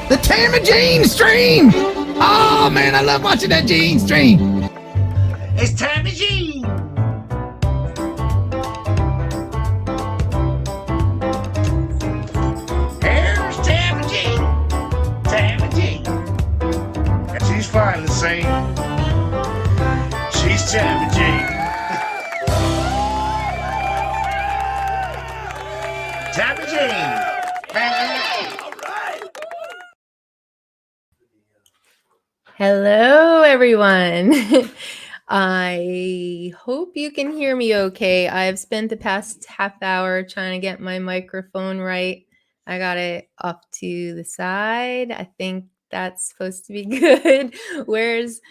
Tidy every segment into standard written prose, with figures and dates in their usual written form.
The Tammie Jean stream! Oh man, I love watching that Jean stream. It's Tammie Jean! Here's Tammie Jean! Tammie Jean! And she's finally singing. She's Tammie Jean. Tammie Jean! Hello, everyone. I hope you can hear me okay. I've spent the past half hour trying to get my microphone right. I got it off to the side. I think that's supposed to be good. Where's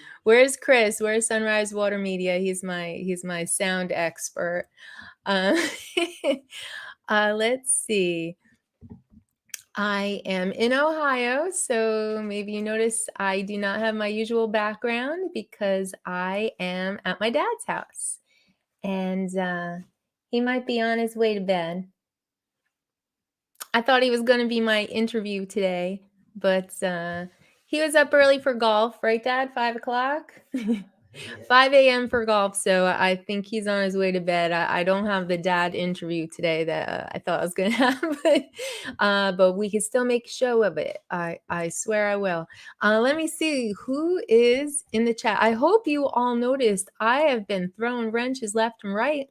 Chris? Where's Sunrise Water Media? He's my sound expert. Let's see. I am in Ohio, so maybe you notice I do not have my usual background because I am at my dad's house. And he might be on his way to bed. I thought he was going to be my interview today, but he was up early for golf, right, Dad? 5 o'clock? 5 a.m. for golf, so I think he's on his way to bed. I don't have the dad interview today that I thought I was going to have, but we can still make a show of it. I swear I will. Let me see who is in the chat. I hope you all noticed I have been throwing wrenches left and right.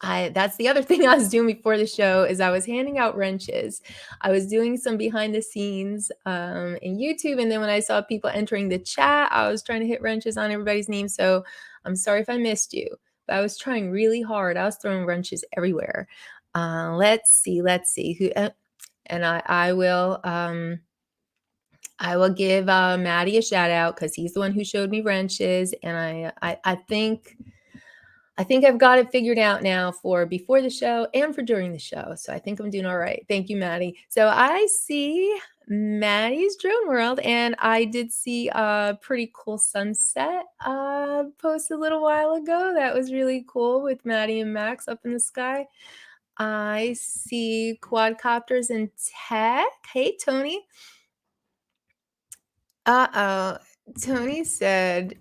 That's the other thing I was doing before the show is I was handing out wrenches. I was doing some behind the scenes in YouTube. And then when I saw people entering the chat, I was trying to hit wrenches on everybody's name. So I'm sorry if I missed you, but I was trying really hard. I was throwing wrenches everywhere. Let's see who, and I will give Maddie a shout out because he's the one who showed me wrenches. And I think I've got it figured out now for before the show and for during the show. So I think I'm doing all right. Thank you, Maddie. So I see Maddie's Drone World, and I did see a pretty cool sunset post a little while ago. That was really cool with Maddie and Max up in the sky. I see quadcopters and tech. Hey, Tony. Tony said,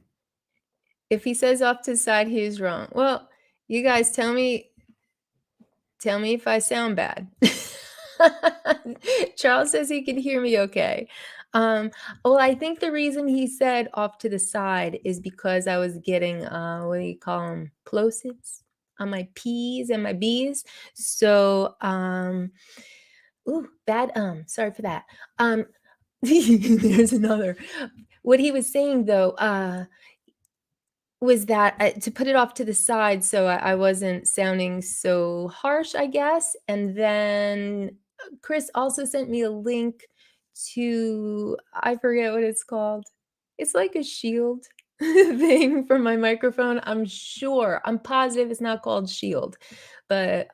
if he says off to the side, he's wrong. Well, you guys tell me if I sound bad. Charles says he can hear me okay. Well, I think the reason he said off to the side is because I was getting, what do you call them? Plosives on my P's and my B's. So, sorry for that. There's another. What he was saying though, was that to put it off to the side so I wasn't sounding so harsh, I guess. And then Chris also sent me a link to, I forget what it's called. It's like a shield thing for my microphone. I'm positive it's not called shield, but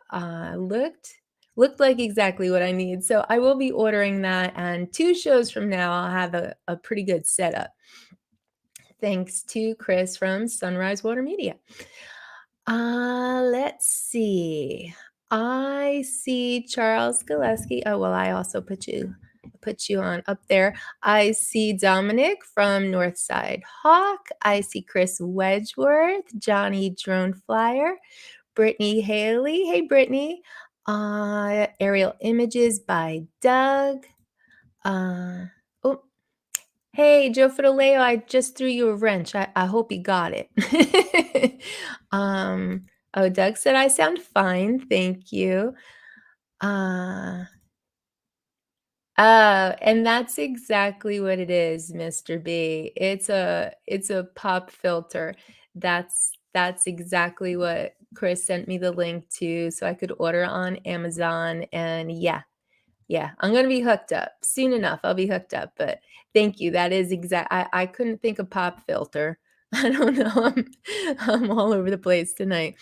looked like exactly what I need. So I will be ordering that, and 2 shows from now I'll have a pretty good setup. Thanks to Chris from Sunrise Water Media. Let's see. I see Charles Gillespie. Oh, well, I also put you on up there. I see Dominic from Northside Hawk. I see Chris Wedgeworth, Johnny Drone Flyer, Brittany Haley. Hey, Brittany. Aerial Images by Doug. Hey, Joe Fideleo, I just threw you a wrench. I hope you got it. Oh, Doug said I sound fine. Thank you. And that's exactly what it is, Mr. B. It's a pop filter. That's exactly what Chris sent me the link to so I could order on Amazon. And yeah, I'm gonna be hooked up soon enough. I'll be hooked up. But thank you. That is exact. I couldn't think of pop filter. I don't know. I'm all over the place tonight.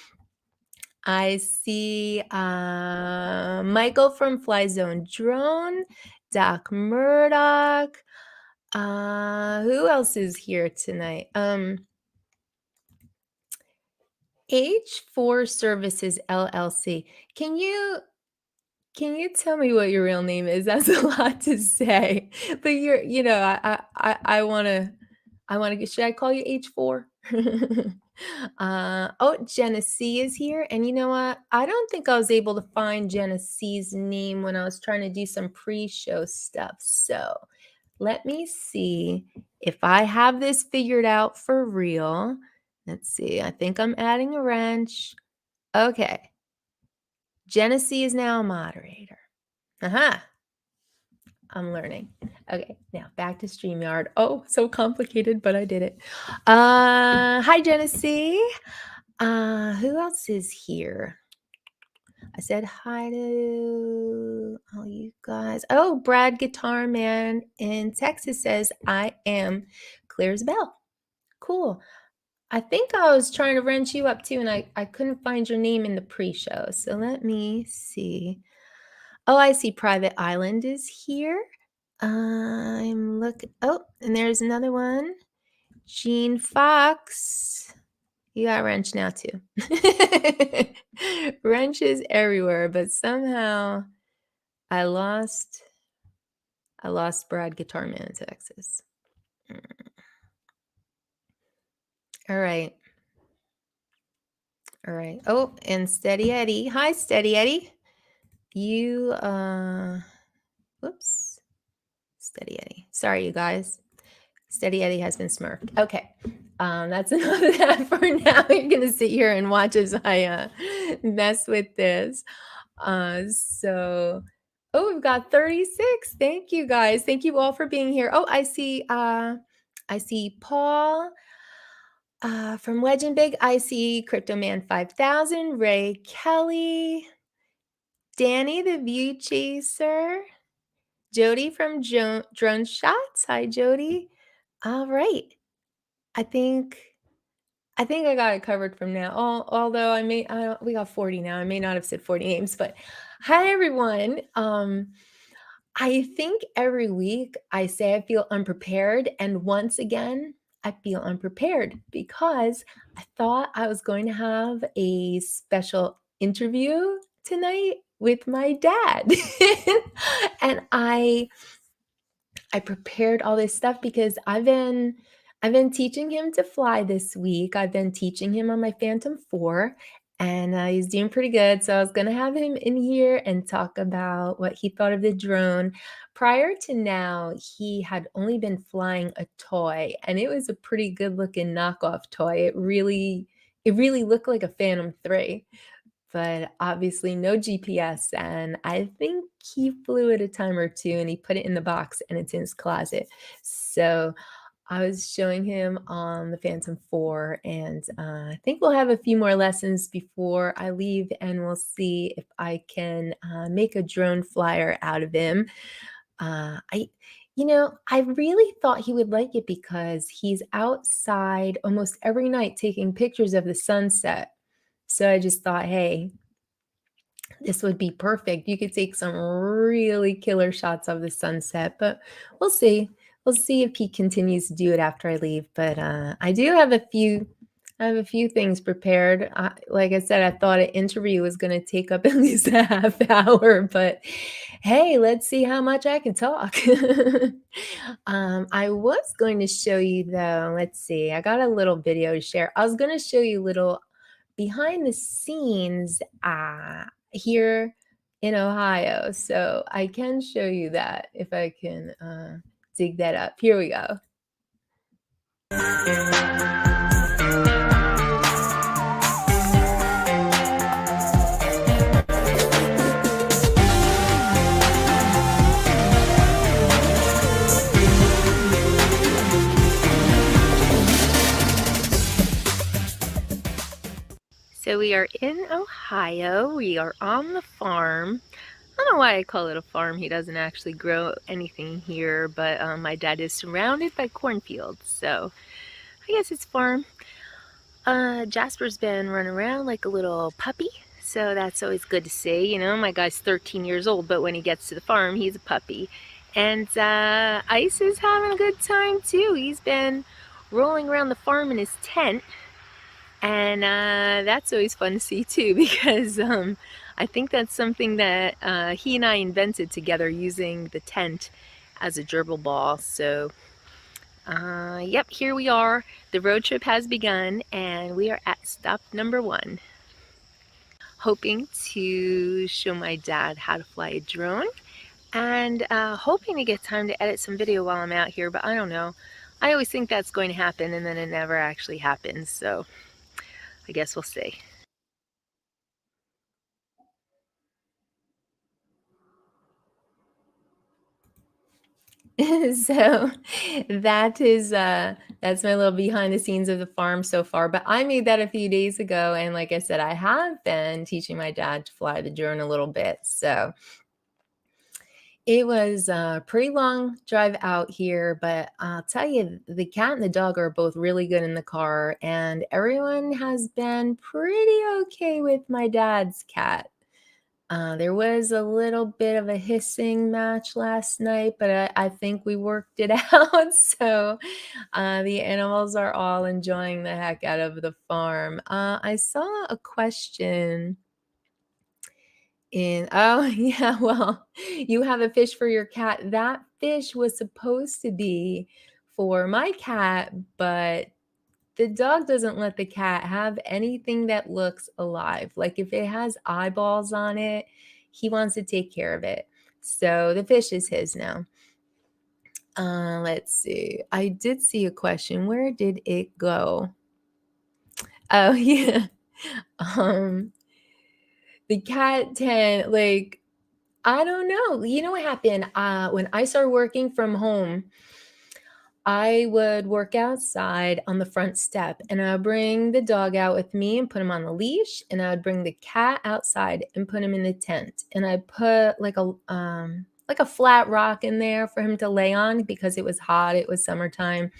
I see Michael from Fly Zone Drone, Doc Murdoch. Who else is here tonight? H4 Services LLC. Can you tell me what your real name is? That's a lot to say. But I wanna should I call you H4? Oh, Genesee is here, and you know what? I don't think I was able to find Genesee's name when I was trying to do some pre-show stuff. So let me see if I have this figured out for real. Let's see. I think I'm adding a wrench. Okay. Genesee is now a moderator. Aha. I'm learning. Okay, now back to StreamYard. Oh, so complicated, but I did it. Hi, Genesee. Who else is here? I said hi to all you guys. Oh, Brad Guitar Man in Texas says, I am clear as a bell. Cool. I think I was trying to wrench you up too, and I couldn't find your name in the pre-show. So let me see. Oh, I see Private Island is here. I'm looking. Oh, and there's another one. Gene Fox. You got wrench now too. Wrenches everywhere, but somehow I lost Brad Guitar Man in Texas. All right. All right. Oh, and Steady Eddie. Hi, Steady Eddie. You whoops. Steady Eddie. Sorry, you guys. Steady Eddie has been smurfed. Okay. That's enough of that for now. You're gonna sit here and watch as I mess with this. Oh, we've got 36. Thank you guys. Thank you all for being here. Oh, I see Paul from Legend Big. I see Crypto Man 5000, Ray Kelly, Danny the View Chaser, Jody from Drone Shots. Hi, Jody. All right. I think I got it covered from now. Although we got 40 now. I may not have said 40 names, but hi everyone. I think every week I say I feel unprepared, and once again I feel unprepared because I thought I was going to have a special interview tonight with my dad. And I prepared all this stuff because I've been teaching him to fly this week. I've been teaching him on my Phantom 4, and he's doing pretty good. So I was going to have him in here and talk about what he thought of the drone. Prior to now, he had only been flying a toy, and it was a pretty good looking knockoff toy. It really looked like a Phantom 3. But obviously no GPS, and I think he flew it a time or two, and he put it in the box, and it's in his closet. So I was showing him on the Phantom 4, and I think we'll have a few more lessons before I leave, and we'll see if I can make a drone flyer out of him. I really thought he would like it because he's outside almost every night taking pictures of the sunset. So I just thought, hey, this would be perfect. You could take some really killer shots of the sunset, but we'll see. We'll see if he continues to do it after I leave. But I do have a few things prepared. Like I said, I thought an interview was going to take up at least a half hour, but hey, let's see how much I can talk. I was going to show you though. Let's see. I got a little video to share. I was going to show you a little behind the scenes here in Ohio. So I can show you that if I can dig that up. Here we go. So we are in Ohio. We are on the farm. I don't know why I call it a farm. He doesn't actually grow anything here, but my dad is surrounded by cornfields, so I guess it's farm. Jasper's been running around like a little puppy, so that's always good to see. You know, my guy's 13 years old, but when he gets to the farm, he's a puppy. And Ice is having a good time too. He's been rolling around the farm in his tent. And that's always fun to see too, because I think that's something that he and I invented together, using the tent as a gerbil ball. So yep, here we are. The road trip has begun and we are at stop number 1. Hoping to show my dad how to fly a drone, and hoping to get time to edit some video while I'm out here, but I don't know. I always think that's going to happen and then it never actually happens, so I guess we'll see. So that's my little behind the scenes of the farm so far, but I made that a few days ago, and like I said, I have been teaching my dad to fly the drone a little bit. So it was a pretty long drive out here, but I'll tell you, the cat and the dog are both really good in the car, and everyone has been pretty okay with my dad's cat. There was a little bit of a hissing match last night, but I think we worked it out. So the animals are all enjoying the heck out of the farm. I saw a question oh, yeah, well, you have a fish for your cat. That fish was supposed to be for my cat, but the dog doesn't let the cat have anything that looks alive. Like if it has eyeballs on it, he wants to take care of it. So the fish is his now. Let's see. I did see a question. Where did it go? Oh, yeah. Um, the cat tent, like, I don't know. You know what happened? When I started working from home, I would work outside on the front step, and I would bring the dog out with me and put him on the leash, and I would bring the cat outside and put him in the tent. And I put like a flat rock in there for him to lay on because it was hot, it was summertime.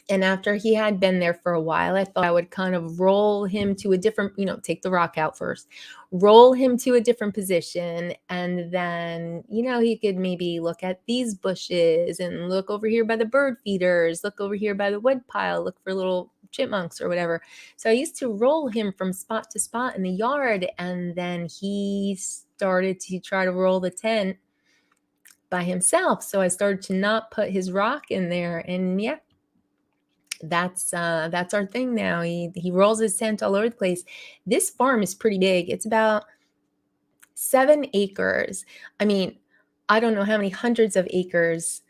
And after he had been there for a while, I thought I would kind of roll him to a different, take the rock out first, roll him to a different position. And then, he could maybe look at these bushes and look over here by the bird feeders, look over here by the wood pile, look for little chipmunks or whatever. So I used to roll him from spot to spot in the yard. And then he started to try to roll the tent by himself. So I started to not put his rock in there. And yeah, that's our thing now. He rolls his tent all over the place. This farm is pretty big. It's about 7 acres. I mean, I don't know how many hundreds of acres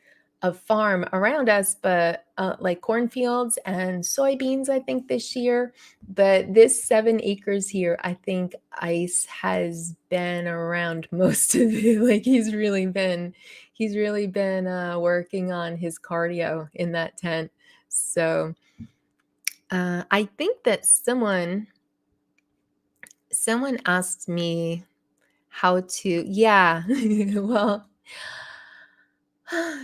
of farm around us, but like cornfields and soybeans, I think this year. But this 7 acres here, I think Ice has been around most of it. Like he's really been working on his cardio in that tent. So I think that someone asked me how to, yeah, well,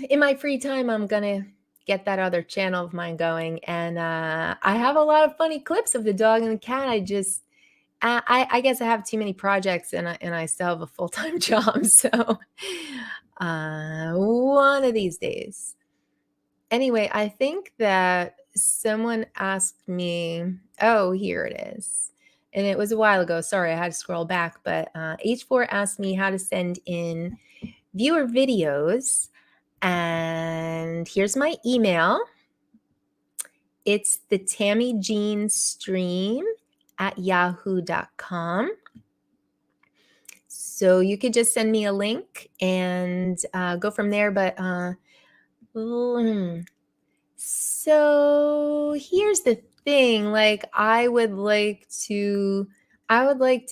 in my free time, I'm gonna get that other channel of mine going, and I have a lot of funny clips of the dog and the cat. I guess I have too many projects, and I still have a full-time job. So one of these days. Anyway, I think that someone asked me, oh, here it is. And it was a while ago. Sorry, I had to scroll back. But H4 asked me how to send in viewer videos. And here's my email. It's the Tammie Jean Stream at yahoo.com. So you could just send me a link and go from there. But So here's the thing, like I would like to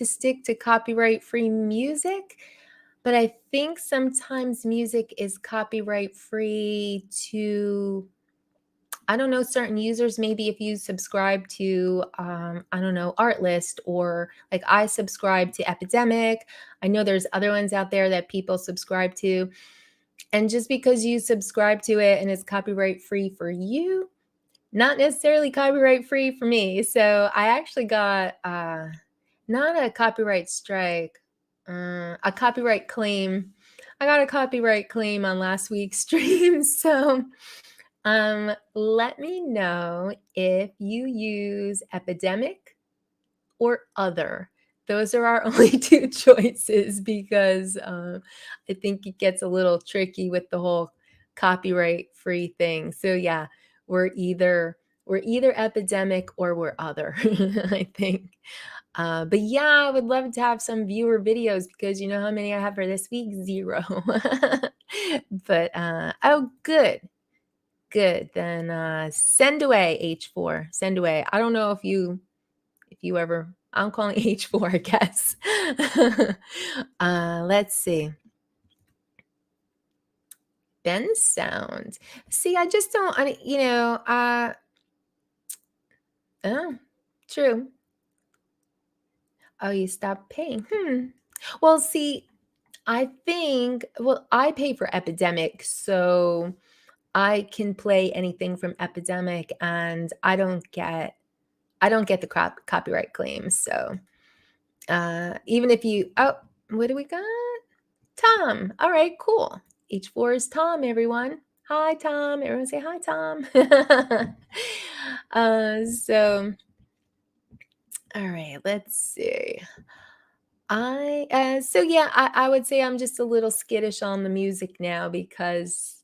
stick to copyright-free music, but I think sometimes music is copyright-free to, I don't know, certain users. Maybe if you subscribe to, I don't know, Artlist, or like I subscribe to Epidemic. I know there's other ones out there that people subscribe to. And just because you subscribe to it and it's copyright free for you, not necessarily copyright free for me. So I actually got not a copyright strike, a copyright claim. I got a copyright claim on last week's stream. So let me know if you use Epidemic or Other. Those are our only two choices, because I think it gets a little tricky with the whole copyright free thing. So yeah, we're either Epidemic or we're Other, I think. But yeah, I would love to have some viewer videos, because you know how many I have for this week? 0. But oh, good. Then send away, H4. Send away. I don't know if you ever, I'm calling H4, I guess. Let's see. Ben's sound. See, I just don't, oh, true. Oh, you stopped paying. Well, see, I think, well, I pay for Epidemic, so I can play anything from Epidemic, and I don't get the copyright claims. So even if you, oh, what do we got? Tom. All right, cool. H4 is Tom, everyone. Hi, Tom. Everyone say hi, Tom. So, all right, let's see. So yeah, I would say I'm just a little skittish on the music now, because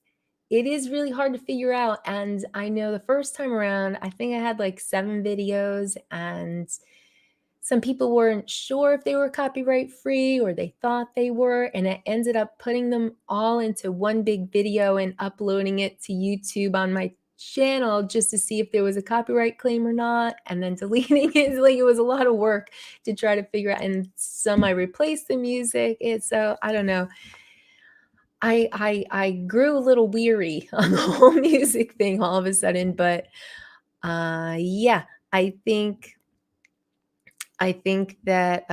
it is really hard to figure out. And I know the first time around, I think I had like 7 videos, and some people weren't sure if they were copyright free, or they thought they were, and I ended up putting them all into one big video and uploading it to YouTube on my channel, just to see if there was a copyright claim or not, and then deleting it. Like, it was a lot of work to try to figure out, and some I replaced the music. So I don't know. I grew a little weary on the whole music thing all of a sudden, but yeah, I think that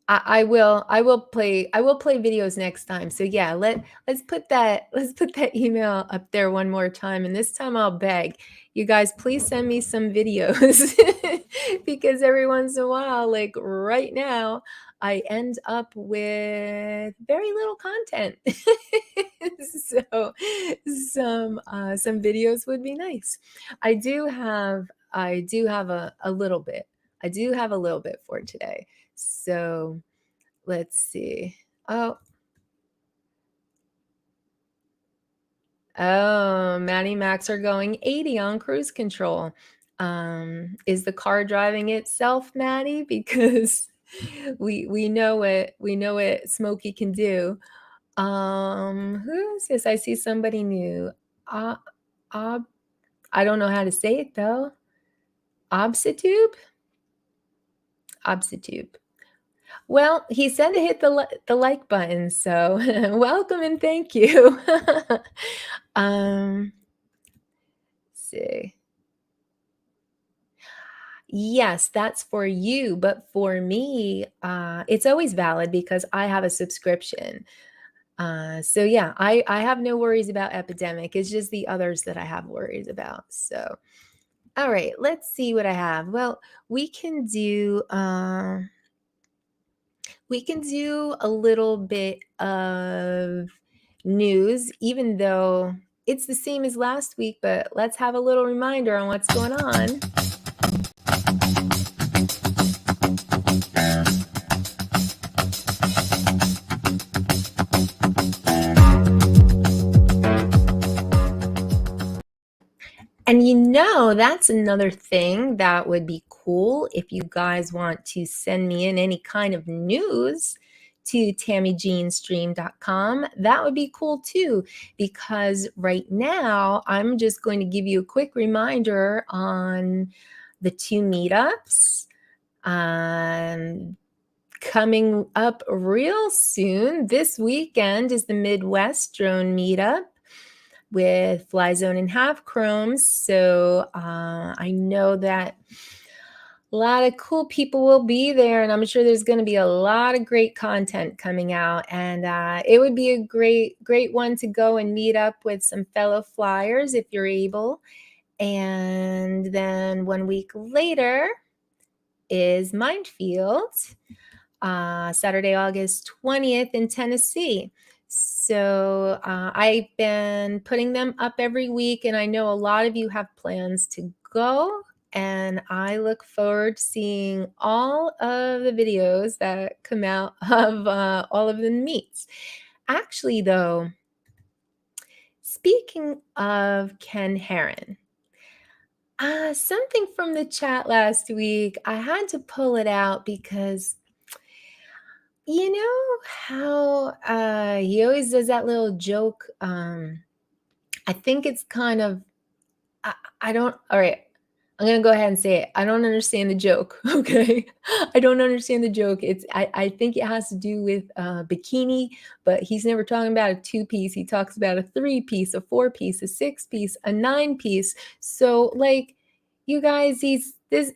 I will play videos next time. So yeah, let's put that email up there one more time, and this time I'll beg you guys, please send me some videos, because every once in a while, like right now, I end up with very little content. So some videos would be nice. I do have a little bit. I do have a little bit for today. So let's see. Oh, Maddie Max are going 80 on cruise control. Is the car driving itself, Maddie? Because we know what Smokey can do. Who is this? I see somebody new. Uh, I don't know how to say it though. Obsitube? Obsitube. Well, he said to hit the like button, so welcome and thank you. Let's see. Yes, that's for you, but for me, it's always valid because I have a subscription. So yeah, I have no worries about Epidemic. It's just the others that I have worries about. So, all right, let's see what I have. Well, we can do a little bit of news, even though it's the same as last week, but let's have a little reminder on what's going on. And that's another thing that would be cool if you guys want to send me in any kind of news to TammieJeanStream.com, that would be cool too, because right now I'm just going to give you a quick reminder on the 2 meetups coming up real soon. This weekend is the Midwest Drone Meetup with Flyzone and Half Chromes. So I know that a lot of cool people will be there, and I'm sure there's going to be a lot of great content coming out. And it would be a great one to go and meet up with some fellow flyers if you're able. And then 1 week later is Minefield, Saturday, August 20th in Tennessee. So I've been putting them up every week, and I know a lot of you have plans to go. And I look forward to seeing all of the videos that come out of all of the meets. Actually, though, speaking of Ken Heron, something from the chat last week, I had to pull it out because you know how he always does that little joke. I think it's kind of, I don't, all right, I'm going to go ahead and say it. I don't understand the joke. Okay. I don't understand the joke. I think it has to do with bikini, but he's never talking about a 2-piece. He talks about a 3-piece, a 4-piece, a 6-piece, a 9-piece. So like you guys, he said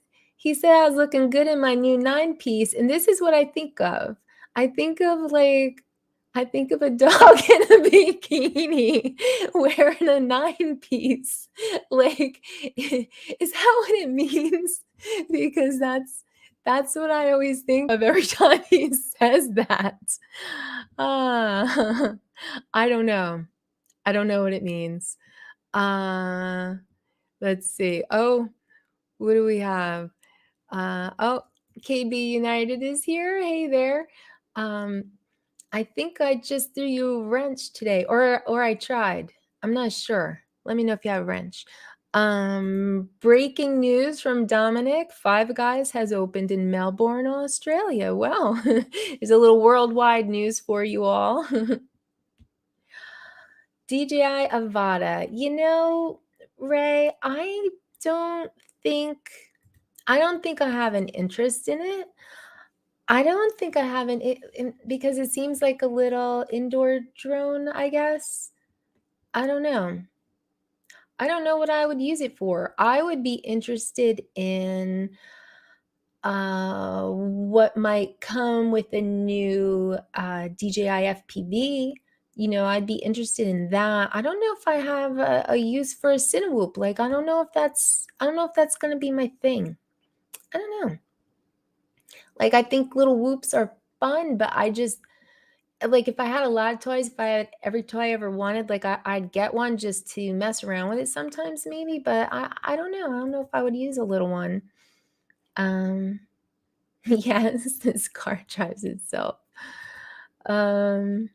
I was looking good in my new 9-piece. And this is what I think of. I think of a dog in a bikini wearing a 9-piece. Like, is that what it means? Because that's what I always think of every time he says that. I don't know. I don't know what it means. Let's see. Oh, what do we have? Oh, KB United is here. Hey there. I think I just threw you a wrench today, or I tried. I'm not sure. Let me know if you have a wrench. Breaking news from Dominic. Five Guys has opened in Melbourne, Australia. Well, there's a little worldwide news for you all. DJI Avata. You know, Ray, I don't think I have an interest in it. I don't think I have because it seems like a little indoor drone, I guess. I don't know. I don't know what I would use it for. I would be interested in what might come with a new DJI FPV. You know, I'd be interested in that. I don't know if I have a use for a Cinewhoop. Like, I don't know if that's going to be my thing. I don't know. Like, I think little whoops are fun, but I just, like, if I had a lot of toys, if I had every toy I ever wanted, like, I'd get one just to mess around with it sometimes maybe, but I don't know. I don't know if I would use a little one. Yes, this car drives itself. Oh,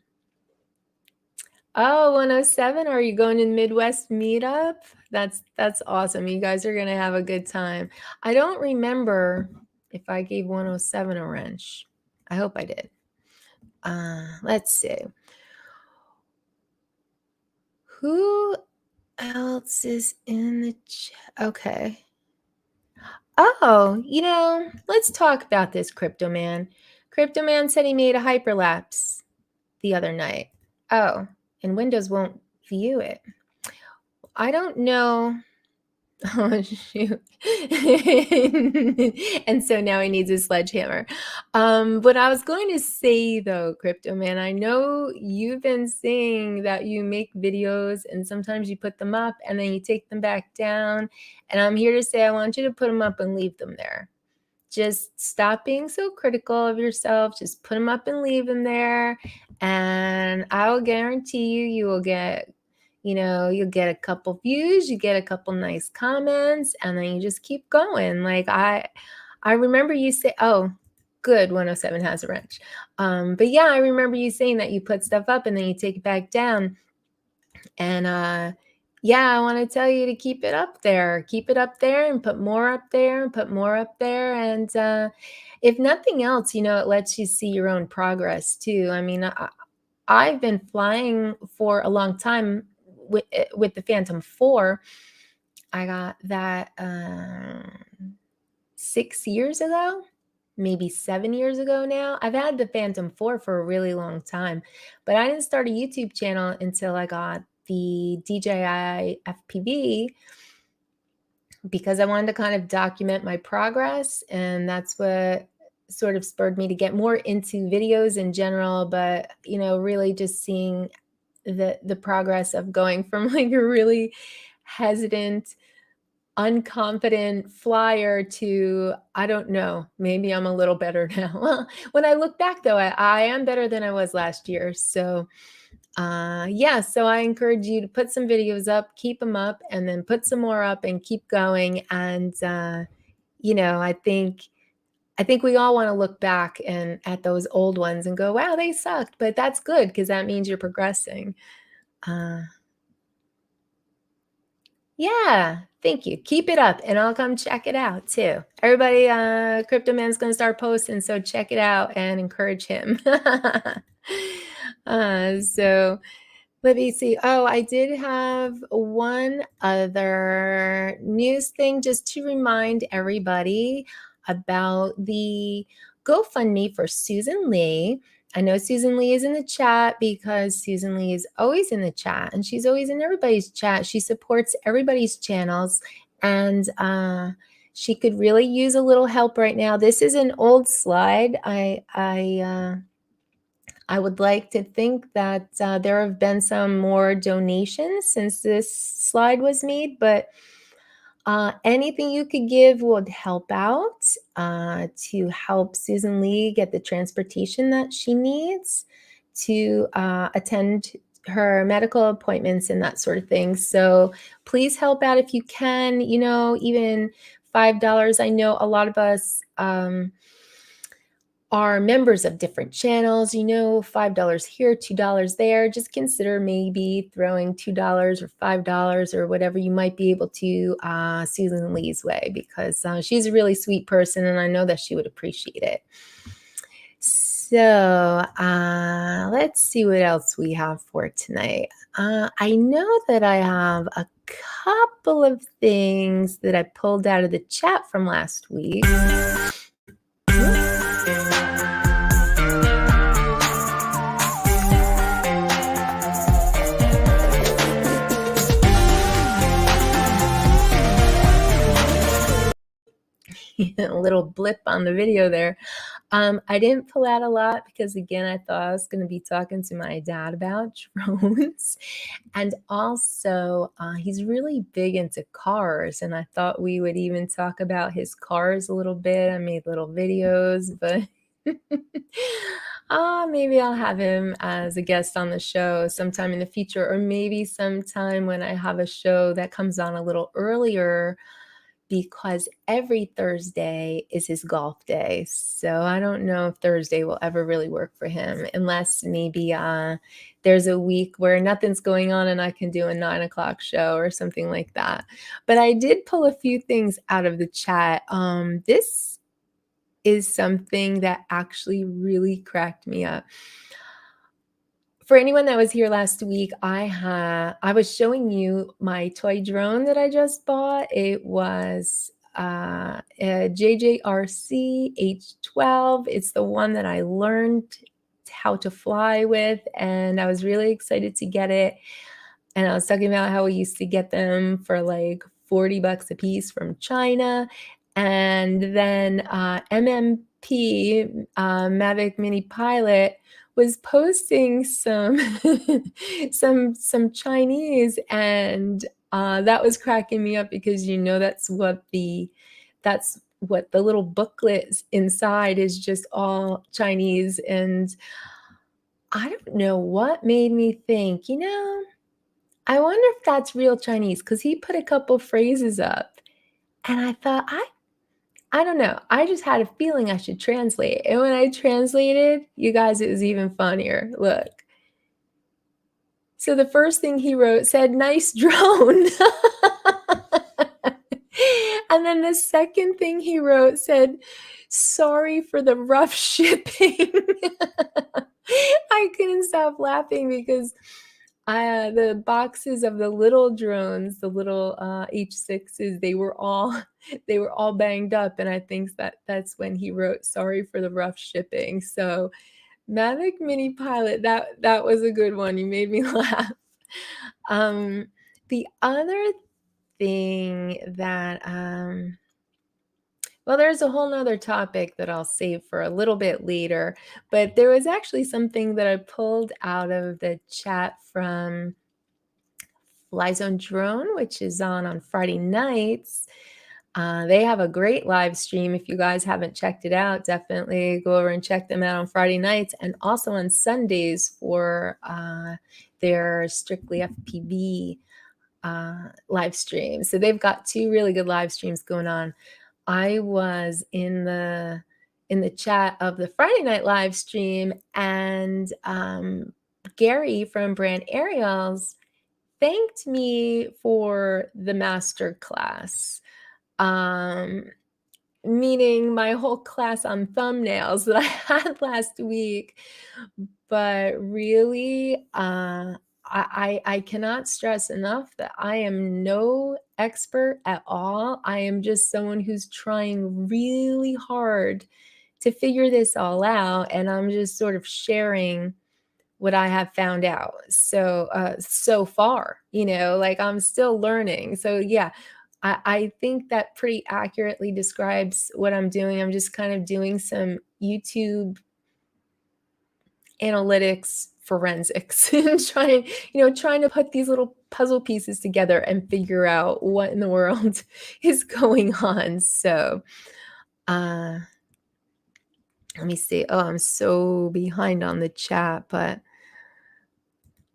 107, are you going to the Midwest Meetup? That's awesome. You guys are going to have a good time. I don't remember if I gave 107 a wrench. I hope I did. Let's see. Who else is in the chat? Okay. Oh, you know, let's talk about this, Crypto Man. Crypto Man said he made a hyperlapse the other night. Oh, and Windows won't view it. I don't know. Oh, shoot. And so now he needs a sledgehammer. What I was going to say, though, Crypto Man, I know you've been saying that you make videos and sometimes you put them up and then you take them back down. And I'm here to say I want you to put them up and leave them there. Just stop being so critical of yourself. Just put them up and leave them there. And I will guarantee you will get, you know, you'll get a couple views, you get a couple nice comments, and then you just keep going. Like I remember you say, oh, good, 107 has a wrench. But yeah, I remember you saying that you put stuff up and then you take it back down. And Yeah, I want to tell you to keep it up there. Keep it up there and put more up there and put more up there. And if nothing else, it lets you see your own progress too. I mean, I've been flying for a long time with the Phantom 4. I got that 6 years ago, maybe 7 years ago now. I've had the Phantom 4 for a really long time, but I didn't start a YouTube channel until I got the DJI FPV because I wanted to kind of document my progress. And that's what sort of spurred me to get more into videos in general, but really just seeing the progress of going from like a really hesitant, unconfident flyer to, I don't know, maybe I'm a little better now. Well, when I look back though, I am better than I was last year. So yeah, so I encourage you to put some videos up, keep them up, and then put some more up and keep going. And I think we all want to look back and at those old ones and go, wow, they sucked. But that's good because that means you're progressing. Uh, Yeah, thank you. Keep it up and I'll come check it out too. Everybody, Crypto Man's gonna start posting, so check it out and encourage him. So let me see. Oh, I did have one other news thing just to remind everybody about the GoFundMe for Susan Lee. I know Susan Lee is in the chat because Susan Lee is always in the chat and she's always in everybody's chat. She supports everybody's channels and she could really use a little help right now. This is an old slide. I would like to think that there have been some more donations since this slide was made, but anything you could give would help out to help Susan Lee get the transportation that she needs to attend her medical appointments and that sort of thing. So please help out if you can, even $5. I know a lot of us are members of different channels, $5 here, $2 there. Just consider maybe throwing $2 or $5 or whatever you might be able to Susan Lee's way, because she's a really sweet person and I know that she would appreciate it. So let's see what else we have for tonight. I know that I have a couple of things that I pulled out of the chat from last week. A little blip on the video there. I didn't pull out a lot because, again, I thought I was going to be talking to my dad about drones. And also, he's really big into cars. And I thought we would even talk about his cars a little bit. I made little videos, but maybe I'll have him as a guest on the show sometime in the future, or maybe sometime when I have a show that comes on a little earlier, because every Thursday is his golf day. So I don't know if Thursday will ever really work for him, unless maybe there's a week where nothing's going on and I can do a 9 o'clock show or something like that. But I did pull a few things out of the chat. This is something that actually really cracked me up. For anyone that was here last week, I was showing you my toy drone that I just bought. It was a JJRC H12. It's the one that I learned how to fly with, and I was really excited to get it. And I was talking about how we used to get them for like $40 a piece from China. And then MMP, Mavic Mini Pilot, was posting some some Chinese, and that was cracking me up because that's what the little booklet inside is, just all Chinese. And I don't know what made me think, I wonder if that's real Chinese, because he put a couple phrases up and I thought, I don't know. I just had a feeling I should translate. And when I translated, you guys, it was even funnier. Look. So the first thing he wrote said, "Nice drone." And then the second thing he wrote said, "Sorry for the rough shipping." I couldn't stop laughing because the boxes of the little drones, the little H6s, they were all banged up, and I think that's when he wrote, "Sorry for the rough shipping." So Mavic Mini Pilot, that was a good one. You made me laugh. Um, the other thing that well, there's a whole nother topic that I'll save for a little bit later, but there was actually something that I pulled out of the chat from Fly Zone Drone, which is on Friday nights. They have a great live stream. If you guys haven't checked it out, definitely go over and check them out on Friday nights and also on Sundays for their Strictly FPV live stream. So they've got two really good live streams going on. I was in the chat of the Friday night live stream, and Gary from Brand Aerials thanked me for the master class. Meaning my whole class on thumbnails that I had last week. But really, I cannot stress enough that I am no expert at all. I am just someone who's trying really hard to figure this all out, and I'm just sort of sharing what I have found out. So so far, like I'm still learning. So yeah, I think that pretty accurately describes what I'm doing. I'm just kind of doing some YouTube analytics forensics and trying to put these little puzzle pieces together and figure out what in the world is going on. So let me see. Oh, I'm so behind on the chat, but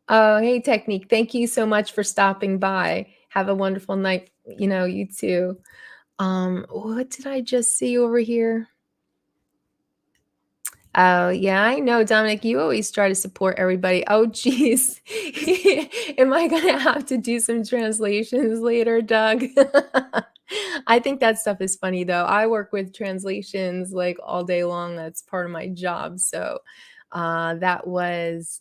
oh, hey, Technique. Thank you so much for stopping by. Have a wonderful night. You too. What did I just see over here? Oh, yeah, I know, Dominic, you always try to support everybody. Oh, geez. Am I going to have to do some translations later, Doug? I think that stuff is funny, though. I work with translations like all day long. That's part of my job. So that was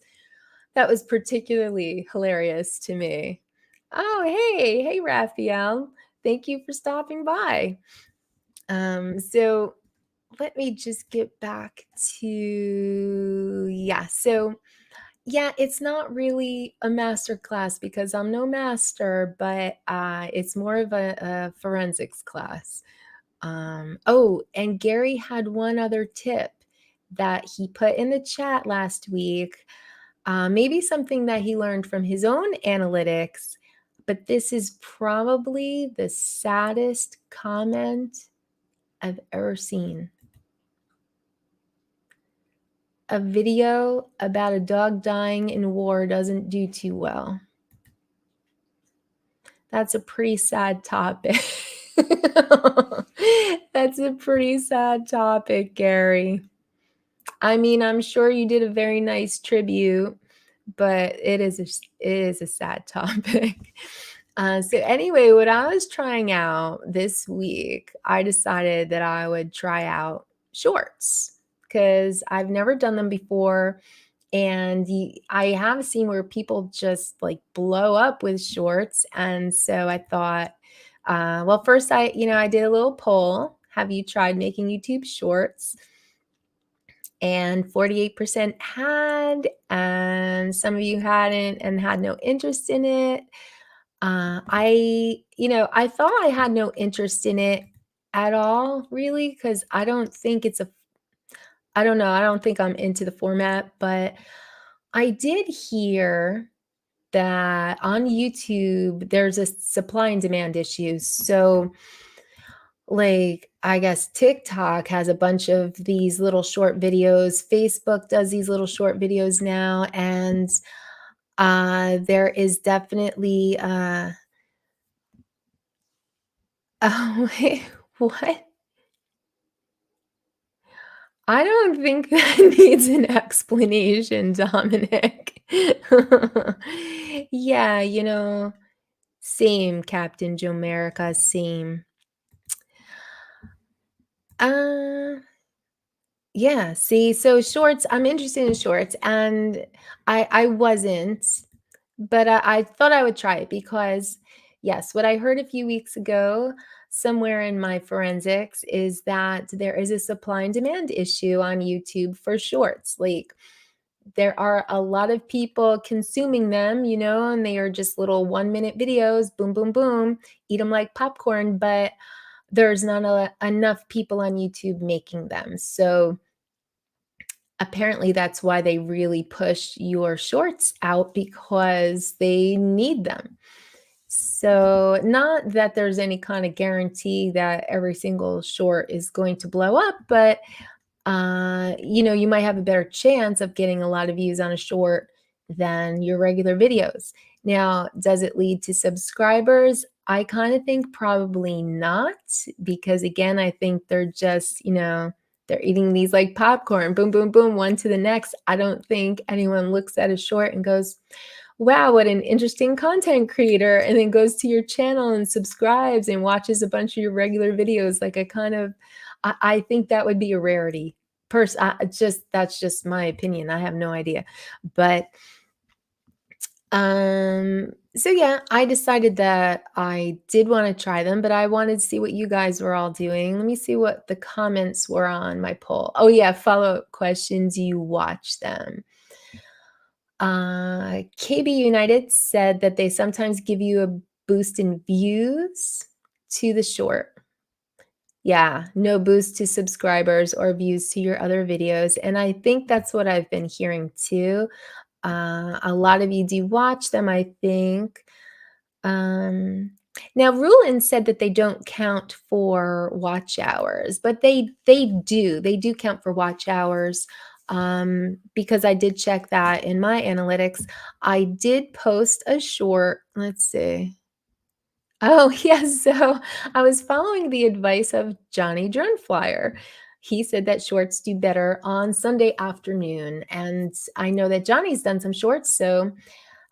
particularly hilarious to me. Oh, hey, Raphael. Thank you for stopping by. So let me just get back to, it's not really a master class because I'm no master, but it's more of a forensics class. Oh, and Gary had one other tip that he put in the chat last week. Maybe something that he learned from his own analytics, but this is probably the saddest comment I've ever seen. A video about a dog dying in war doesn't do too well. That's a pretty sad topic. That's a pretty sad topic, Gary. I mean, I'm sure you did a very nice tribute, but it is a sad topic. So anyway, what I was trying out this week, I decided that I would try out shorts because I've never done them before. And I have seen where people just like blow up with shorts. And so I thought, well, first I did a little poll. Have you tried making YouTube shorts? And 48% had, and some of you hadn't and had no interest in it. I thought I had no interest in it at all, really, because I don't think I don't know, I don't think I'm into the format, but I did hear that on YouTube, there's a supply and demand issue. So like, I guess TikTok has a bunch of these little short videos. Facebook does these little short videos now. And there is definitely, oh, wait, what? I don't think that needs an explanation, Dominic. Yeah, same, Captain Jomerica, same. Uh, yeah, see, so shorts, I'm interested in shorts, and I wasn't, but I thought I would try it because, yes, what I heard a few weeks ago somewhere in my forensics is that there is a supply and demand issue on YouTube for shorts. Like, there are a lot of people consuming them, and they are just little 1-minute videos, boom, boom, boom, eat them like popcorn, but there's not enough people on YouTube making them. So apparently that's why they really push your shorts out because they need them. So, not that there's any kind of guarantee that every single short is going to blow up, but you might have a better chance of getting a lot of views on a short than your regular videos. Now, does it lead to subscribers? I kind of think probably not, because again, I think they're just, they're eating these like popcorn, boom, boom, boom, one to the next. I don't think anyone looks at a short and goes, wow, what an interesting content creator, and then goes to your channel and subscribes and watches a bunch of your regular videos. Like, I think that would be a rarity. That's just my opinion. I have no idea. But so yeah, I decided that I did want to try them, but I wanted to see what you guys were all doing. Let me see what the comments were on my poll. Oh yeah, follow-up questions, you watch them. KB United said that they sometimes give you a boost in views to the short. Yeah, no boost to subscribers or views to your other videos. And I think that's what I've been hearing too. A lot of you do watch them, I think. Now, Rulin said that they don't count for watch hours, but they do. They do count for watch hours, because I did check that in my analytics. I did post a short. Let's see. Oh, yes. So I was following the advice of Johnny Droneflyer. He said that shorts do better on Sunday afternoon. And I know that Johnny's done some shorts, so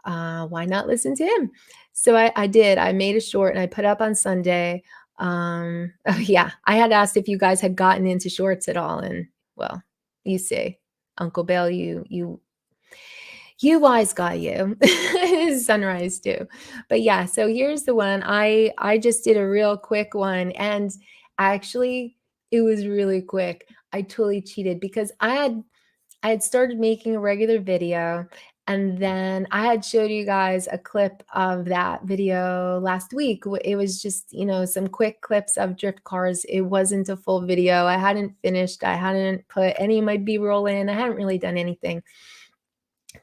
why not listen to him? So I did. I made a short and I put up on Sunday. Oh, yeah, I had asked if you guys had gotten into shorts at all. And well, you see, Uncle Bill, you wise guy, you. Sunrise too. But yeah, so here's the one. I just did a real quick one, and actually it was really quick. I totally cheated because I had started making a regular video, and then I had showed you guys a clip of that video last week. It was just, some quick clips of drift cars. It wasn't a full video. I hadn't finished. I hadn't put any of my B-roll in. I hadn't really done anything.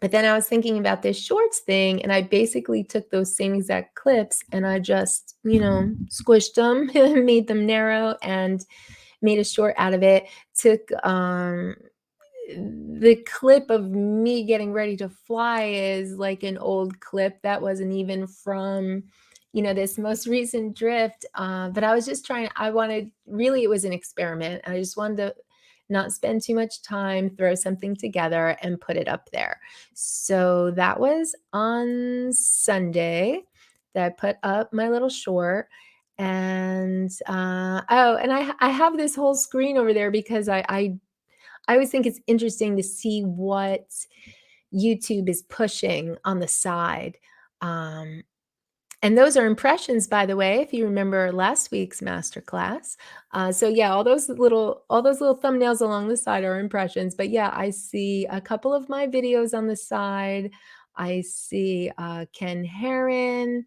But then I was thinking about this shorts thing, and I basically took those same exact clips and I just, squished them, made them narrow, and made a short out of it. Took the clip of me getting ready to fly is like an old clip that wasn't even from, this most recent drift. But I was just really, it was an experiment. I just wanted to not spend too much time, throw something together and put it up there. So that was on Sunday that I put up my little short. And and I have this whole screen over there because I always think it's interesting to see what YouTube is pushing on the side. Um, and those are impressions, by the way, if you remember last week's masterclass. So yeah, all those little thumbnails along the side are impressions. But yeah, I see a couple of my videos on the side. I see Ken Heron.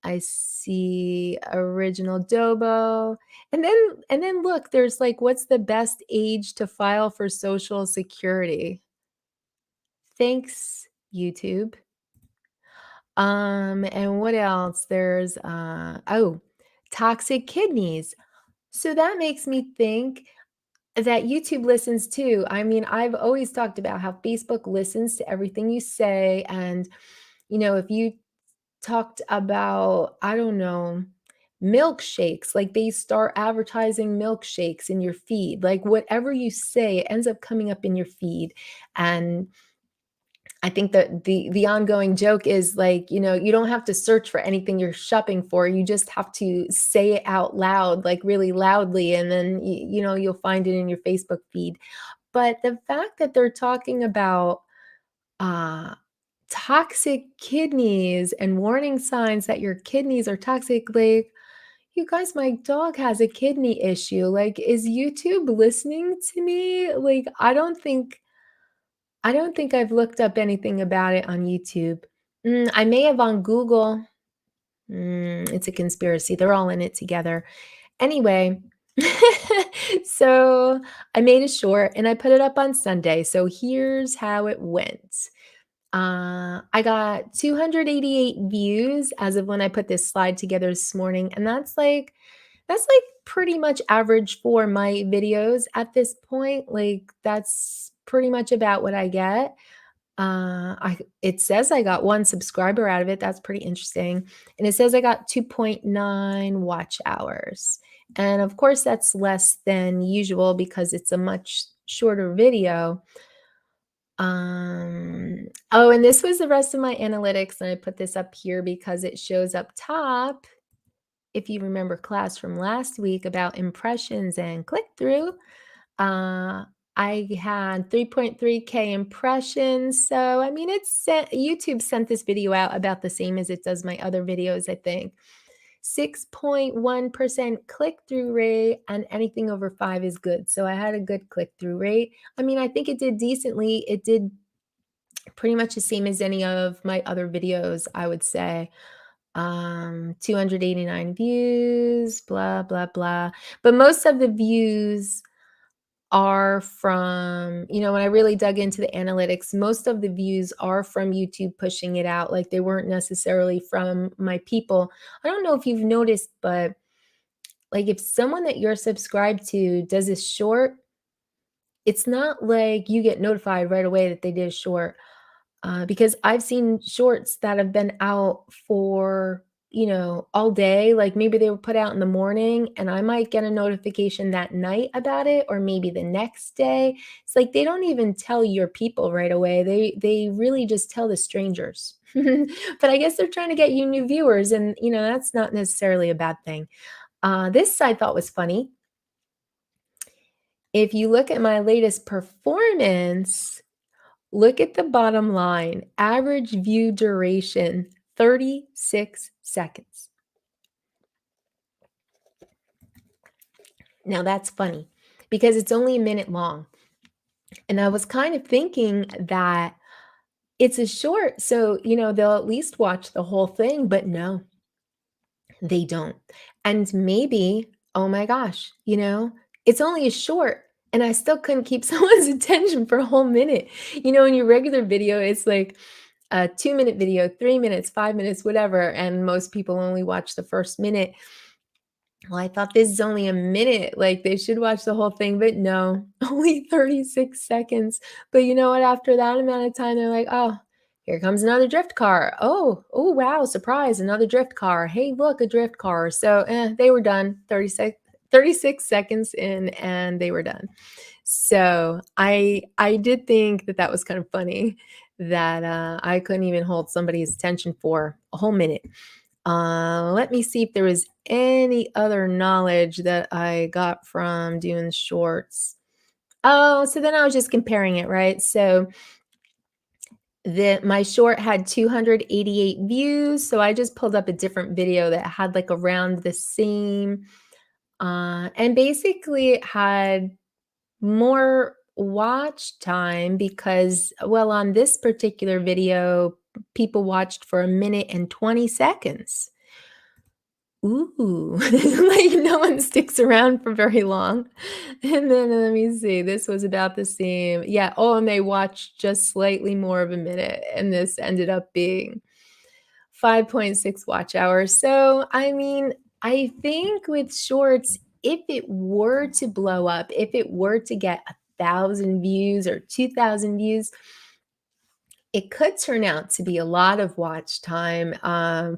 I see original Dobo. And then look, there's like, what's the best age to file for Social Security? Thanks, YouTube. And what else? There's toxic kidneys. So that makes me think that YouTube listens too. I mean, I've always talked about how Facebook listens to everything you say. And, if you talked about, I don't know, milkshakes, like they start advertising milkshakes in your feed. Like whatever you say, it ends up coming up in your feed. And I think that the ongoing joke is like, you don't have to search for anything you're shopping for. You just have to say it out loud, like really loudly, and then you'll find it in your Facebook feed. But the fact that they're talking about uh toxic kidneys and warning signs that your kidneys are toxic, like, you guys, my dog has a kidney issue. Like, is YouTube listening to me? Like, I don't think I've looked up anything about it on YouTube. I may have on Google. It's a conspiracy. They're all in it together. Anyway, so I made a short and I put it up on Sunday. So here's how it went. I got 288 views as of when I put this slide together this morning, and that's like pretty much average for my videos at this point. Like, that's pretty much about what I get. It says I got 1 subscriber out of it. That's pretty interesting. And it says I got 2.9 watch hours. And of course, that's less than usual because it's a much shorter video. Oh, and this was the rest of my analytics, and I put this up here because it shows up top. If you remember class from last week about impressions and click-through, I had 3.3K impressions. So, I mean, YouTube sent this video out about the same as it does my other videos, I think. 6.1% click-through rate, and anything over 5 is good. So I had a good click-through rate. I mean, I think it did decently. It did pretty much the same as any of my other videos, I would say. 289 views, blah, blah, blah. But most of the views are from, when I really dug into the analytics, most of the views are from YouTube pushing it out. Like, they weren't necessarily from my people. I don't know if you've noticed, but like, if someone that you're subscribed to does a short, it's not like you get notified right away that they did a short. Because I've seen shorts that have been out for, all day. Like, maybe they were put out in the morning and I might get a notification that night about it, or maybe the next day. It's like they don't even tell your people right away. They really just tell the strangers. But I guess they're trying to get you new viewers, and that's not necessarily a bad thing. This I thought was funny. If you look at my latest performance, look at the bottom line. Average view duration, 36 seconds. Now that's funny because it's only a minute long. And I was kind of thinking that it's a short, so, they'll at least watch the whole thing, but no, they don't. And maybe, oh my gosh, it's only a short and I still couldn't keep someone's attention for a whole minute. In your regular video, it's like a 2-minute video, 3 minutes, 5 minutes, whatever. And most people only watch the first minute. Well, I thought this is only a minute. Like, they should watch the whole thing, but no, only 36 seconds. But you know what? After that amount of time, they're like, oh, here comes another drift car. Oh, wow, surprise, another drift car. Hey, look, a drift car. So they were done. 36 seconds in, and they were done. So I did think that was kind of funny that I couldn't even hold somebody's attention for a whole minute. Let me see if there was any other knowledge that I got from doing the shorts. Oh, so then I was just comparing it, right? So my short had 288 views. So I just pulled up a different video that had like around the same, and basically it had more watch time because, well, on this particular video, people watched for 1 minute and 20 seconds. Ooh, like no one sticks around for very long. And then let me see, this was about the same. Yeah. Oh, and they watched just slightly more of a minute. And this ended up being 5.6 watch hours. So, I mean, I think with shorts, if it were to blow up, if it were to get 1,000 views or 2,000 views, it could turn out to be a lot of watch time.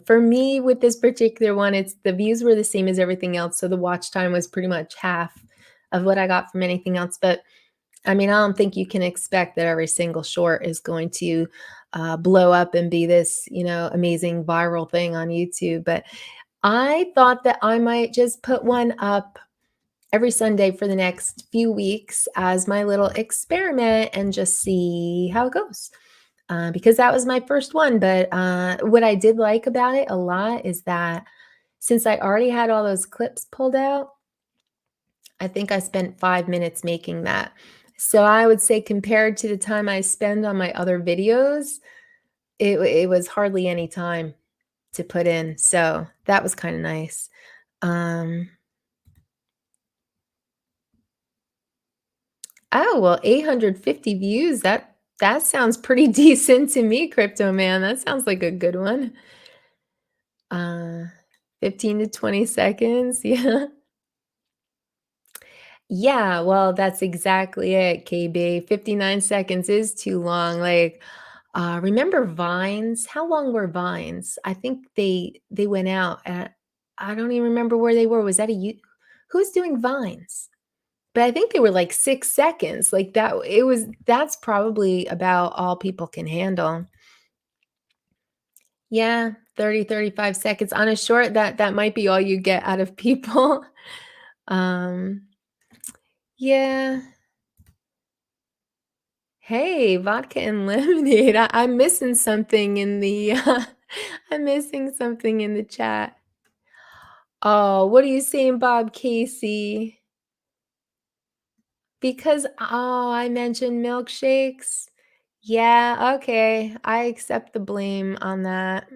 For me, with this particular one, the views were the same as everything else. So the watch time was pretty much half of what I got from anything else. But I mean, I don't think you can expect that every single short is going to blow up and be this, amazing viral thing on YouTube. But I thought that I might just put one up every Sunday for the next few weeks as my little experiment and just see how it goes. Because that was my first one. But what I did like about it a lot is that since I already had all those clips pulled out, I think I spent 5 minutes making that. So I would say compared to the time I spend on my other videos, it was hardly any time to put in. So that was kind of nice. Um, oh, well, 850 views. That sounds pretty decent to me, Crypto Man. That sounds like a good one. Uh, 15 to 20 seconds. Yeah. Yeah, well, that's exactly it, KB. 59 seconds is too long. Like, remember Vines? How long were Vines? I think they went out at I don't even remember where they were. Was that a you who's doing Vines? But I think they were like 6 seconds. Like that's probably about all people can handle. Yeah, 30, 35 seconds on a short that might be all you get out of people. Um, yeah. Hey, vodka and lemonade. I'm missing something in the I'm missing something in the chat. Oh, what are you saying, Bob Casey? Because I mentioned milkshakes. Yeah, okay. I accept the blame on that.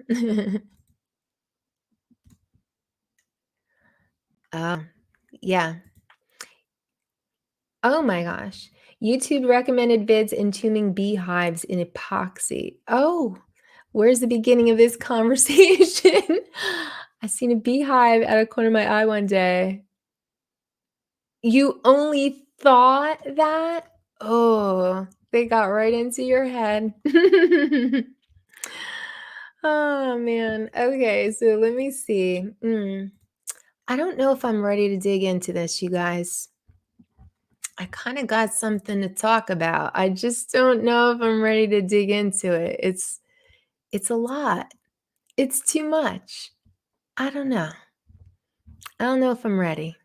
Oh, yeah. Oh my gosh. YouTube recommended vids entombing beehives in epoxy. Oh, where's the beginning of this conversation? I seen a beehive at a corner of my eye one day. You only thought that? Oh, they got right into your head. Oh man. Okay, so let me see. I don't know if I'm ready to dig into this, you guys. I kind of got something to talk about. I just don't know if I'm ready to dig into it. It's a lot. It's too much. I don't know. I don't know if I'm ready.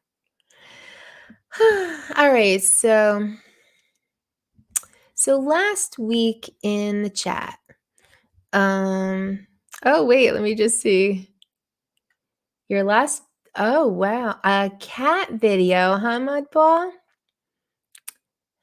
All right, so last week in the chat. Oh wait, let me just see. Your last Oh wow, a cat video, huh, Mudball?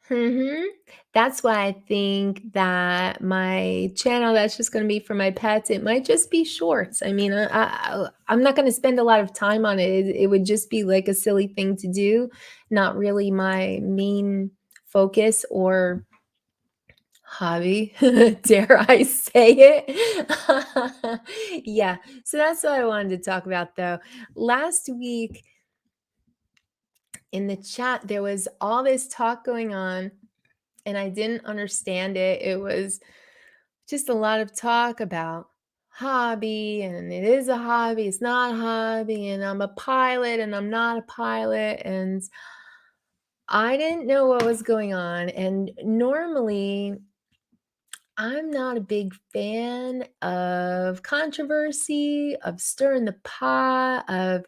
Mhm. That's why I think that my channel that's just gonna be for my pets, it might just be shorts. I mean, I'm not gonna spend a lot of time on it. It would just be like a silly thing to do, not really my main focus or hobby. Dare I say it? Yeah, so that's what I wanted to talk about though. Last week in the chat, there was all this talk going on and I didn't understand it. It was just a lot of talk about hobby and it is a hobby, it's not a hobby, and I'm a pilot and I'm not a pilot. And I didn't know what was going on. And normally, I'm not a big fan of controversy, of stirring the pot, of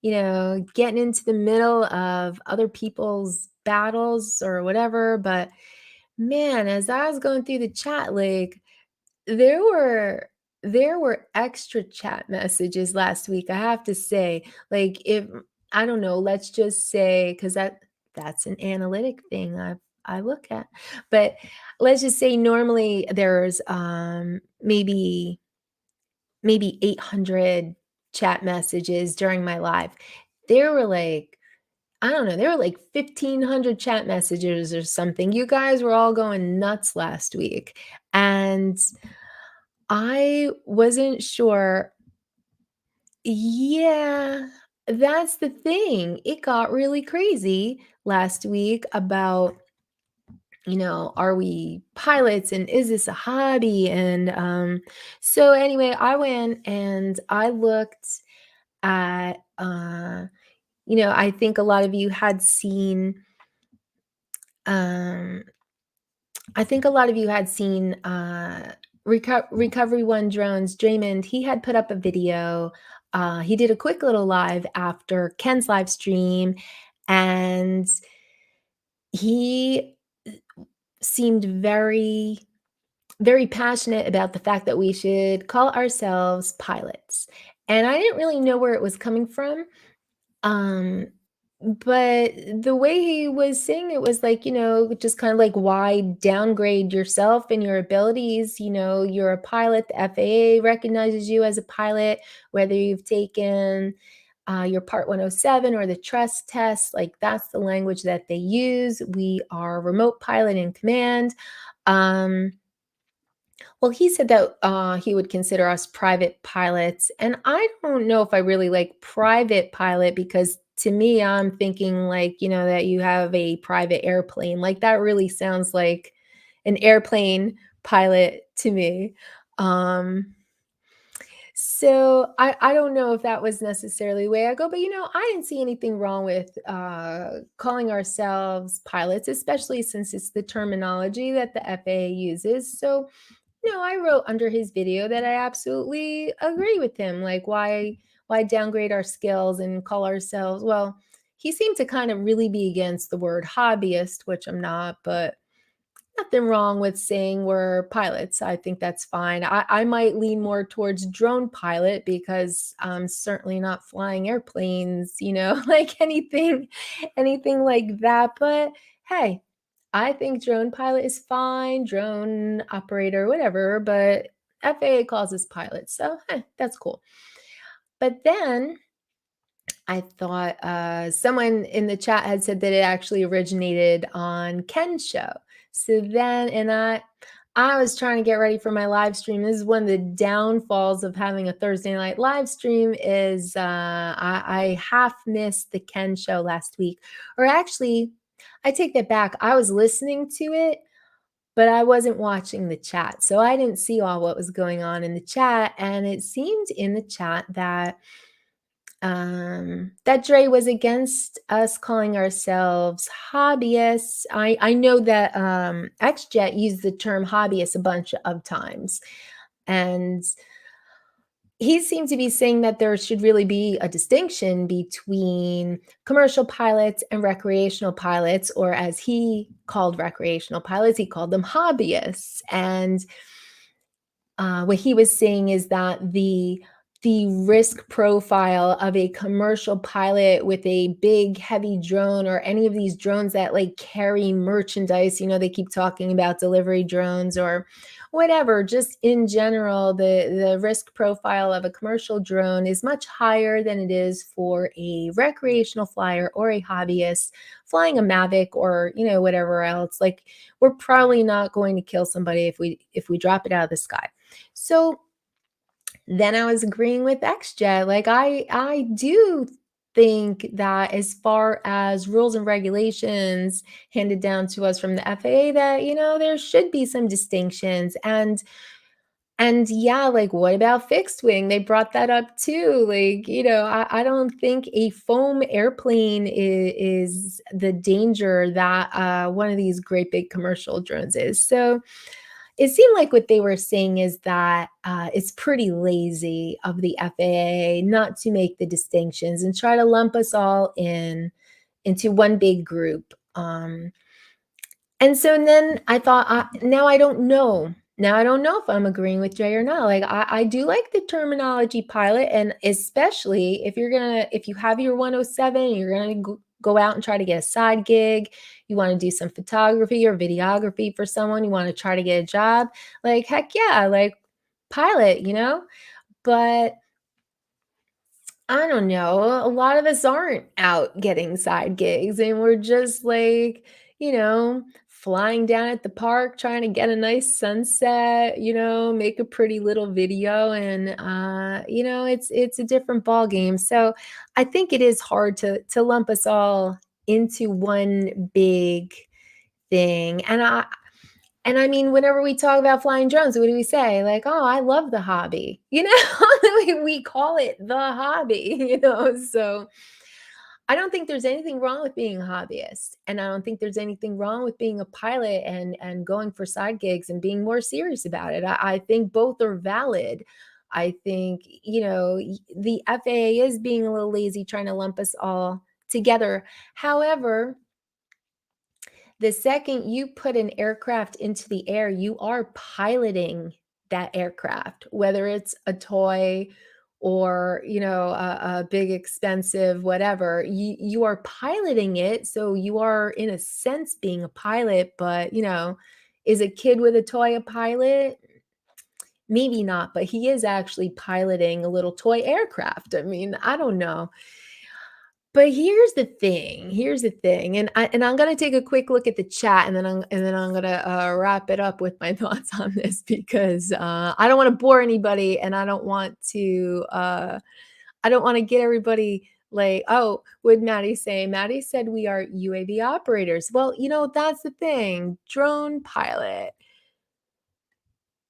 getting into the middle of other people's battles or whatever. But man, as I was going through the chat, like there were there were extra chat messages last week, I have to say. Like if I don't know, let's just say because that's an analytic thing I look at. But let's just say normally there's maybe 800 chat messages during my live. There were like I don't know, there were like 1,500 chat messages or something. You guys were all going nuts last week. And I wasn't sure. Yeah, that's the thing. It got really crazy last week about, are we pilots and is this a hobby? And so anyway, I went and I looked at I think a lot of you had seen um, I think a lot of you had seen Recovery One Drones. Draymond, he had put up a video. He did a quick little live after Ken's live stream, and he seemed very passionate about the fact that we should call ourselves pilots. And I didn't really know where it was coming from. Um, but the way he was saying it was like, just kind of like, why downgrade yourself and your abilities? You're a pilot. The FAA recognizes you as a pilot, whether you've taken your Part 107 or the trust test. Like, that's the language that they use. We are remote pilot in command. Well, he said that he would consider us private pilots. And I don't know if I really like private pilot, because to me, I'm thinking like, that you have a private airplane. Like, that really sounds like an airplane pilot to me. So I don't know if that was necessarily the way I go, but I didn't see anything wrong with calling ourselves pilots, especially since it's the terminology that the FAA uses. So I wrote under his video that I absolutely agree with him. Like, why downgrade our skills and call ourselves, well, he seemed to kind of really be against the word hobbyist, which I'm not, but nothing wrong with saying we're pilots. I think that's fine. I might lean more towards drone pilot, because I'm certainly not flying airplanes, like anything like that. But hey, I think drone pilot is fine, drone operator, whatever, but FAA calls us pilots. So that's cool. But then I thought someone in the chat had said that it actually originated on Ken's show. So then, and I was trying to get ready for my live stream. This is one of the downfalls of having a Thursday night live stream is I half missed the Ken show last week. Or actually, I take that back. I was listening to it, but I wasn't watching the chat. So I didn't see all what was going on in the chat. And it seemed in the chat that Dre was against us calling ourselves hobbyists. I know that XJet used the term hobbyist a bunch of times, and he seemed to be saying that there should really be a distinction between commercial pilots and recreational pilots, or as he called recreational pilots, he called them hobbyists. And what he was saying is that the risk profile of a commercial pilot with a big heavy drone, or any of these drones that like carry merchandise, they keep talking about delivery drones or whatever, just in general, the risk profile of a commercial drone is much higher than it is for a recreational flyer or a hobbyist flying a Mavic or whatever else. Like, we're probably not going to kill somebody if we drop it out of the sky. So then I was agreeing with XJet. Like, I do think that as far as rules and regulations handed down to us from the FAA, that there should be some distinctions. And yeah, like, what about fixed wing? They brought that up too. Like, I don't think a foam airplane is the danger that one of these great big commercial drones is. So it seemed like what they were saying is that it's pretty lazy of the FAA not to make the distinctions and try to lump us all into one big group. And so then I thought, now I don't know. Now I don't know if I'm agreeing with Jay or not. Like, I do like the terminology pilot, and especially if you have your 107 and you're gonna go out and try to get a side gig, you want to do some photography or videography for someone, you want to try to get a job, like, heck yeah, like, pilot, But I don't know. A lot of us aren't out getting side gigs, and we're just like, flying down at the park, trying to get a nice sunset, make a pretty little video. And, it's a different ball game. So I think it is hard to lump us all into one big thing. And I mean, whenever we talk about flying drones, what do we say? Like, oh, I love the hobby. We call it the hobby, So I don't think there's anything wrong with being a hobbyist, and I don't think there's anything wrong with being a pilot and going for side gigs and being more serious about it. I think both are valid. I think, the FAA is being a little lazy trying to lump us all together. However, the second you put an aircraft into the air, you are piloting that aircraft, whether it's a toy or, a big expensive whatever. You are piloting it, so you are in a sense being a pilot, but, is a kid with a toy a pilot? Maybe not, but he is actually piloting a little toy aircraft. I mean, I don't know. But here's the thing, and I'm gonna take a quick look at the chat, and then I'm gonna, wrap it up with my thoughts on this because, I don't wanna bore anybody, and I don't wanna get everybody like, "Oh, what'd Maddie say?" Maddie said we are UAV operators. Well, that's the thing, drone pilot.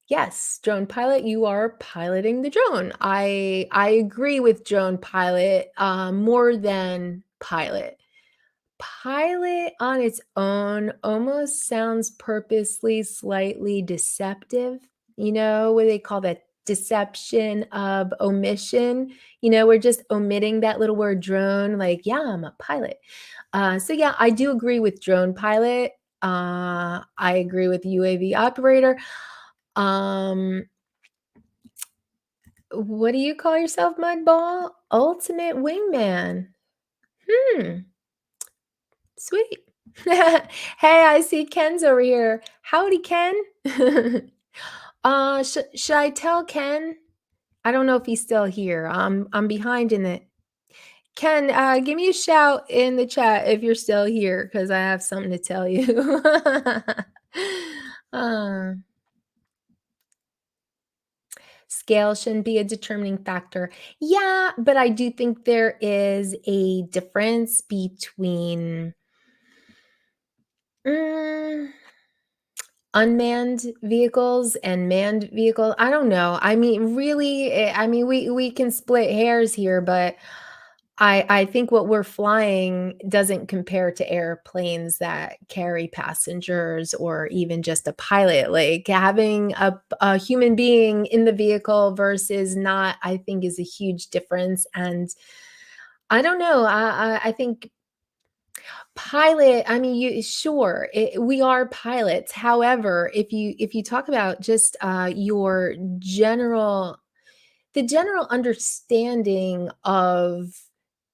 Yes, drone pilot, you are piloting the drone. I agree with drone pilot, more than pilot. Pilot on its own almost sounds purposely slightly deceptive. What do they call that? Deception of omission. We're just omitting that little word drone, like, yeah, I'm a pilot. So yeah, I do agree with drone pilot. I agree with UAV operator. Um, what do you call yourself, Mudball? Ultimate wingman. Hmm, sweet. Hey, I see Ken's over here. Howdy, Ken. Should I tell Ken? I don't know if he's still here. I'm behind in it. Ken, give me a shout in the chat if you're still here, because I have something to tell you. uh, Scale shouldn't be a determining factor. Yeah, but I do think there is a difference between unmanned vehicles and manned vehicles. I don't know. I mean, really, we can split hairs here, but I think what we're flying doesn't compare to airplanes that carry passengers or even just a pilot. Like having a human being in the vehicle versus not, I think is a huge difference. And I don't know. I think pilot, I mean, we are pilots. However, if you talk about just your the general understanding of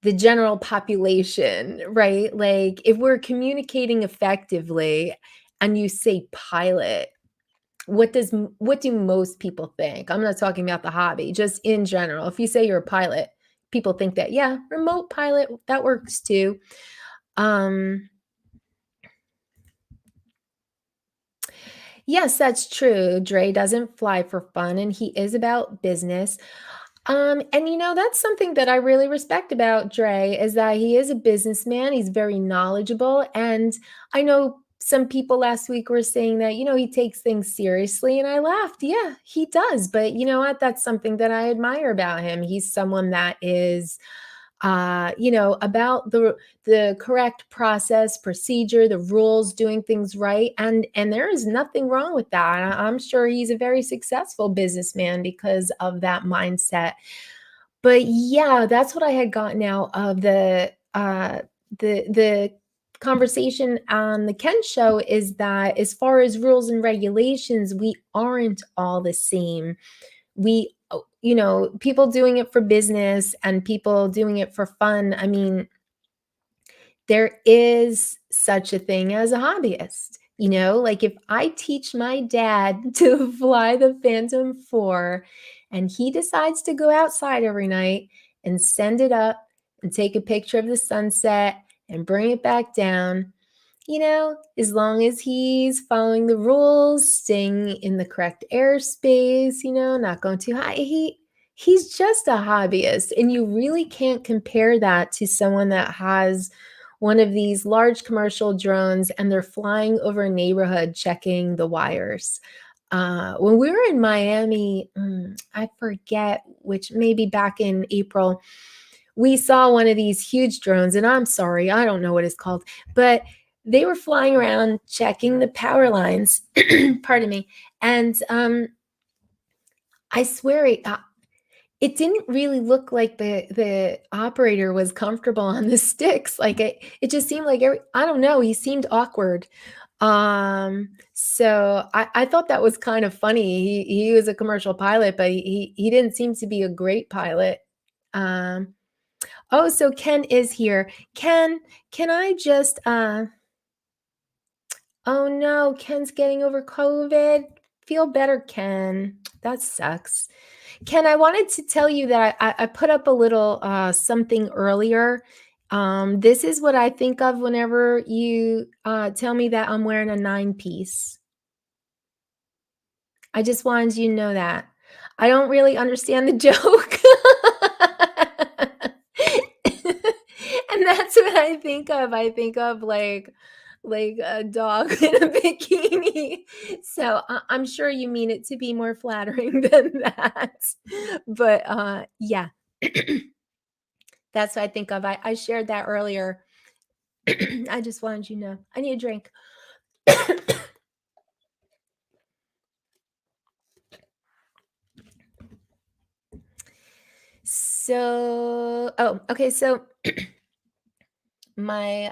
the general population, right? Like if we're communicating effectively and you say pilot, what do most people think? I'm not talking about the hobby, just in general. If you say you're a pilot, people think that, yeah, remote pilot, that works too. Um Yes, that's true. Dre doesn't fly for fun and he is about business. And that's something that I really respect about Dre is that he is a businessman. He's very knowledgeable. And I know some people last week were saying that, he takes things seriously. And I laughed. Yeah, he does. But you know what? That's something that I admire about him. He's someone that is about the correct process, procedure, the rules, doing things right, and there is nothing wrong with that. I'm sure he's a very successful businessman because of that mindset. But yeah, that's what I had gotten out of the conversation on the Ken show is that as far as rules and regulations, we aren't all the same. People doing it for business and people doing it for fun. I mean, there is such a thing as a hobbyist. Like if I teach my dad to fly the Phantom 4 and he decides to go outside every night and send it up and take a picture of the sunset and bring it back down, as long as he's following the rules, staying in the correct airspace, not going too high, he's just a hobbyist. And you really can't compare that to someone that has one of these large commercial drones and they're flying over a neighborhood checking the wires. When we were in Miami, I forget which, maybe back in April, we saw one of these huge drones, and I'm sorry, I don't know what it's called, but they were flying around checking the power lines. Pardon me. And I swear it didn't really look like the operator was comfortable on the sticks. Like it just seemed like I don't know, he seemed awkward. So I thought that was kind of funny. He was a commercial pilot, but he didn't seem to be a great pilot. Um, oh, so Ken is here. Ken, can I just oh no, Ken's getting over COVID. Feel better, Ken. That sucks. Ken, I wanted to tell you that I put up a little something earlier. This is what I think of whenever you tell me that I'm wearing a 9-piece. I just wanted you to know that. I don't really understand the joke. And that's what I think of. I think of like a dog in a bikini. So I'm sure you mean it to be more flattering than that. But yeah, that's what I think of. I shared that earlier. I just wanted you to know. I need a drink. So, oh, okay. So my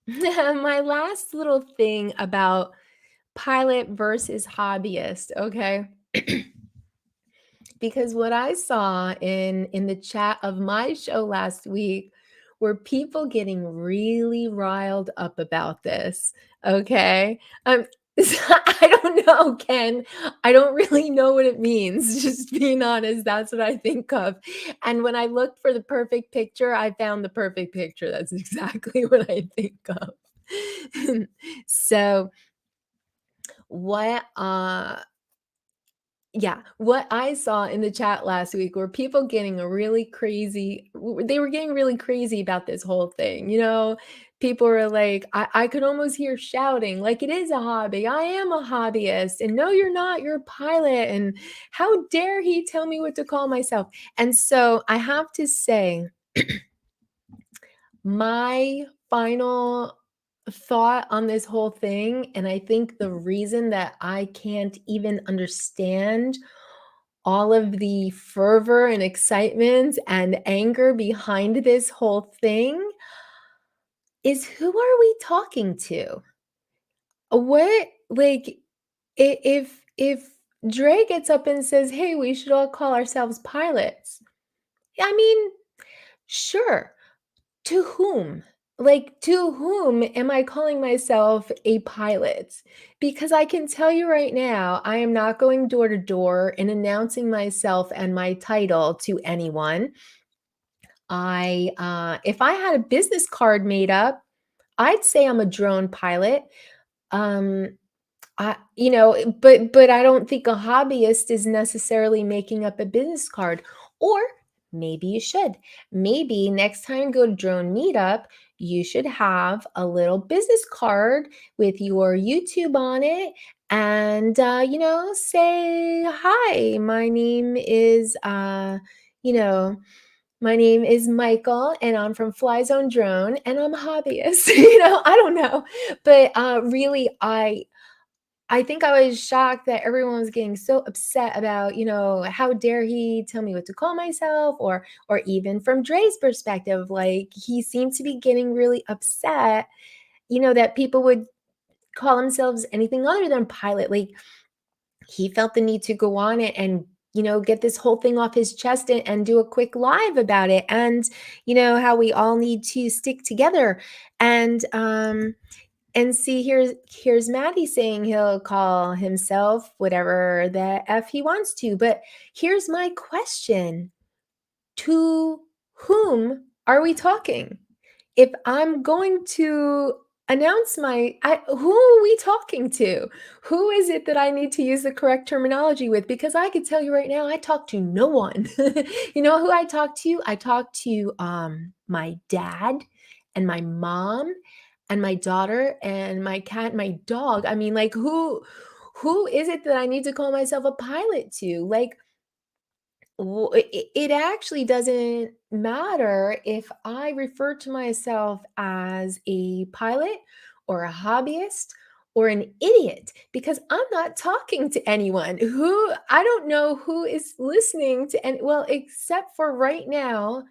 my last little thing about pilot versus hobbyist, okay? Because what I saw in the chat of my show last week were people getting really riled up about this, okay? I don't know, Ken. I don't really know what it means. Just being honest, that's what I think of. And when I looked for the perfect picture, I found the perfect picture. That's exactly what I think of. So, what yeah, what I saw in the chat last week were people getting a really crazy they were getting really crazy about this whole thing, you know? People were like, I could almost hear shouting, like, "It is a hobby. I am a hobbyist." And, "No, you're not. You're a pilot." And, "How dare he tell me what to call myself?" And so I have to say, my final thought on this whole thing, and I think the reason that I can't even understand all of the fervor and excitement and anger behind this whole thing is, who are we talking to? What, like, if Dre gets up and says, "Hey, we should all call ourselves pilots." I mean, sure. To whom? Like, to whom am I calling myself a pilot? Because I can tell you right now, I am not going door to door and announcing myself and my title to anyone. If I had a business card made up, I'd say I'm a drone pilot. Um, but I don't think a hobbyist is necessarily making up a business card. Or maybe you should. Maybe next time you go to Drone Meetup, you should have a little business card with your YouTube on it and say, "Hi, my name is you know, my name is Michael, and I'm from Fly Zone Drone, and I'm a hobbyist." I don't know. But really, I think I was shocked that everyone was getting so upset about, how dare he tell me what to call myself, or even from Dre's perspective, like he seemed to be getting really upset, that people would call themselves anything other than pilot. Like he felt the need to go on it and get this whole thing off his chest and do a quick live about it, and how we all need to stick together. And see, here's Maddie saying he'll call himself whatever the F he wants to. But here's my question. To whom are we talking? If I'm going to announce who are we talking to? Who is it that I need to use the correct terminology with? Because I could tell you right now, I talk to no one. You know who I talk to? I talk to my dad and my mom and my daughter and my cat, and my dog. I mean, like who is it that I need to call myself a pilot to? Like It actually doesn't matter if I refer to myself as a pilot or a hobbyist or an idiot because I'm not talking to anyone who I don't know who is listening to and well except for right now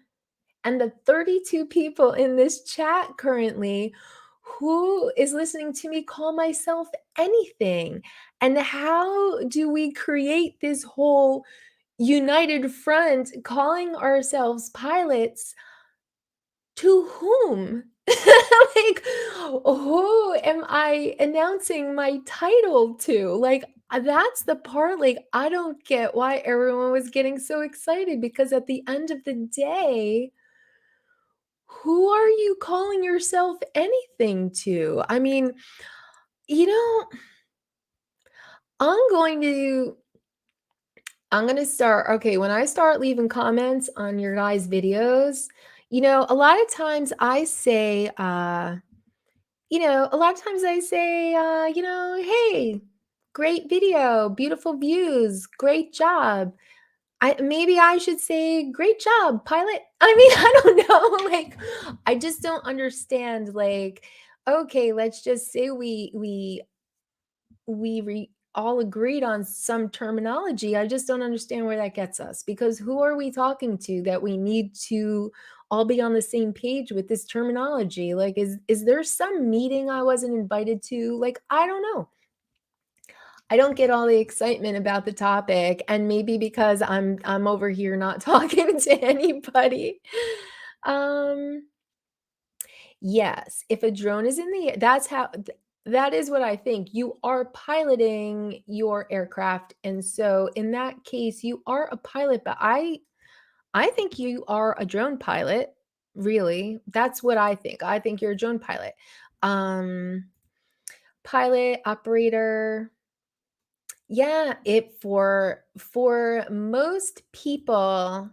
and the 32 people in this chat currently who is listening to me call myself anything. And how do we create this whole united front calling ourselves pilots to whom? Like, who am I announcing my title to? Like, that's the part, like, I don't get why everyone was getting so excited because at the end of the day, who are you calling yourself anything to? I mean, you know, I'm going to I'm gonna start okay, when I start leaving comments on your guys' videos, a lot of times I say, a lot of times I say, "Hey, great video, beautiful views, great job." Maybe I should say, "Great job, pilot." I mean, I don't know, like, I just don't understand, like, okay, let's just say we all agreed on some terminology. I just don't understand where that gets us because who are we talking to that we need to all be on the same page with this terminology? Like, is there some meeting I wasn't invited to? Like, I don't know. I don't get all the excitement about the topic, and maybe because I'm over here not talking to anybody. Um, Yes, if a drone is in the air, that is what I think. You are piloting your aircraft, and so in that case, you are a pilot, but I think you are a drone pilot, really. That's what I think. I think you're a drone pilot. Um, Pilot, operator. Yeah, it for most people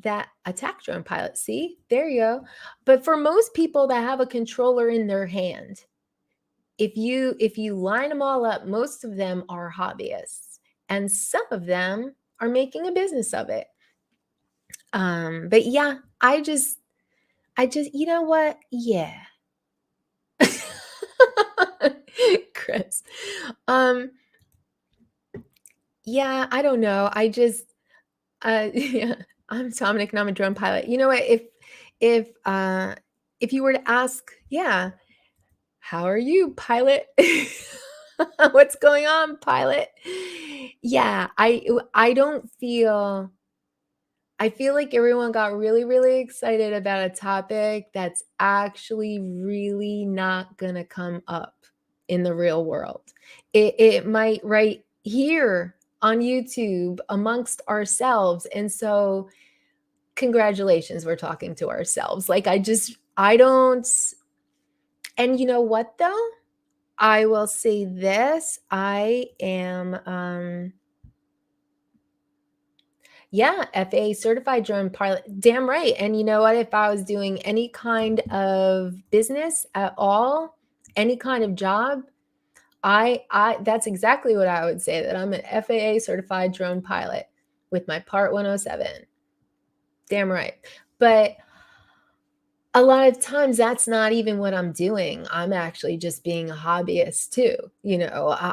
that attack drone pilots, see? There you go. But for most people that have a controller in their hand, if you line them all up, most of them are hobbyists, and some of them are making a business of it. But yeah, you know what? Yeah. Chris. Um, yeah, I don't know. Yeah, I'm Dominic and I'm a drone pilot. You know what? If you were to ask, yeah, how are you, pilot? What's going on, pilot? Yeah, I don't feel I feel like everyone got really, really excited about a topic that's actually really not gonna come up in the real world. It might right here on YouTube amongst ourselves. And so congratulations, we're talking to ourselves. Like I don't and you know what though? I will say this. I am yeah, FAA certified drone pilot. Damn right. And you know what? If I was doing any kind of business at all, any kind of job, I that's exactly what I would say, that I'm an FAA certified drone pilot with my Part 107. Damn right. But a lot of times that's not even what I'm doing. I'm actually just being a hobbyist too.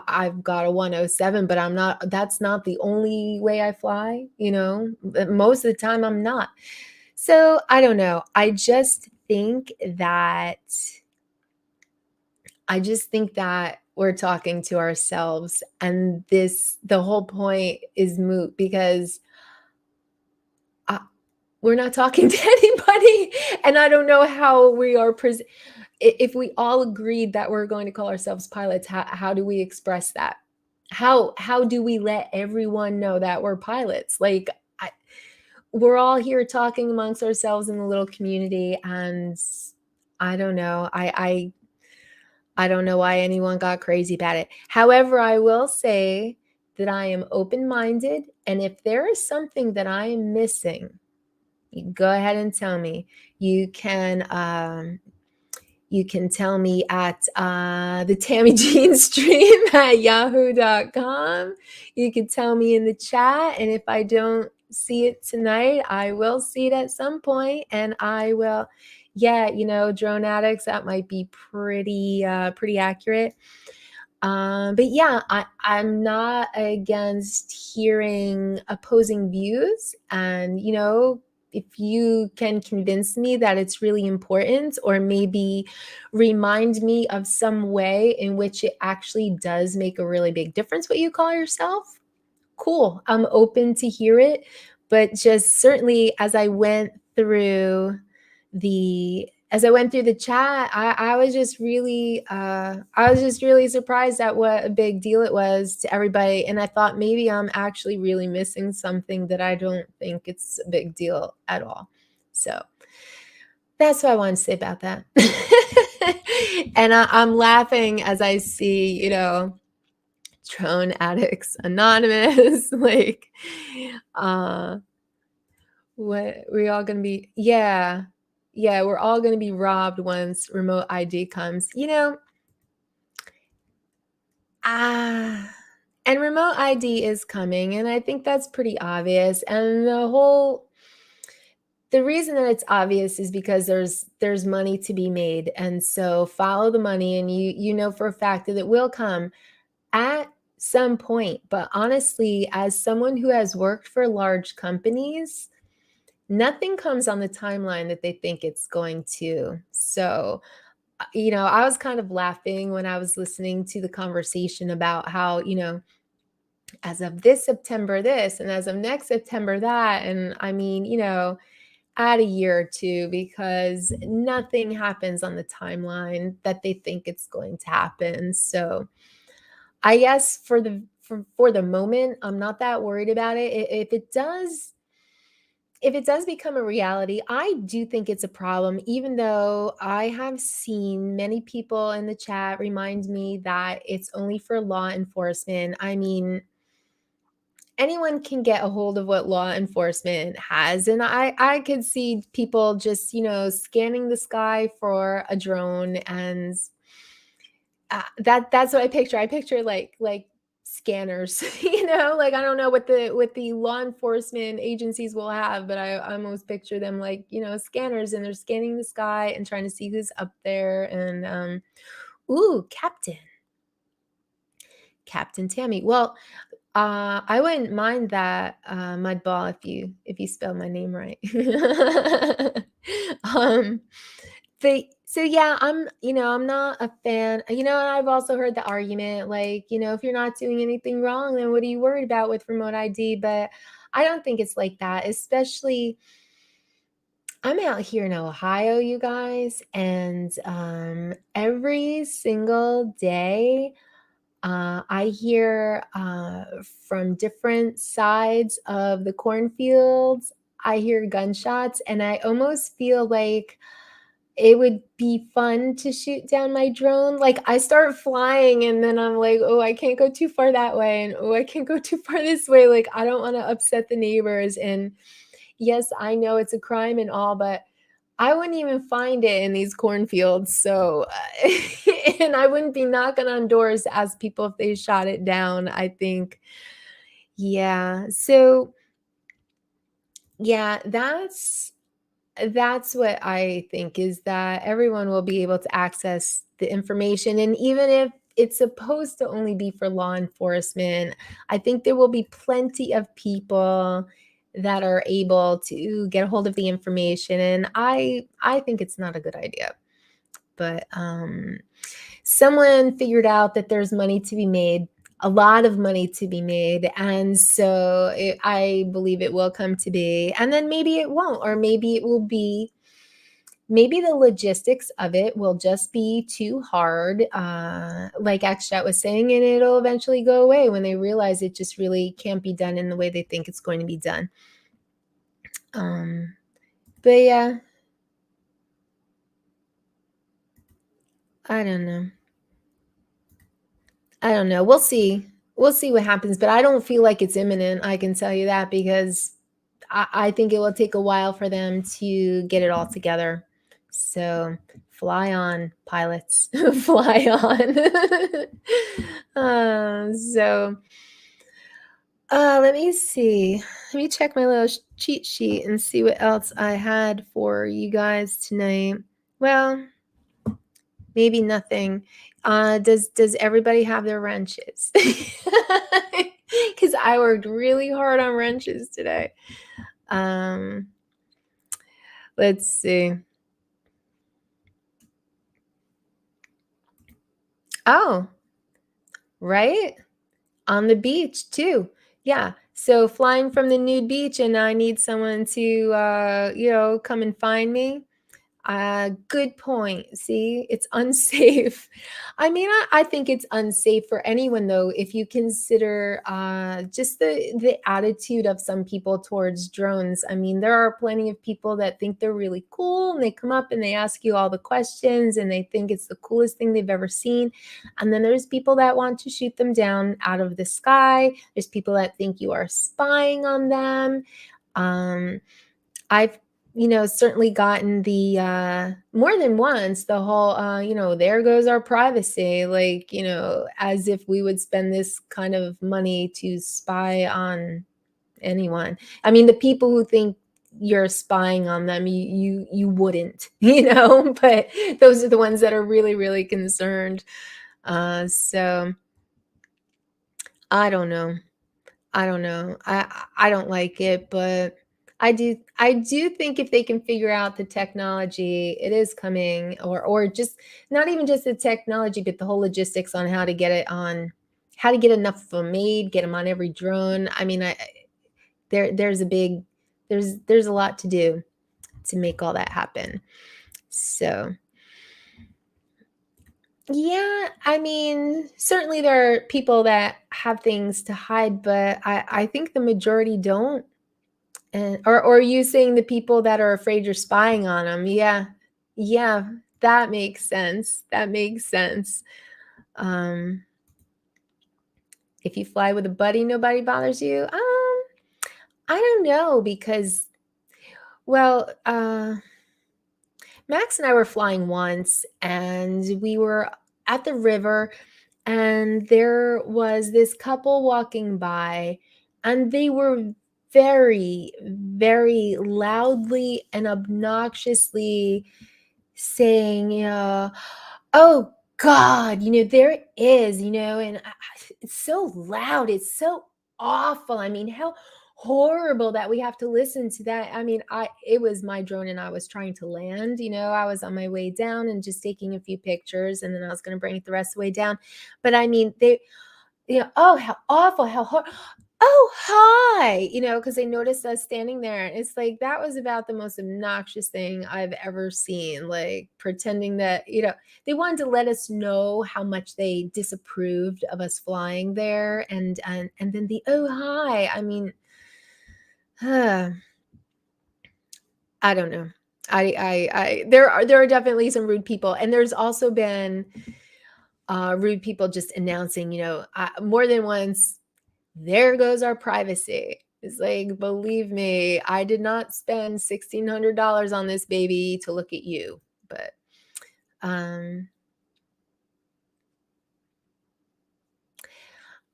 I've got a 107, but that's not the only way I fly, But most of the time I'm not. So I don't know. I just think that we're talking to ourselves, and the whole point is moot because we're not talking to anybody, and I don't know how we are if we all agreed that we're going to call ourselves pilots, how do we express that? How do we let everyone know that we're pilots? Like, we're all here talking amongst ourselves in the little community, and I don't know. I don't know why anyone got crazy about it. However, I will say that I am open-minded, and if there is something that I am missing, you can go ahead and tell me. You can tell me at the Tammie Jean stream at yahoo.com. You can tell me in the chat. And if I don't see it tonight. I will see it at some point, and I will, yeah, drone addicts, that might be pretty accurate. But yeah, I'm not against hearing opposing views. And, if you can convince me that it's really important, or maybe remind me of some way in which it actually does make a really big difference what you call yourself, cool. I'm open to hear it. But just certainly as I went through the chat, I was just really surprised at what a big deal it was to everybody. And I thought maybe I'm actually really missing something, that I don't think it's a big deal at all. So that's what I wanted to say about that. And I'm laughing as I see, Drone Addicts Anonymous, like, what we all gonna be? Yeah, we're all gonna be robbed once remote ID comes. And remote ID is coming, and I think that's pretty obvious. And the reason that it's obvious is because there's money to be made, and so follow the money, and you know for a fact that it will come at some point. But honestly, as someone who has worked for large companies, nothing comes on the timeline that they think it's going to. So, I was kind of laughing when I was listening to the conversation about how, as of this September, this, and as of next September, that. And I mean, add a year or two, because nothing happens on the timeline that they think it's going to happen. So I guess for the moment, I'm not that worried about it. If it does become a reality, I do think it's a problem, even though I have seen many people in the chat remind me that it's only for law enforcement. I mean, anyone can get a hold of what law enforcement has. And I could see people just, scanning the sky for a drone, and that's what I picture. I picture like scanners, like, I don't know what the law enforcement agencies will have, but I almost picture them like, scanners, and they're scanning the sky and trying to see who's up there. And ooh, Captain Tammie. Well, I wouldn't mind that, Mudball, if you spell my name right. um But so yeah, I'm not a fan. And I've also heard the argument, like, if you're not doing anything wrong, then what are you worried about with remote ID? But I don't think it's like that. Especially, I'm out here in Ohio, you guys, and every single day, I hear from different sides of the cornfields. I hear gunshots, and I almost feel like it would be fun to shoot down my drone. Like, I start flying, and then I'm like, "Oh, I can't go too far that way, and oh, I can't go too far this way." Like, I don't wanna upset the neighbors. And yes, I know it's a crime and all, but I wouldn't even find it in these cornfields. So, and I wouldn't be knocking on doors to ask people if they shot it down, I think. Yeah. So, yeah, that's what I think, is that everyone will be able to access the information. And even if it's supposed to only be for law enforcement, I think there will be plenty of people that are able to get a hold of the information. And I think it's not a good idea. But someone figured out that there's money to be made, a lot of money to be made. And so I believe it will come to be. And then maybe it won't, or maybe it will be, maybe the logistics of it will just be too hard, like XChat was saying, and it'll eventually go away when they realize it just really can't be done in the way they think it's going to be done. But yeah, I don't know. We'll see. We'll see what happens, but I don't feel like it's imminent. I can tell you that, because I think it will take a while for them to get it all together. So fly on, pilots, fly on. So Let me see. Let me check my little cheat sheet and see what else I had for you guys tonight. Well, maybe nothing. Does everybody have their wrenches? Because I worked really hard on wrenches today. Let's see. Oh, right. On the beach too. Yeah. So flying from the nude beach and I need someone to come and find me. Good point. See, it's unsafe. I mean, I think it's unsafe for anyone though, if you consider just the attitude of some people towards drones. I mean, there are plenty of people that think they're really cool and they come up and they ask you all the questions and they think it's the coolest thing they've ever seen. And then there's people that want to shoot them down out of the sky. There's people that think you are spying on them. I've certainly gotten the more than once the whole there goes our privacy, like, as if we would spend this kind of money to spy on anyone. I mean, the people who think you're spying on them, you wouldn't, but those are the ones that are really, really concerned. So I don't know. I don't know. I don't like it, but I do think if they can figure out the technology, it is coming, or just not even just the technology, but the whole logistics on how to get it on, how to get enough of them made, get them on every drone. I mean, there's a lot to do to make all that happen. So yeah, I mean, certainly there are people that have things to hide, but I think the majority don't. And or are you saying the people that are afraid you're spying on them? Yeah. Yeah, that makes sense. That makes sense. Um, if you fly with a buddy, nobody bothers you. I don't know because, well, Max and I were flying once and we were at the river and there was this couple walking by and they were very, very loudly and obnoxiously saying, "Oh God, there is, and it's so loud. It's so awful. I mean, how horrible that we have to listen to that." I mean, it was my drone and I was trying to land. I was on my way down and just taking a few pictures, and then I was going to bring it the rest of the way down. But I mean, oh, how awful, how horrible. Oh, hi, because they noticed us standing there. And it's like, that was about the most obnoxious thing I've ever seen. Like pretending that, they wanted to let us know how much they disapproved of us flying there. And then oh, hi. I mean, I don't know. There are definitely some rude people. And there's also been rude people just announcing, more than once, there goes our privacy. It's like, believe me, I did not spend $1,600 on this baby to look at you. But um,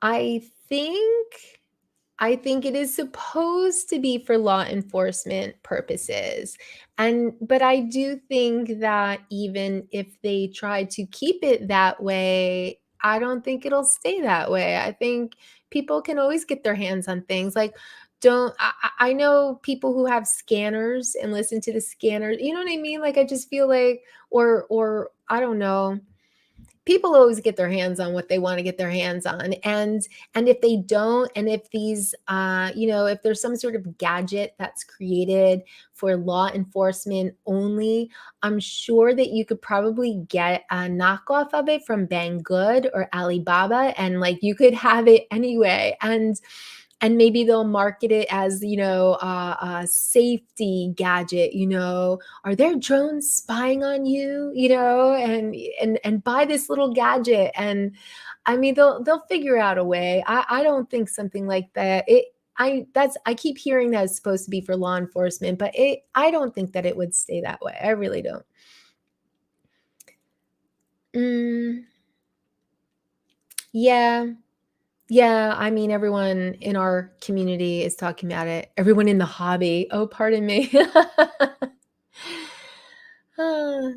I think I think it is supposed to be for law enforcement purposes. But I do think that even if they try to keep it that way, I don't think it'll stay that way. I think people can always get their hands on things. Like, don't I know people who have scanners and listen to the scanners. You know what I mean? Like, I just feel like, or I don't know, people always get their hands on what they want to get their hands on. And if they don't, and if these if there's some sort of gadget that's created for law enforcement only, I'm sure that you could probably get a knockoff of it from Banggood or Alibaba, and like you could have it anyway. And maybe they'll market it as, a safety gadget. Are there drones spying on you? And buy this little gadget. And I mean, they'll figure out a way. I don't think something like that. I keep hearing that it's supposed to be for law enforcement, but I don't think that it would stay that way. I really don't. Mm, yeah. Yeah, I mean, everyone in our community is talking about it. Everyone in the hobby. Oh, pardon me.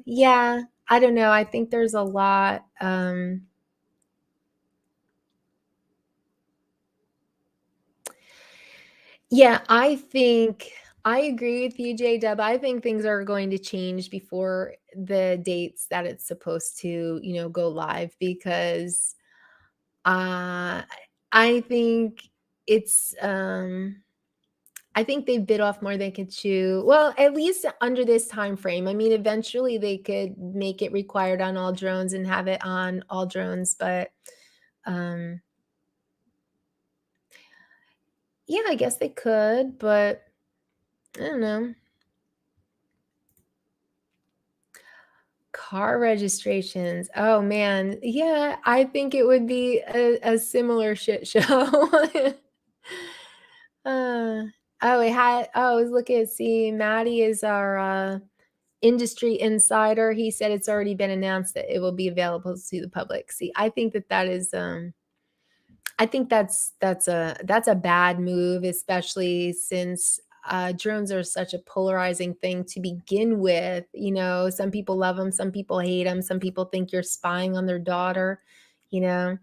Yeah, I don't know. I think there's a lot. Yeah, I think I agree with you, J-Dub. I think things are going to change before the dates that it's supposed to, go live because uh I think it's I think they bit off more than could chew. Well, at least under this time frame. I mean, eventually they could make it required on all drones and have it on all drones, but um yeah, I guess they could, but I don't know. Car registrations. Oh man. Yeah, I think it would be a similar shit show. uh, I was looking at see Maddie is our industry insider. He said it's already been announced that it will be available to the public. See, I think that is I think that's a bad move, especially since drones are such a polarizing thing to begin with. Some people love them, some people hate them, some people think you're spying on their daughter. You know.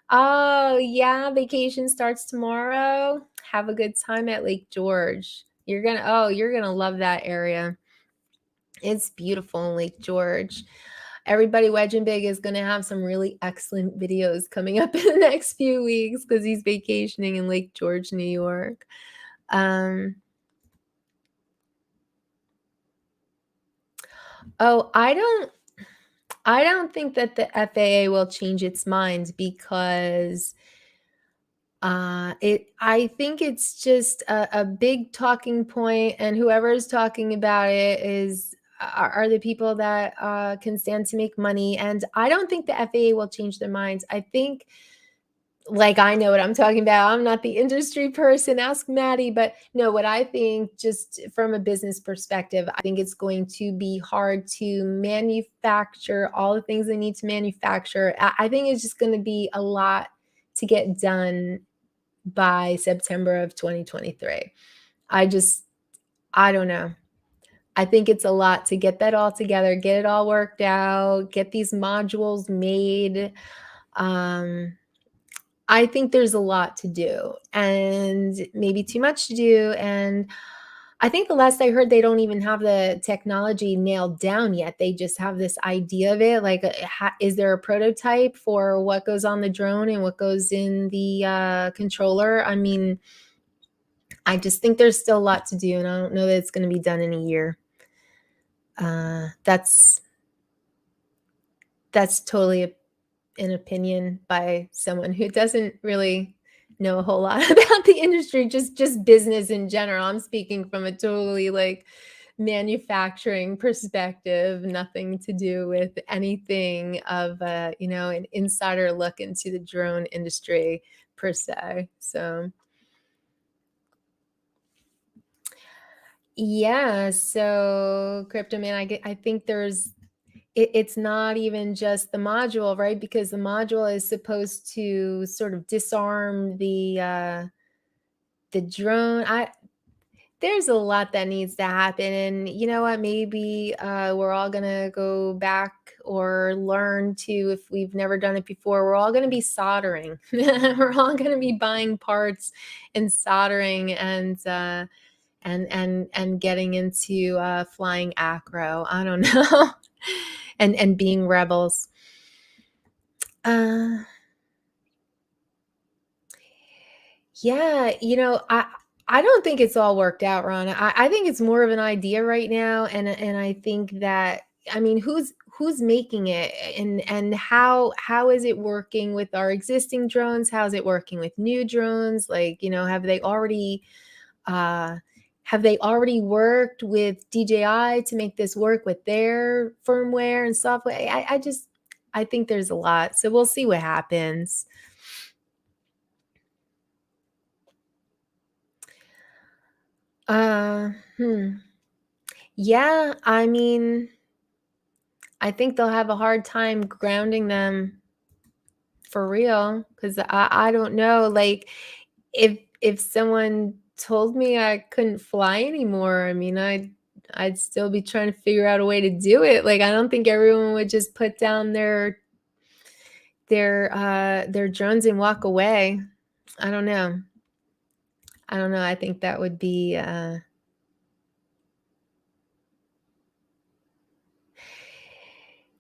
Oh yeah, vacation starts tomorrow. Have a good time at Lake George. You're gonna love that area. It's beautiful in Lake George. Everybody Wedge and Big is going to have some really excellent videos coming up in the next few weeks because he's vacationing in Lake George, New York. Um, oh, I don't think that the FAA will change its mind because I think it's just a big talking point, and whoever is talking about it are the people that can stand to make money. And I don't think the FAA will change their minds. I think, like, I know what I'm talking about. I'm not the industry person. Ask Maddie. But no, what I think, just from a business perspective, I think it's going to be hard to manufacture all the things they need to manufacture. I think it's just going to be a lot to get done by September of 2023. I don't know. I think it's a lot to get that all together, get it all worked out, get these modules made. Um, I think there's a lot to do and maybe too much to do. And I think the last I heard, they don't even have the technology nailed down yet. They just have this idea of it. Like, is there a prototype for what goes on the drone and what goes in the controller? I mean, I just think there's still a lot to do, and I don't know that it's going to be done in a year. That's totally an opinion by someone who doesn't really know a whole lot about the industry, just business in general. I'm speaking from a totally like manufacturing perspective, nothing to do with anything of an insider look into the drone industry per se. So yeah, so Crypto Man, I think it's not even just the module, right? Because the module is supposed to sort of disarm the drone. There's a lot that needs to happen, and you know what? Maybe we're all gonna go back or learn to, if we've never done it before. We're all gonna be soldering. We're all gonna be buying parts and soldering and getting into flying acro. I don't know. And being rebels. Uh, yeah, I don't think it's all worked out, Ron. I think it's more of an idea right now, and I think that, I mean, who's making it, and how is it working with our existing drones? How's it working with new drones? Like, uh have they already worked with DJI to make this work with their firmware and software? I think there's a lot. So we'll see what happens. Uh, hmm. Yeah, I mean, I think they'll have a hard time grounding them. for real. Because I don't know, like, if someone told me I couldn't fly anymore, I mean, I'd still be trying to figure out a way to do it. Like, I don't think everyone would just put down their drones and walk away. I don't know. I don't know. I think that would be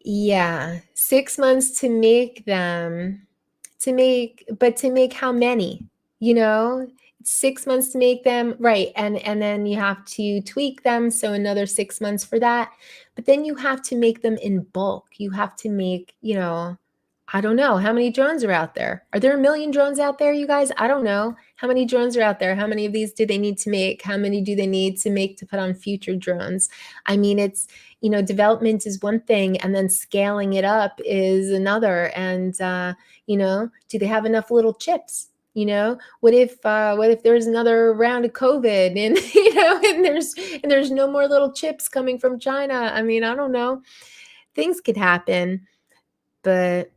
yeah, 6 months to make them. To make how many? You know? 6 months to make them, right, and then you have to tweak them, so another 6 months for that. But then you have to make them in bulk. You have to make, I don't know, how many drones are out there? Are there a million drones out there, you guys? I don't know. How many drones are out there? How many of these do they need to make? How many do they need to make to put on future drones? I mean, it's, development is one thing, and then scaling it up is another. And, do they have enough little chips? What if there's another round of COVID and and there's no more little chips coming from China? I mean, I don't know. Things could happen, but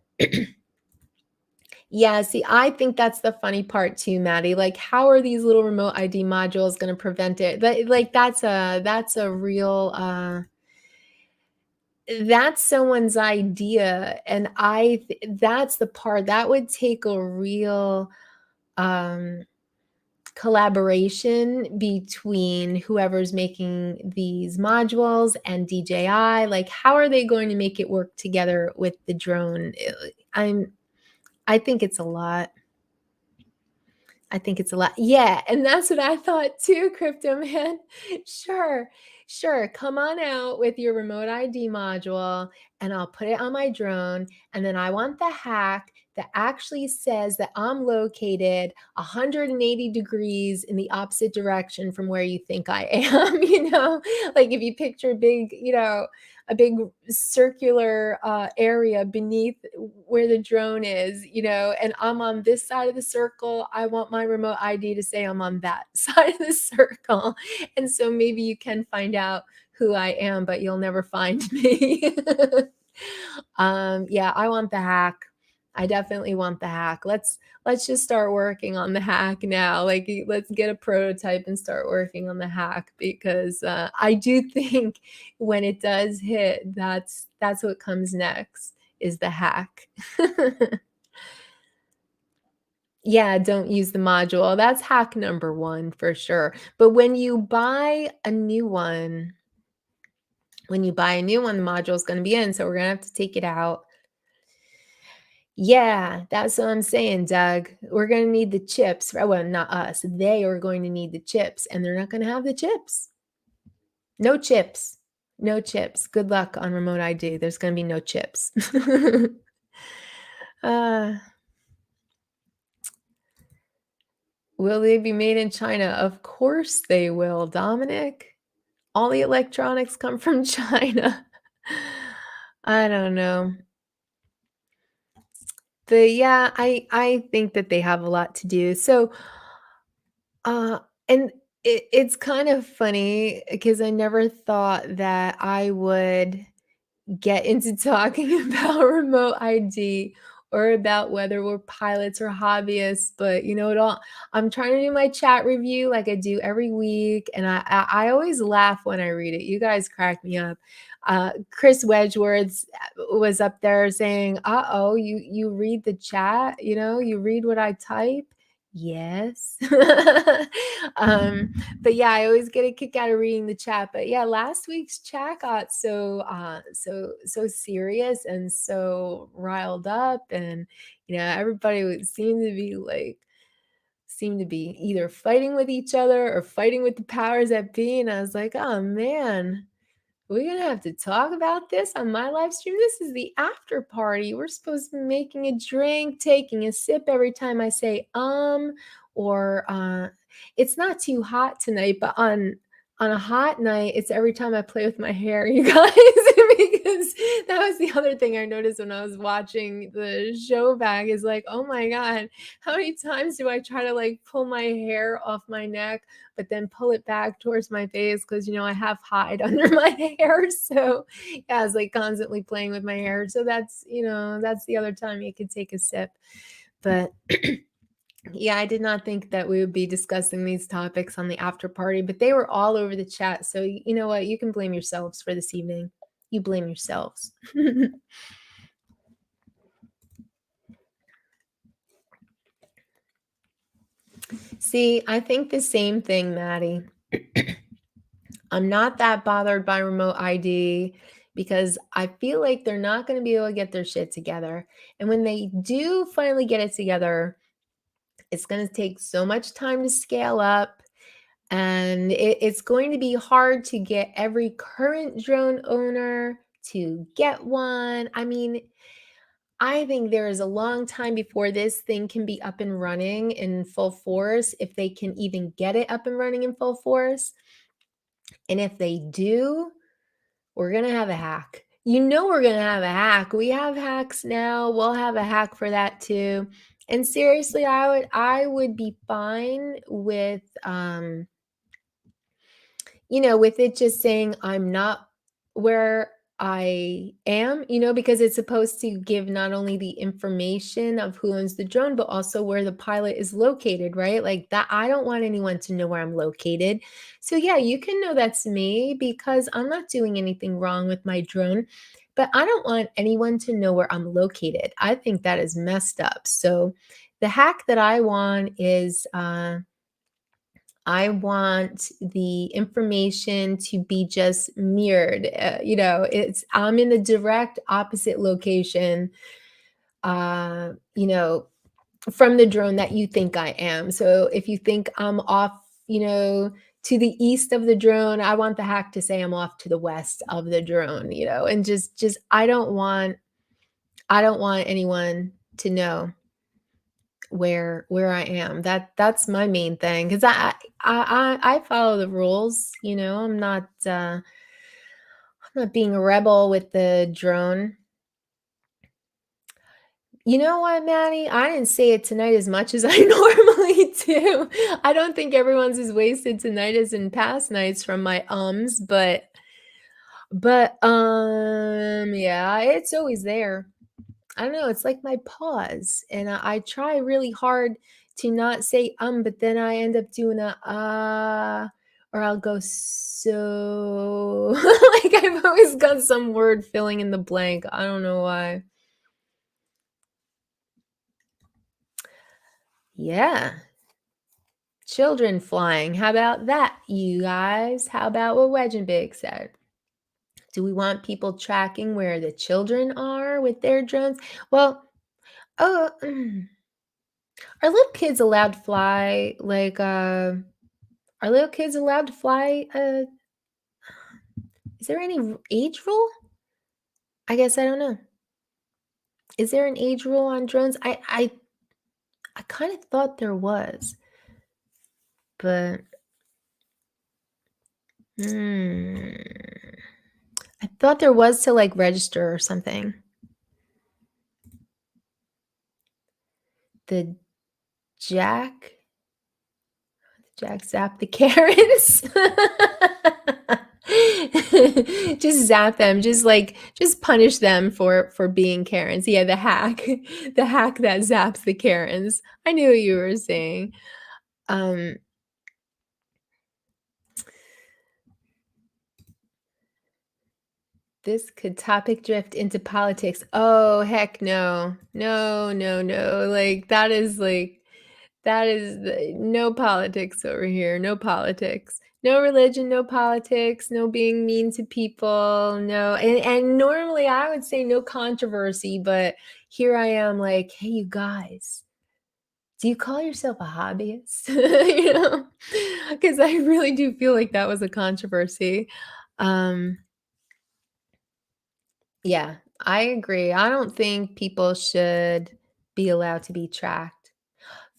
yeah, see, I think that's the funny part too, Maddie. Like, how are these little remote ID modules going to prevent it? Like, that's a real that's someone's idea, and that's the part that would take a real um collaboration between whoever's making these modules and DJI. Like, how are they going to make it work together with the drone? I'm I think it's a lot. I think it's a lot. Yeah, and that's what I thought too, Crypto Man. Sure, sure. Come on out with your remote ID module and I'll put it on my drone. And then I want the hack that actually says that I'm located 180 degrees in the opposite direction from where you think I am. Like, if you picture a big circular area beneath where the drone is, and I'm on this side of the circle. I want my remote ID to say I'm on that side of the circle. And so maybe you can find out who I am, but you'll never find me. Yeah, I want the hack. I definitely want the hack. Let's just start working on the hack now. Like, let's get a prototype and start working on the hack, because I do think when it does hit, that's what comes next, is the hack. Yeah, don't use the module. That's hack number 1 for sure. But when you buy a new one, the module is going to be in, so we're going to have to take it out. Yeah, that's what I'm saying, Doug. We're going to need the chips. Well, not us. They are going to need the chips, and they're not going to have the chips. No chips. No chips. Good luck on remote ID. There's going to be no chips. uh, will they be made in China? Of course they will, Dominic. All the electronics come from China. I don't know. But yeah, I think that they have a lot to do. So, and it's kind of funny because I never thought that I would get into talking about remote ID or about whether we're pilots or hobbyists. But you know what? I'm trying to do my chat review like I do every week, and I always laugh when I read it. You guys crack me up. Chris Wedgeworth was up there saying, "Uh-oh, you read the chat, you read what I type." Yes. But yeah, I always get a kick out of reading the chat. But yeah, last week's chat got so serious and so riled up, and everybody would seem to be either fighting with each other or fighting with the powers that be. And I was like, oh man, we're gonna have to talk about this on my live stream. This is the after party. We're supposed to be making a drink, taking a sip every time I say or it's not too hot tonight, but on a hot night, it's every time I play with my hair, you guys, because that was the other thing I noticed when I was watching the show back is like, oh my God, how many times do I try to like pull my hair off my neck, but then pull it back towards my face? Because, I have hide under my hair. So yeah, I was like constantly playing with my hair. So that's the other time you could take a sip. But yeah, I did not think that we would be discussing these topics on the after party, but they were all over the chat. So you know what? You can blame yourselves for this evening. You blame yourselves. See, I think the same thing, Maddie. I'm not that bothered by remote ID because I feel like they're not going to be able to get their shit together. And when they do finally get it together, it's going to take so much time to scale up. And it's going to be hard to get every current drone owner to get one. I mean, I think there is a long time before this thing can be up and running in full force, if they can even get it up and running in full force. And if they do, we're going to have a hack. We're going to have a hack. We have hacks now. We'll have a hack for that too. And seriously, I would be fine with with it just saying I'm not where I am, because it's supposed to give not only the information of who owns the drone, but also where the pilot is located, right? Like that, I don't want anyone to know where I'm located. So, yeah, you can know that's me because I'm not doing anything wrong with my drone, but I don't want anyone to know where I'm located. I think that is messed up. So, the hack that I want is, I want the information to be just mirrored. I'm in the direct opposite location, uh, you know, from the drone that you think I am. So if you think I'm off, to the east of the drone, I want the hack to say I'm off to the west of the drone, and just I don't want anyone to know where I am. That's my main thing because I follow the rules. I'm not being a rebel with the drone. You know what, Maddie? I didn't say it tonight as much as I normally do. I don't think everyone's as wasted tonight as in past nights from my but yeah, it's always there. I don't know, it's like my pause, and I try really hard to not say, but then I end up doing or I'll go so like I've always got some word filling in the blank. I don't know why. Yeah. Children flying. How about that, you guys? How about what Wedge and Big said? Do we want people tracking where the children are with their drones? Well, oh, are little kids allowed to fly? Like, are little kids allowed to fly? Is there any age rule? I guess I don't know. Is there an age rule on drones? I kind of thought there was, but I thought there was to like register or something. The Jack zap the Karens. Just zap them. Just punish them for being Karens. Yeah, the hack that zaps the Karens. I knew what you were saying. This could topic drift into politics. Oh, heck no. No, no, no. That is no politics over here. No politics. No religion, no politics, no being mean to people. No. And normally I would say no controversy, but here I am like, hey, you guys, do you call yourself a hobbyist? Because I really do feel like that was a controversy. Yeah, I agree. I don't think people should be allowed to be tracked.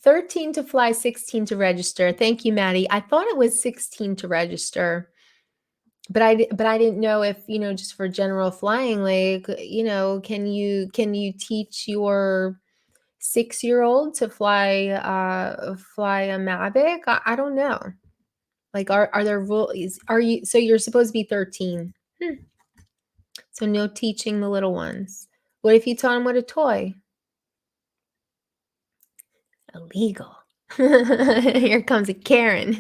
13 to fly, 16 to register. Thank you, Maddie. I thought it was 16 to register, but I didn't know if, just for general flying, like, can you teach your 6-year-old to fly a Mavic? I don't know. Like, are there rules? So you're supposed to be 13. So no teaching the little ones. What if you taught them with a toy? Illegal. Here comes a Karen.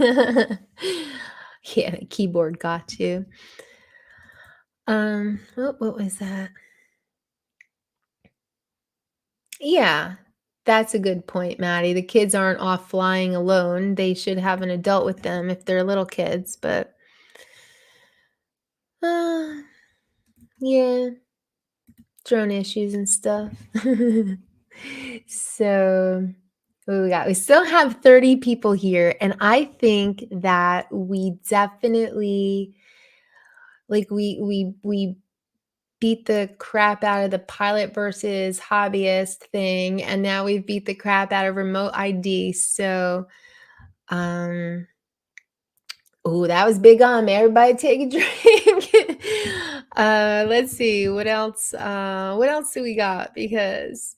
Yeah, the keyboard got you. What was that? Yeah, that's a good point, Maddie. The kids aren't off flying alone. They should have an adult with them if they're little kids, but uh, yeah, drone issues and stuff. So, what do we got? We still have 30 people here, and I think that we definitely, like, we beat the crap out of the pilot versus hobbyist thing, and now we've beat the crap out of remote ID. So, um, oh, that was big on me. Everybody take a drink. Let's see what else. What else do we got? Because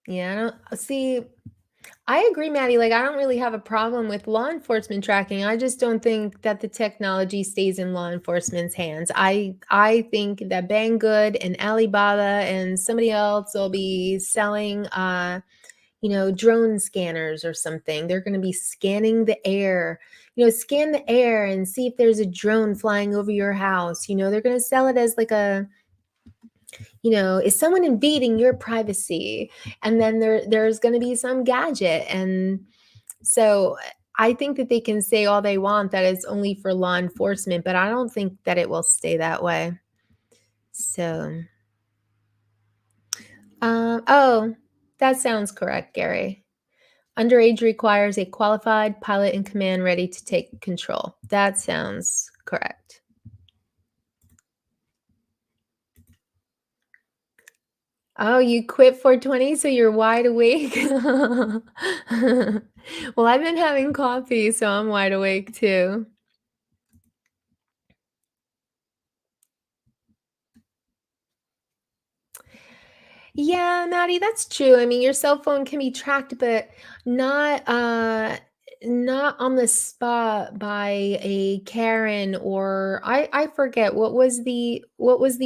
yeah, I don't see. I agree, Maddie. Like, I don't really have a problem with law enforcement tracking. I just don't think that the technology stays in law enforcement's hands. I think that Banggood and Alibaba and somebody else will be selling, drone scanners or something. They're going to be scanning the air. Scan the air and see if there's a drone flying over your house. They're going to sell it as like is someone invading your privacy? And then there's going to be some gadget. And so I think that they can say all they want that it's only for law enforcement, but I don't think that it will stay that way. So, oh, that sounds correct, Gary. Underage requires a qualified pilot in command ready to take control. That sounds correct. Oh, you quit 420, so you're wide awake? Well, I've been having coffee, so I'm wide awake too. Yeah, Maddie, that's true. I mean, your cell phone can be tracked, but not not on the spot by a Karen, or I forget what was the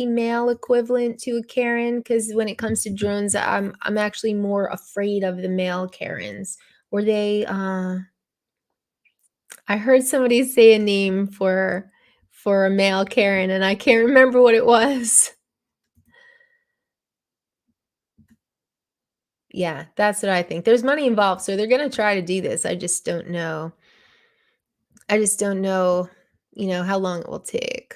male equivalent to a Karen, because when it comes to drones, I'm actually more afraid of the male Karens. Were they I heard somebody say a name for a male Karen, and I can't remember what it was. Yeah, that's what I think. There's money involved, so they're gonna try to do this. I just don't know. I just don't know, how long it will take.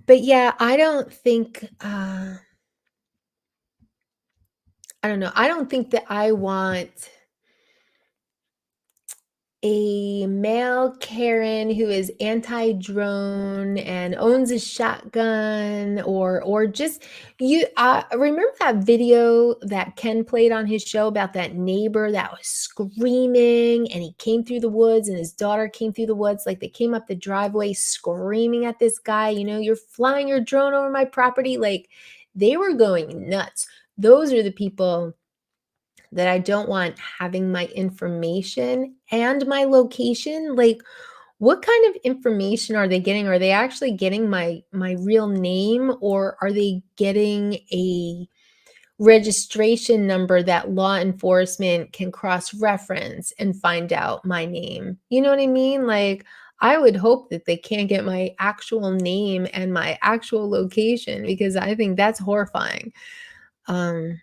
But yeah, I don't think I don't know. I don't think that I want a male Karen who is anti-drone and owns a shotgun, or just you remember that video that Ken played on his show about that neighbor that was screaming, and he came through the woods and his daughter came through the woods, like they came up the driveway screaming at this guy, you're flying your drone over my property. Like, they were going nuts. Those are the people that I don't want having my information and my location. Like, what kind of information are they getting? Are they actually getting my real name, or are they getting a registration number that law enforcement can cross-reference and find out my name? You know what I mean? Like, I would hope that they can't get my actual name and my actual location, because I think that's horrifying. Um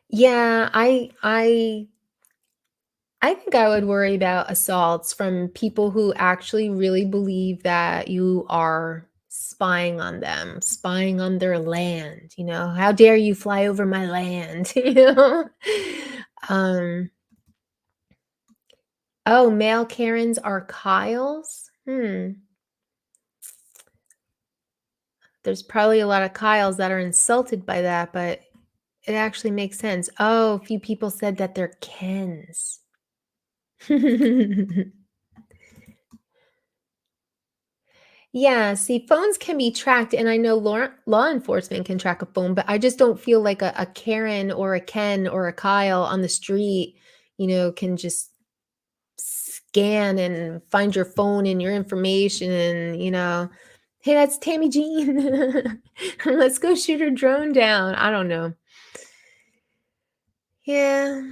yeah, I think I would worry about assaults from people who actually really believe that you are spying on them, spying on their land. How dare you fly over my land? Um, oh, male Karens are Kyles? There's probably a lot of Kyles that are insulted by that, but it actually makes sense. Oh, a few people said that they're Kens. Yeah, see, phones can be tracked, and I know law enforcement can track a phone, but I just don't feel like a Karen or a Ken or a Kyle on the street, can just scan and find your phone and your information and, hey, that's Tammie Jean. Let's go shoot her drone down. I don't know. Yeah.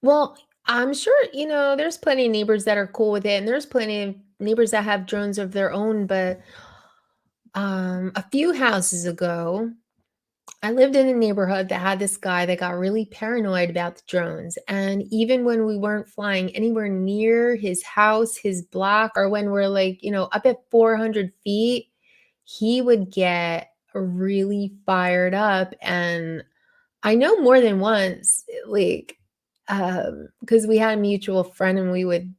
Well, I'm sure, there's plenty of neighbors that are cool with it, and there's plenty of neighbors that have drones of their own, but a few houses ago, I lived in a neighborhood that had this guy that got really paranoid about the drones. And even when we weren't flying anywhere near his house, his block, or when we're like, up at 400 feet, he would get really fired up. And I know more than once, like, because we had a mutual friend and we would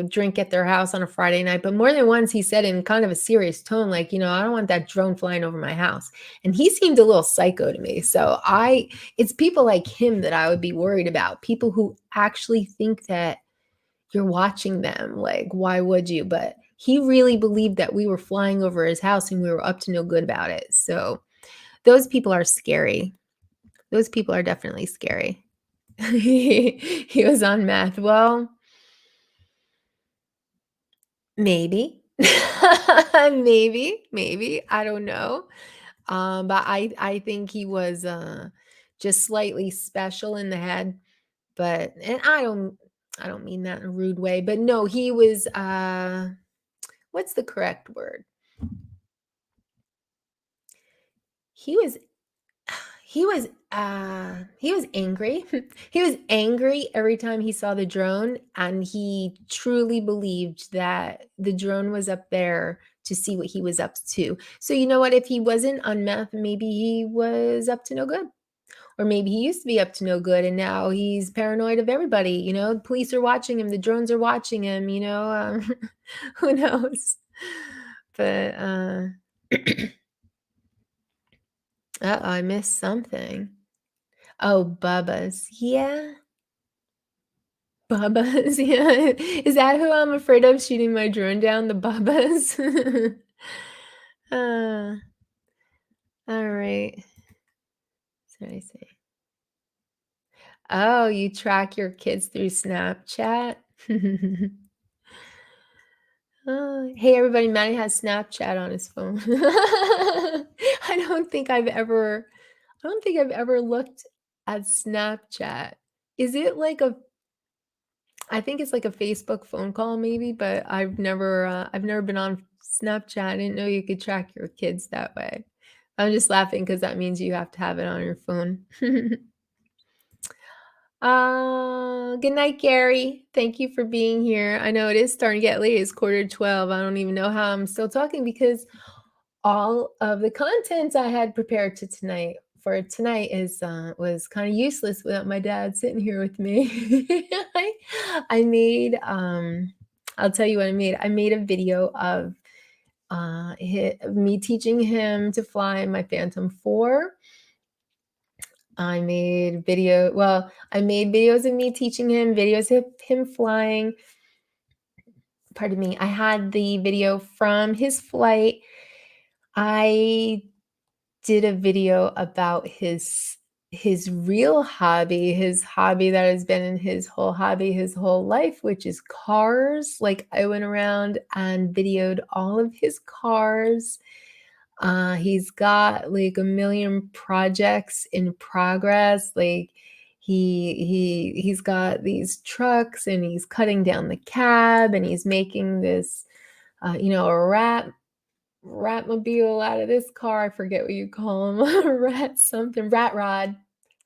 drink at their house on a Friday night. But more than once, he said in kind of a serious tone, like, I don't want that drone flying over my house. And he seemed a little psycho to me. So it's people like him that I would be worried about. People who actually think that you're watching them. Like, why would you? But he really believed that we were flying over his house and we were up to no good about it. So those people are scary. Those people are definitely scary. He was on meth. Well, maybe. Maybe, I don't know. But I think he was, just slightly special in the head, but and I don't mean that in a rude way, but no, he was, what's the correct word? He was he was angry. He was angry every time he saw the drone, and he truly believed that the drone was up there to see what he was up to. So you know what? If he wasn't on meth, maybe he was up to no good. Or maybe he used to be up to no good and now he's paranoid of everybody. The police are watching him, the drones are watching him, who knows? But I missed something. Oh, Bubba's. Yeah. Bubba's. Yeah. Is that who I'm afraid of shooting my drone down? The Bubba's? uh, all right. So I say, oh, you track your kids through Snapchat? Hey, everybody, Manny has Snapchat on his phone. I don't think I've ever looked at Snapchat. Is it like I think it's like a Facebook phone call maybe, but I've never been on Snapchat. I didn't know you could track your kids that way. I'm just laughing because that means you have to have it on your phone. Good night, Gary. Thank you for being here. I know it is starting to get late. It's 11:45. I don't even know how I'm still talking because all of the content I had prepared for tonight was kind of useless without my dad sitting here with me. I made I'll tell you what I made. I made a video of me teaching him to fly my Phantom 4. I made videos of me teaching him, videos of him flying. Pardon me. I had the video from his flight. I did a video about his real hobby, his hobby that has been in his whole life, which is cars. Like I went around and videoed all of his cars. He's got like a million projects in progress. Like he's got these trucks and he's cutting down the cab and he's making this a ratmobile out of this car. I forget what you call them. Rat rod.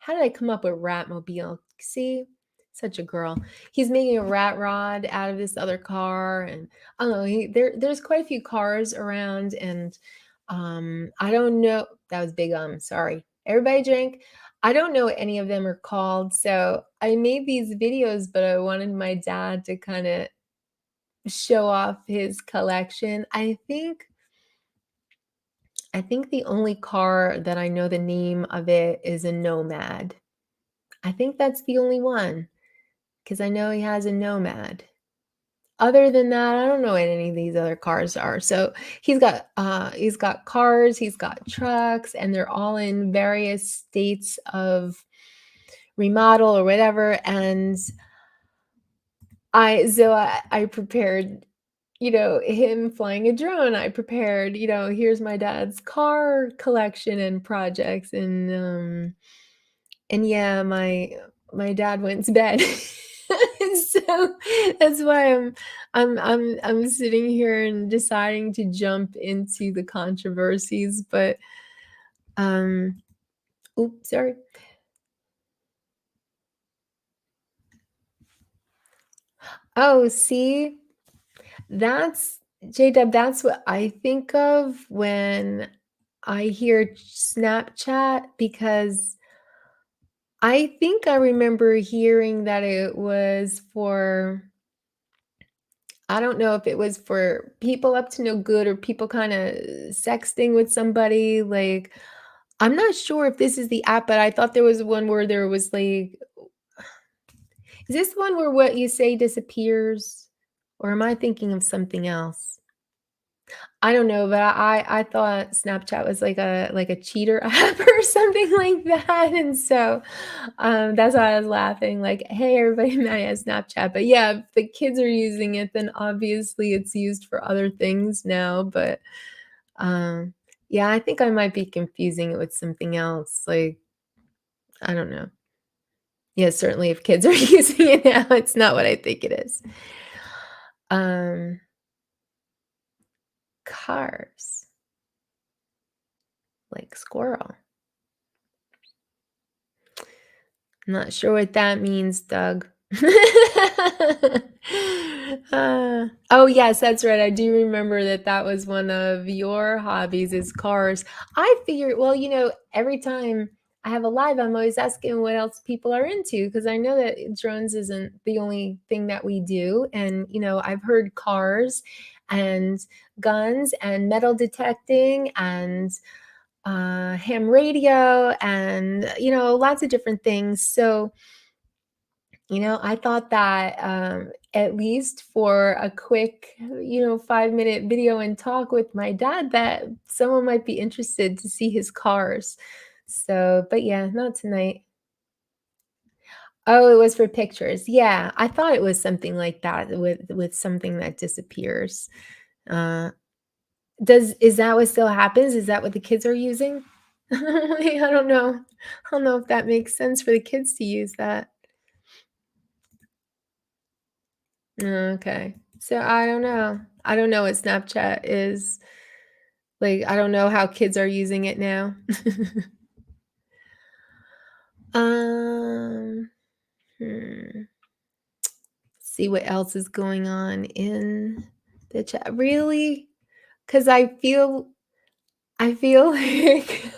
How did I come up with ratmobile? See, such a girl. He's making a rat rod out of this other car, and I don't know. There's quite a few cars around, and I don't know. That was big. Sorry. Everybody drink. I don't know what any of them are called, so I made these videos, but I wanted my dad to kind of show off his collection. I think the only car that I know the name of it is a Nomad. I think that's the only one because I know he has a Nomad. Other than that, I don't know what any of these other cars are. So he's got cars, he's got trucks, and they're all in various states of remodel or whatever. And I prepared, him flying a drone. I prepared, here's my dad's car collection and projects. And yeah, my dad went to bed. So that's why I'm sitting here and deciding to jump into the controversies, but oops, sorry. Oh, see, that's J-Dub, that's what I think of when I hear Snapchat, because I think I remember hearing that it was for, I don't know if it was for people up to no good or people kinda sexting with somebody, like, I'm not sure if this is the app, but I thought there was one where there was, like, is this one where what you say disappears? Or am I thinking of something else? I don't know, but I thought Snapchat was like a cheater app or something like that, and so, that's why I was laughing, like, "Hey, everybody, Maddie has Snapchat." But yeah, if the kids are using it, then obviously it's used for other things now, but, um, yeah, I think I might be confusing it with something else, like, I don't know. Yeah, certainly if kids are using it now, it's not what I think it is. Um, Cars, like squirrel. I'm not sure what that means, Doug. Oh, yes, that's right. I do remember that that was one of your hobbies is cars. I figured, well, every time I have a live, I'm always asking what else people are into because I know that drones isn't the only thing that we do. And, I've heard cars and guns and metal detecting and ham radio and, lots of different things. So, I thought that at least for a quick, 5-minute video and talk with my dad, that someone might be interested to see his cars. So, but yeah, not tonight. Oh, it was for pictures. Yeah, I thought it was something like that with something that disappears. Uh, is that what still happens? Is that what the kids are using? I don't know. I don't know if that makes sense for the kids to use that. Okay. So I don't know. I don't know what Snapchat is. Like, I don't know how kids are using it now. Um, hmm. See what else is going on in the chat. Really? Because I feel like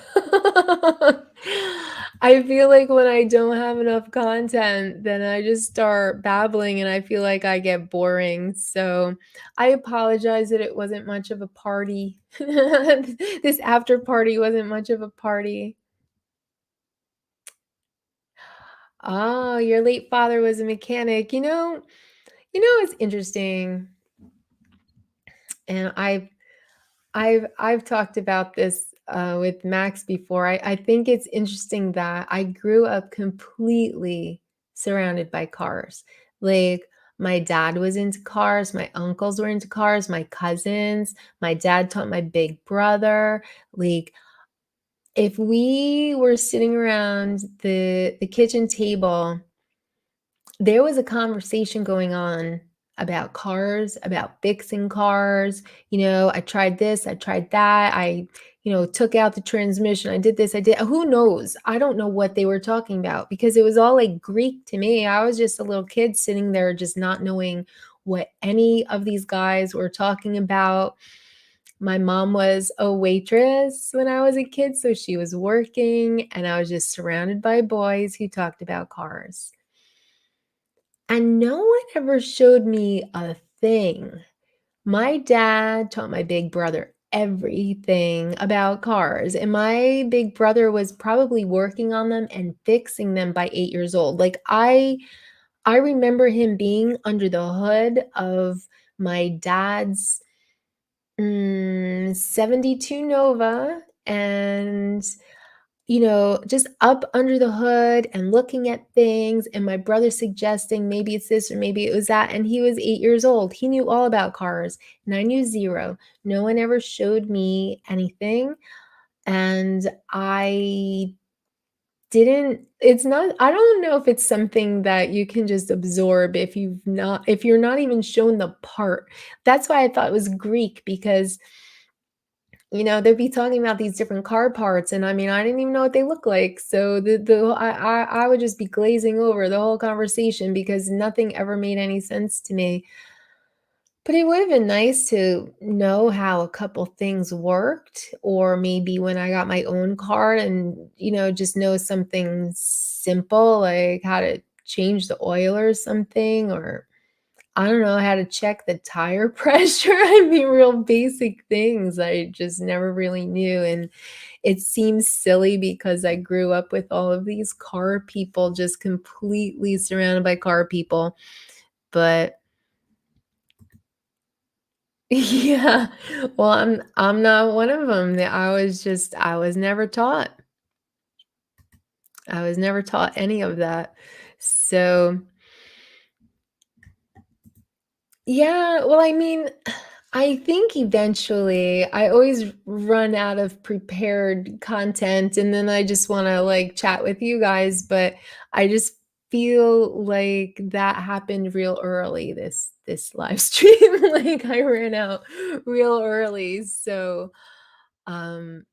I feel like when I don't have enough content, then I just start babbling and I feel like I get boring. So I apologize that it wasn't much of a party. This after party wasn't much of a party. Oh, your late father was a mechanic. It's interesting. And I've talked about this with Max before. I think it's interesting that I grew up completely surrounded by cars. Like my dad was into cars, my uncles were into cars, my cousins, my dad taught my big brother. Like if we were sitting around the kitchen table, there was a conversation going on about cars, about fixing cars. I tried this, I tried that. I, took out the transmission. I did this, I did. Who knows? I don't know what they were talking about because it was all like Greek to me. I was just a little kid sitting there just not knowing what any of these guys were talking about. My mom was a waitress when I was a kid, so she was working, and I was just surrounded by boys who talked about cars. And no one ever showed me a thing. My dad taught my big brother everything about cars, and my big brother was probably working on them and fixing them by 8 years old. Like, I remember him being under the hood of my dad's 72 Nova and, just up under the hood and looking at things, and my brother suggesting maybe it's this or maybe it was that. And he was 8 years old. He knew all about cars, and I knew zero. No one ever showed me anything. And I don't know if it's something that you can just absorb if you're not even shown the part. That's why I thought it was Greek because they'd be talking about these different car parts, and I mean, I didn't even know what they look like. So I would just be glazing over the whole conversation because nothing ever made any sense to me. But it would have been nice to know how a couple things worked, or maybe when I got my own car and, just know something simple like how to change the oil or something, or I don't know how to check the tire pressure. I mean, real basic things I just never really knew. And it seems silly because I grew up with all of these car people, just completely surrounded by car people. But yeah. Well, I'm not one of them. I was never taught. I was never taught any of that. So, yeah, well, I mean, I think eventually I always run out of prepared content and then I just want to like chat with you guys, but I just feel like that happened real early this live stream. Like I ran out real early. So, um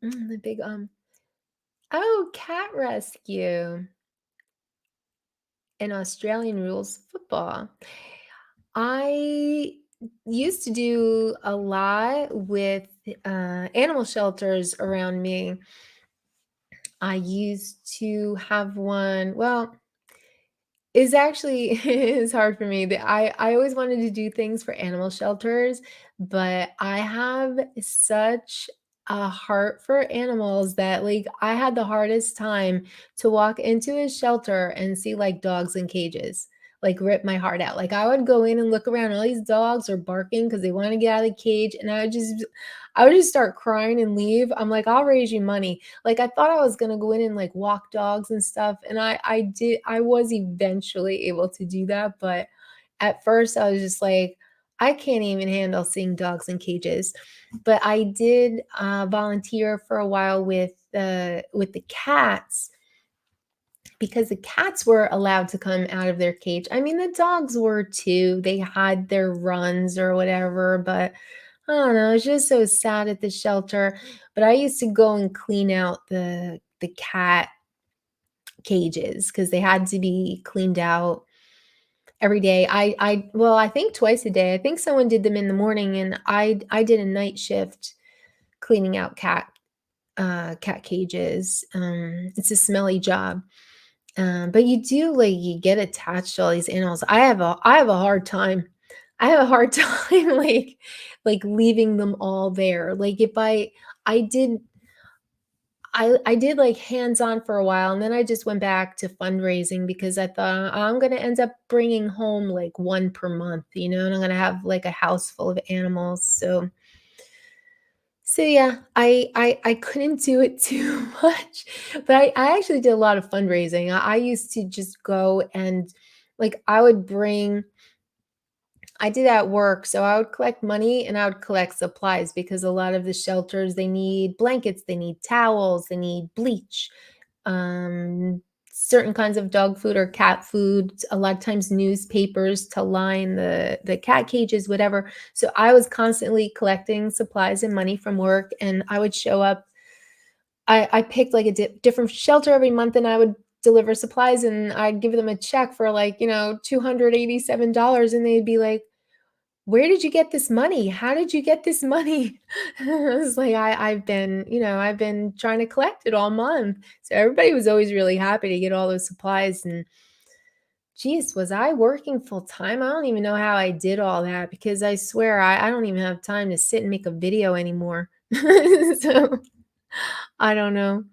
the big oh, cat rescue in Australian rules football. I used to do a lot with animal shelters around me. I used to have one. Well, it's actually it's hard for me. I always wanted to do things for animal shelters, but I have such a heart for animals that like I had the hardest time to walk into a shelter and see like dogs in cages. Like rip my heart out. Like I would go in and look around, all these dogs are barking because they want to get out of the cage, and I would just start crying and leave. I'm like, I'll raise you money. Like I thought I was gonna go in and like walk dogs and stuff, and I was eventually able to do that, but at first I was just like, I can't even handle seeing dogs in cages. But I did volunteer for a while with the cats because the cats were allowed to come out of their cage. I mean, the dogs were too. They had their runs or whatever, but I don't know, it's just so sad at the shelter. But I used to go and clean out the cat cages because they had to be cleaned out every day. I think twice a day. I think someone did them in the morning and I did a night shift cleaning out cat cages. It's a smelly job. But you do like you get attached to all these animals. I have a hard time. I have a hard time like leaving them all there. Like if I did I did like hands-on for a while and then I just went back to fundraising because I thought I'm going to end up bringing home like one per month, and I'm going to have like a house full of animals. So yeah, I couldn't do it too much, but I actually did a lot of fundraising. I used to just go and like I did at work, so I would collect money and I would collect supplies because a lot of the shelters they need blankets, they need towels, they need bleach, um, certain kinds of dog food or cat food, a lot of times newspapers to line the cat cages, whatever. So I was constantly collecting supplies and money from work, and I would show up. I picked like a different shelter every month, and I would deliver supplies, and I'd give them a check for like $287, and they'd be like, where did you get this money? How did you get this money? I was like, I've been trying to collect it all month. So everybody was always really happy to get all those supplies. And Geez, was I working full time? I don't even know how I did all that because I swear I don't even have time to sit and make a video anymore. So I don't know.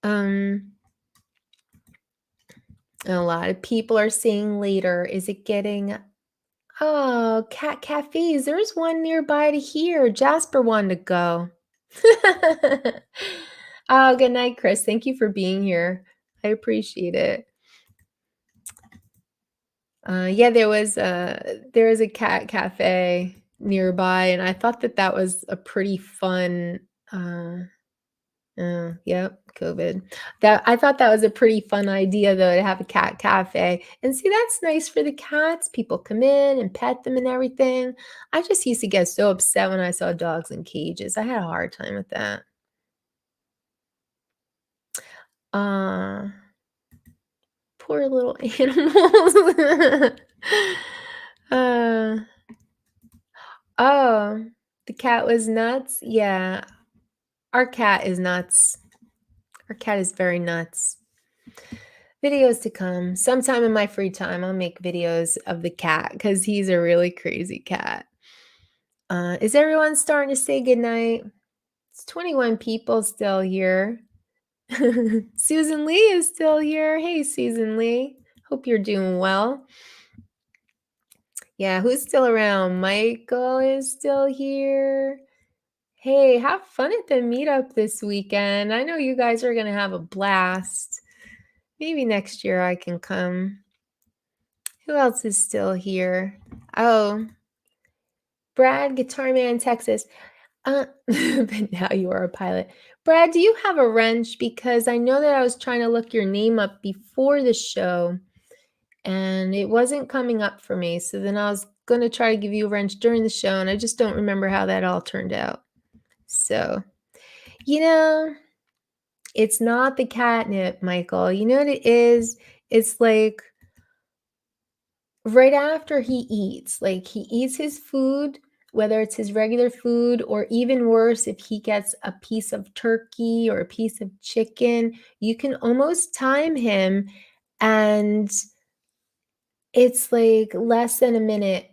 Um, a lot of people are saying later. Is it getting cat cafes? There's one nearby to here. Jasper wanted to go. Oh, good night, Chris. Thank you for being here. I appreciate it. Yeah, there was a cat cafe nearby, and I thought that that was a pretty fun. Yep, COVID. That I thought that was a pretty fun idea though to have a cat cafe. And see, that's nice for the cats. People come in and pet them and everything. I just used to get so upset when I saw dogs in cages. I had a hard time with that. Uh, poor little animals. uh, oh, the cat was nuts. Yeah, our cat is nuts. Our cat is very nuts. Videos to come. Sometime in my free time, I'll make videos of the cat because he's a really crazy cat. Is everyone starting to say goodnight? It's 21 people still here. Susan Lee is still here. Hey, Susan Lee. Hope you're doing well. Yeah, who's still around? Michael is still here. Hey, have fun at the meetup this weekend. I know you guys are going to have a blast. Maybe next year I can come. Who else is still here? Oh, Brad, Guitar Man, Texas. But now you are a pilot. Brad, do you have a wrench? Because I know that I was trying to look your name up before the show and it wasn't coming up for me. So then I was going to try to give you a wrench during the show, and I just don't remember how that all turned out. So, you know, it's not the catnip, Michael. You know what it is? It's like right after he eats, like he eats his food, whether it's his regular food or even worse, if he gets a piece of turkey or a piece of chicken, you can almost time him and it's like less than a minute.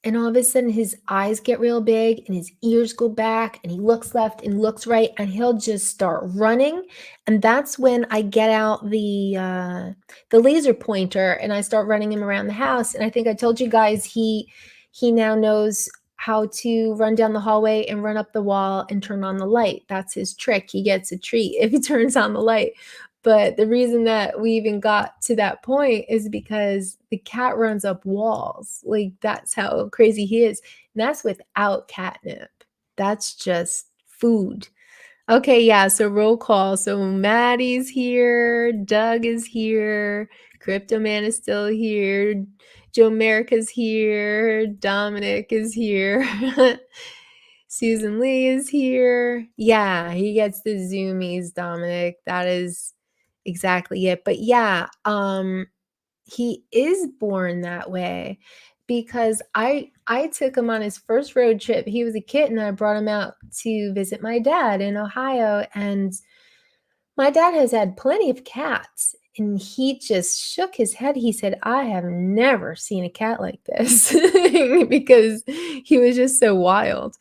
And all of a sudden his eyes get real big and his ears go back and he looks left and looks right and he'll just start running. And that's when I get out the laser pointer and I start running him around the house. And I think I told you guys he now knows how to run down the hallway and run up the wall and turn on the light. That's his trick. He gets a treat if he turns on the light. But the reason that we even got to that point is because the cat runs up walls. Like that's how crazy he is. And that's without catnip. That's just food. Okay, yeah, so roll call. So Maddie's here, Doug is here, Crypto Man is still here, Joe America's here, Dominic is here. Susan Lee is here. Yeah, he gets the zoomies, Dominic. That is exactly it. But yeah, he is born that way because I took him on his first road trip. He was a kitten. I brought him out to visit my dad in Ohio, and my dad has had plenty of cats. And he just shook his head. He said, I have never seen a cat like this because he was just so wild.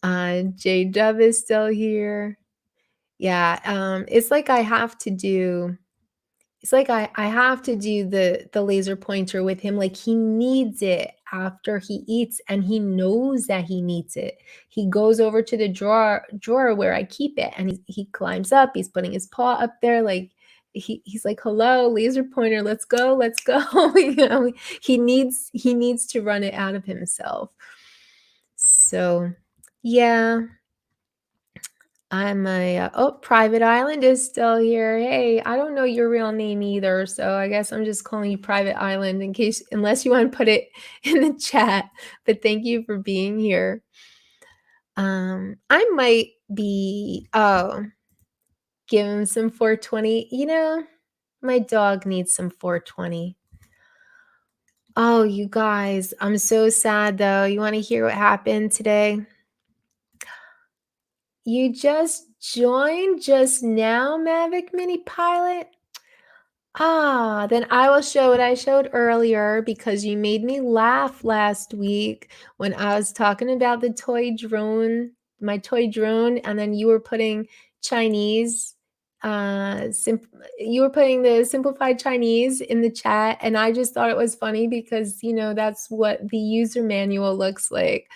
J Dub is still here. Yeah, it's like I have to do I have to do the laser pointer with him, like, he needs it after he eats, and he knows that he needs it. He goes over to the drawer where I keep it, and he climbs up, he's putting his paw up there, like, he's like, "Hello, laser pointer, let's go, let's go." You know, he needs to run it out of himself. So, yeah. I'm Private Island is still here. Hey, I don't know your real name either, so I guess I'm just calling you Private Island unless you want to put it in the chat. But thank you for being here. I might be give him some 420. You know, my dog needs some 420. Oh, you guys, I'm so sad though. You want to hear what happened today? You just joined just now, Mavic Mini Pilot? Then I will show what I showed earlier because you made me laugh last week when I was talking about the toy drone, my toy drone, and then you were putting Chinese, you were putting the simplified Chinese in the chat, and I just thought it was funny because, that's what the user manual looks like.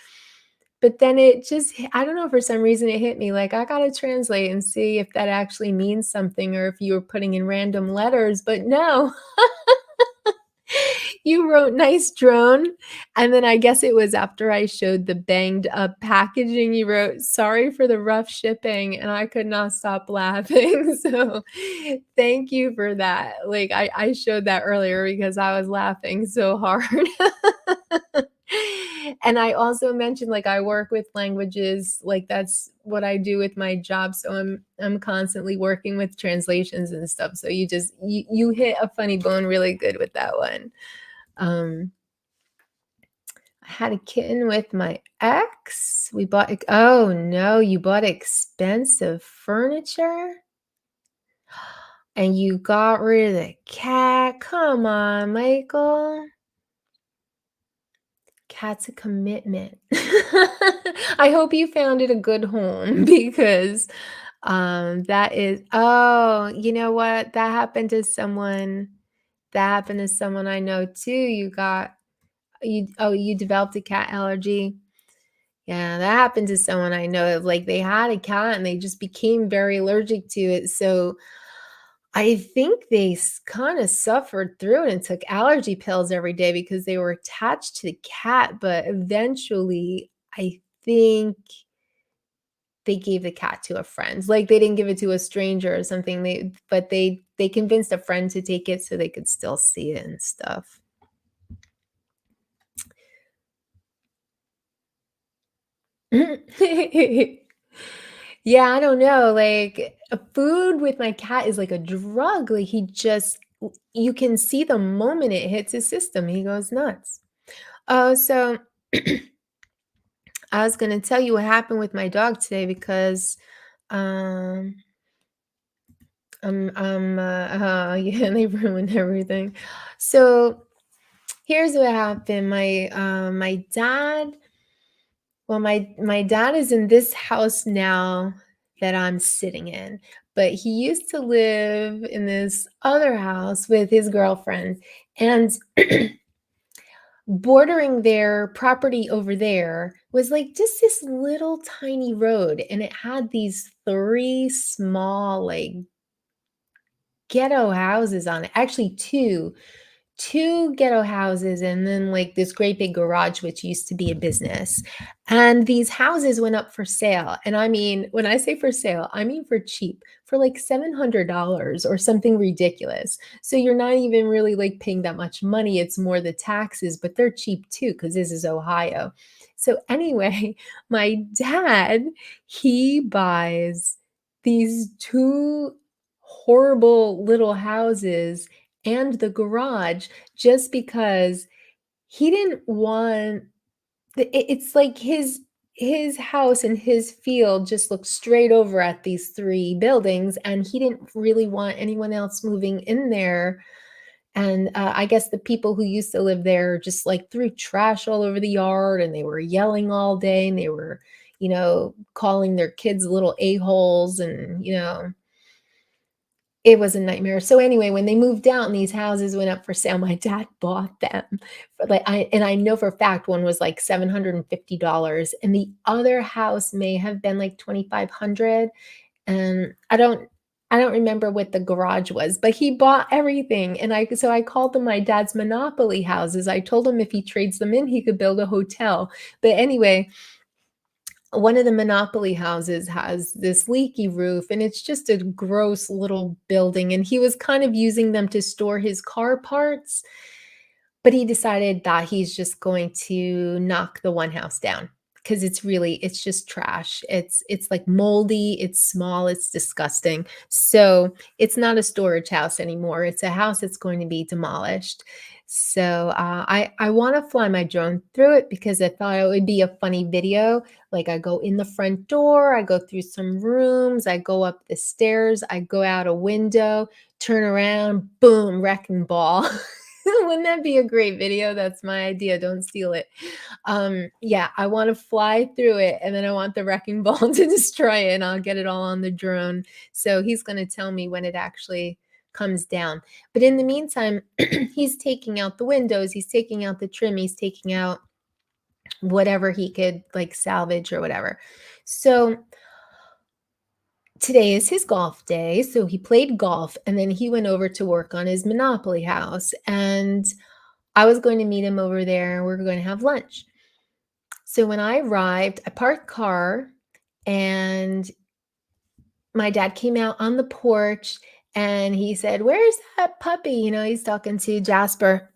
But then it just I don't know, for some reason it hit me, like, I gotta translate and see if that actually means something or if you were putting in random letters, but no. You wrote "nice drone," and then I guess it was after I showed the banged up packaging, you wrote, "Sorry for the rough shipping," and I could not stop laughing, so thank you for that. Like, I showed that earlier because I was laughing so hard. And I also mentioned, like, I work with languages, like, that's what I do with my job, so I'm constantly working with translations and stuff, so you hit a funny bone really good with that one. Um, I had a kitten with my ex. We bought oh, no, you bought expensive furniture? And you got rid of the cat? Come on, Michael. Cat's a commitment. I hope you found it a good home because, that is oh, you know what? That happened to someone I know too. You developed a cat allergy. Yeah, that happened to someone I know. Like, they had a cat and they just became very allergic to it, so I think they kinda suffered through it and took allergy pills every day because they were attached to the cat, but eventually, I think they gave the cat to a friend. Like, they didn't give it to a stranger or something, they convinced a friend to take it so they could still see it and stuff. Yeah, I don't know, like, food with my cat is like a drug, like, he just you can see the moment it hits his system, he goes nuts. Oh, so I was gonna tell you what happened with my dog today because, um, yeah, they ruined everything. So, here's what happened, my dad my dad is in this house now that I'm sitting in, but he used to live in this other house with his girlfriend, and bordering their property over there was, like, just this little tiny road, and it had these 3 small, like, ghetto houses on it. Actually, 2 ghetto houses and then, like, this great big garage, which used to be a business. And these houses went up for sale, and I mean, when I say for sale, I mean for cheap, for, like, $700 or something ridiculous. So you're not even really, like, paying that much money, it's more the taxes, but they're cheap too because this is Ohio. So anyway, my dad, he buys these 2 horrible little houses and the garage just because he didn't want it's like his house and his field just looked straight over at these 3 buildings, and he didn't really want anyone else moving in there, and, I guess the people who used to live there just, like, threw trash all over the yard, and they were yelling all day, and they were, calling their kids little a-holes and, it was a nightmare. So anyway, when they moved out and these houses went up for sale, my dad bought them. But I know for a fact one was like $750 and the other house may have been like 2,500. And I don't remember what the garage was, but he bought everything. And I called them my dad's monopoly houses. I told him if he trades them in, he could build a hotel. But anyway, one of the monopoly houses has this leaky roof and it's just a gross little building and he was kind of using them to store his car parts, but he decided that he's just going to knock the one house down because it's just trash. It's like moldy, it's small, it's disgusting. So it's not a storage house anymore. It's a house that's going to be demolished. So I want to fly my drone through it because I thought it would be a funny video. Like I go in the front door, I go through some rooms, I go up the stairs, I go out a window, turn around, boom, wrecking ball. Wouldn't that be a great video? That's my idea. Don't steal it. Yeah, I want to fly through it, and then I want the wrecking ball to destroy it, and I'll get it all on the drone. So he's going to tell me when it actually comes down. But in the meantime, he's taking out the windows, he's taking out the trim, he's taking out whatever he could like salvage or whatever. So today is his golf day. So he played golf and then he went over to work on his Monopoly house. And I was going to meet him over there and we were going to have lunch. So when I arrived, I parked the car and my dad came out on the porch and he said, "Where's that puppy?" You know, he's talking to Jasper.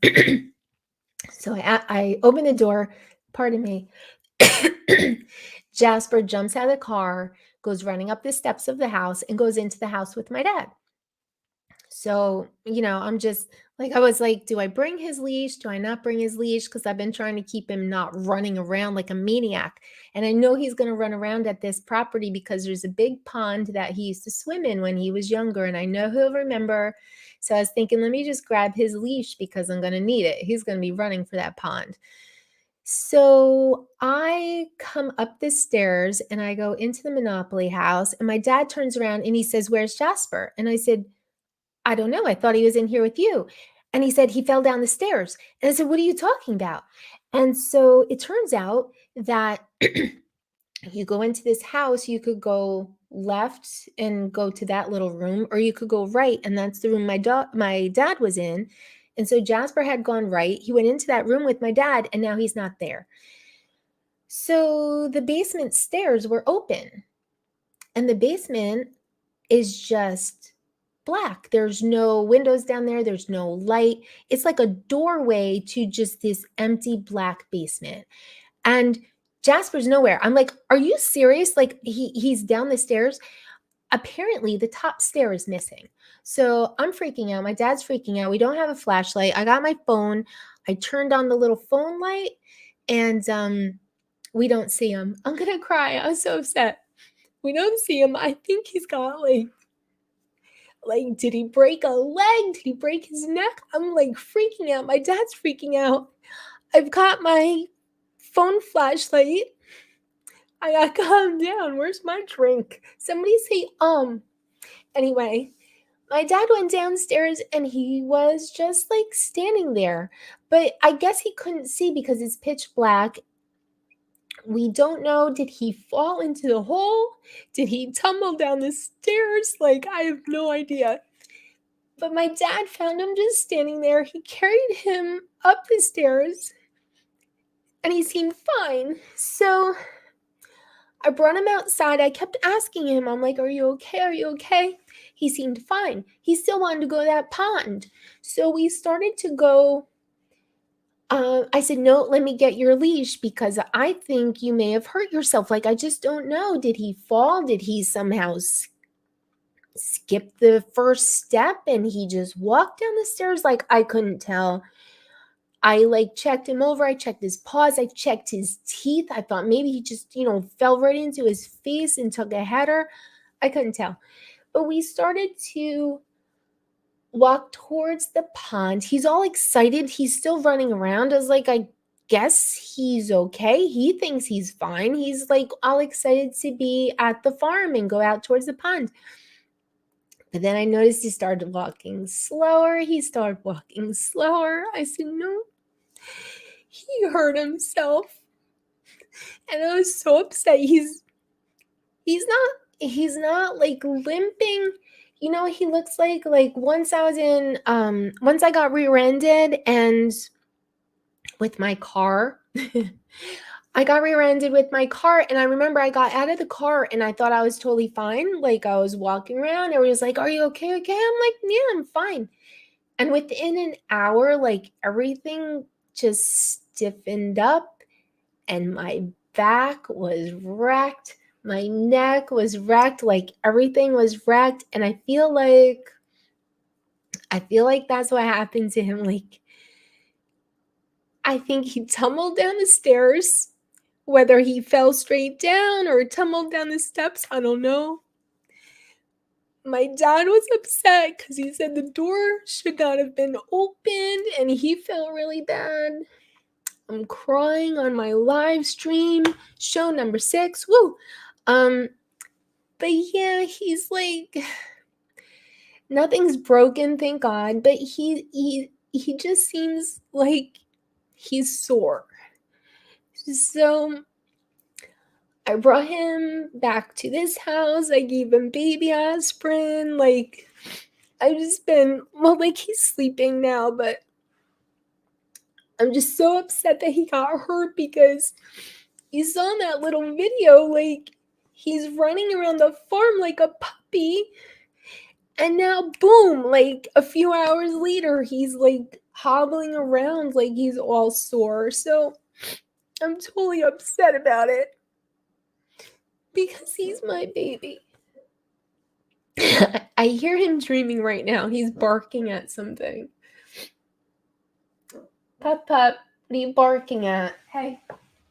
So I opened the door. Pardon me. Jasper jumps out of the car, goes running up the steps of the house, and goes into the house with my dad. So, you know, I'm just like, I was like, do I bring his leash? Do I not bring his leash? Because I've been trying to keep him not running around like a maniac. And I know he's going to run around at this property because there's a big pond that he used to swim in when he was younger. And I know he'll remember. So I was thinking, let me just grab his leash because I'm going to need it. He's going to be running for that pond. So I come up the stairs and I go into the Monopoly house. And my dad turns around and he says, "Where's Jasper?" And I said, "I don't know. I thought he was in here with you." And he said, "He fell down the stairs." And I said, "What are you talking about?" And so it turns out that you go into this house, you could go left and go to that little room, or you could go right. And that's the room my dad was in. And so Jasper had gone right. He went into that room with my dad, and now he's not there. So the basement stairs were open, and the basement is just black. There's no windows down there. There's no light. It's like a doorway to just this empty black basement. And Jasper's nowhere. I'm like, "Are you serious?" Like he's down the stairs. Apparently the top stair is missing. So I'm freaking out. My dad's freaking out. We don't have a flashlight. I got my phone. I turned on the little phone light and we don't see him. I'm going to cry. I'm so upset. We don't see him. I think he's got like, did he break a leg? Did he break his neck? I'm like freaking out. My dad's freaking out. I've got my phone flashlight. I got calm down. Where's my drink? Somebody say, Anyway, my dad went downstairs and he was just like standing there. But I guess he couldn't see because it's pitch black. We don't know. Did he fall into the hole? Did he tumble down the stairs? Like, I have no idea. But my dad found him just standing there. He carried him up the stairs and he seemed fine. So I brought him outside. I kept asking him, I'm like, "Are you okay? Are you okay?" He seemed fine. He still wanted to go to that pond. So we started to go. I said, "No, let me get your leash because I think you may have hurt yourself. Like, I just don't know. Did he fall? Did he somehow skip the first step and he just walked down the stairs?" Like, I couldn't tell. I like checked him over. I checked his paws. I checked his teeth. I thought maybe he just, fell right into his face and took a header. I couldn't tell. But we started to walk towards the pond. He's all excited. He's still running around. I was like, I guess he's okay. He thinks he's fine. He's like all excited to be at the farm and go out towards the pond. But then I noticed he started walking slower. He started walking slower. I said, "No, he hurt himself." And I was so upset. He's not like limping. He looks like once I got rear-ended and with my car. I got rear-ended with my car, and I remember I got out of the car and I thought I was totally fine. Like I was walking around, everybody was like, "Are you okay? Okay." I'm like, "Yeah, I'm fine." And within an hour, like everything just stiffened up and my back was wrecked. My neck was wrecked. Like everything was wrecked. And I feel like that's what happened to him. Like, I think he tumbled down the stairs. Whether he fell straight down or tumbled down the steps, I don't know. my dad was upset because he said the door should not have been opened and he felt really bad. I'm crying on my live stream, show number 6. Woo! But yeah, he's like, nothing's broken, thank God. But he just seems like he's sore. So I brought him back to this house. I gave him baby aspirin. Like, I've just been, well, like, he's sleeping now, but I'm just so upset that he got hurt because you saw in that little video, like, he's running around the farm like a puppy. And now, boom, like a few hours later, he's like hobbling around like he's all sore. So I'm totally upset about it because he's my baby. I hear him dreaming right now. He's barking at something. Pup, what are you barking at? Hey,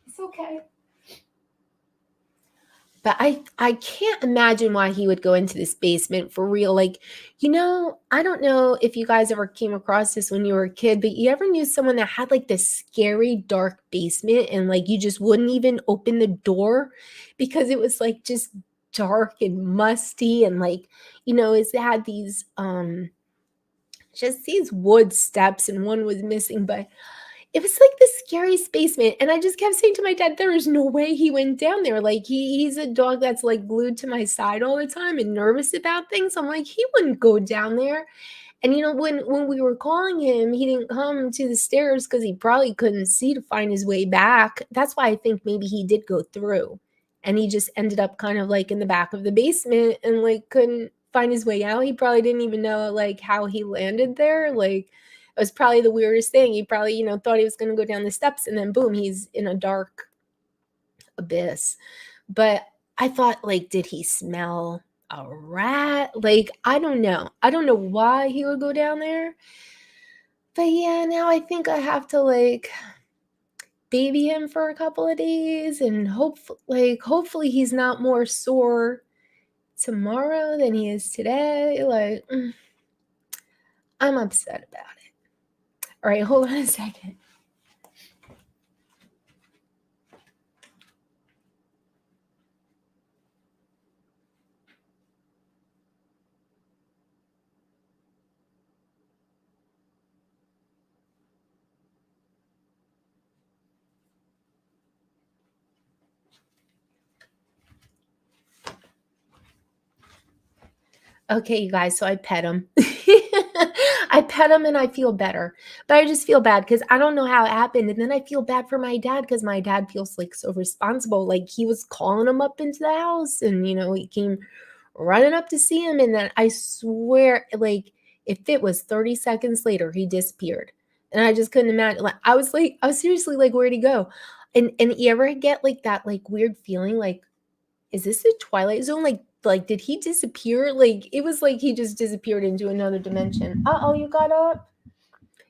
it's okay. But I can't imagine why he would go into this basement for real. Like, I don't know if you guys ever came across this when you were a kid, but you ever knew someone that had like this scary dark basement and like you just wouldn't even open the door because it was like just dark and musty and like, it had these just these wood steps and one was missing, but it was like the scariest basement. And I just kept saying to my dad, there is no way he went down there. Like he's a dog that's like glued to my side all the time and nervous about things. I'm like, he wouldn't go down there. And when we were calling him, he didn't come to the stairs because he probably couldn't see to find his way back. That's why I think maybe he did go through. And he just ended up kind of like in the back of the basement and like couldn't find his way out. He probably didn't even know like how he landed there. Like it was probably the weirdest thing. He probably, thought he was going to go down the steps and then boom, he's in a dark abyss. But I thought, like, did he smell a rat? Like, I don't know. I don't know why he would go down there. But yeah, now I think I have to like baby him for a couple of days and hopefully he's not more sore tomorrow than he is today. Like, I'm upset about it. All right, hold on a second. Okay, you guys, so I pet him. I pet him and I feel better. But I just feel bad because I don't know how it happened. And then I feel bad for my dad because my dad feels like so responsible. Like he was calling him up into the house and, he came running up to see him. And then I swear, like, if it was 30 seconds later, he disappeared. And I just couldn't imagine. Like, I was seriously like, where'd he go? And you ever get like that, like weird feeling like, is this a Twilight Zone? Like, did he disappear? Like, it was like he just disappeared into another dimension. Uh-oh, you got up?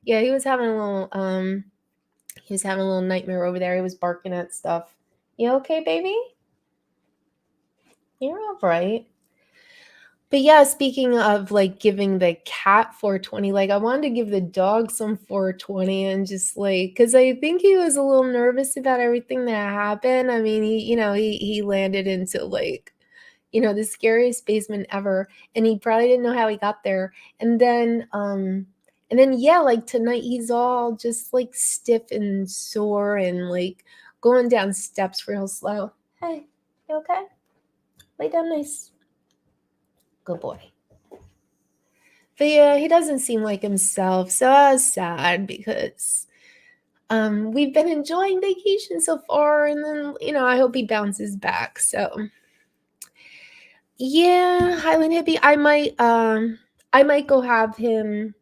Yeah, he was having a little nightmare over there. He was barking at stuff. You okay, baby? You're all right. But yeah, speaking of like giving the cat 420, like I wanted to give the dog some 420 and just like, because I think he was a little nervous about everything that happened. I mean, he landed into like, the scariest basement ever. And he probably didn't know how he got there. And then, yeah, like tonight he's all just like stiff and sore and like going down steps real slow. Hey, you okay? Lay down nice. Good boy. But yeah, he doesn't seem like himself. So I was sad because we've been enjoying vacation so far. And then, I hope he bounces back. So yeah, Highland Hippie. I might go have him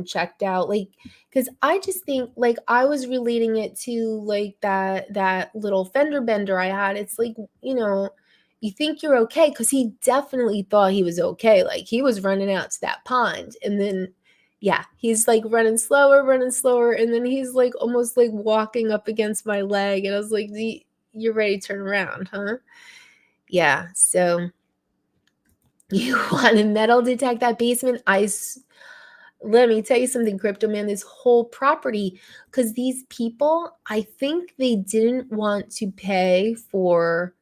checked out, like, because I just think like I was relating it to like that little fender bender I had. It's like, you think you're okay because he definitely thought he was okay. Like he was running out to that pond and then yeah, he's like running slower, and then he's like almost like walking up against my leg and I was like, you're ready to turn around, huh? Yeah, so You want to metal detect that basement? Let me tell you something, Crypto Man, this whole property, because these people, I think they didn't want to pay for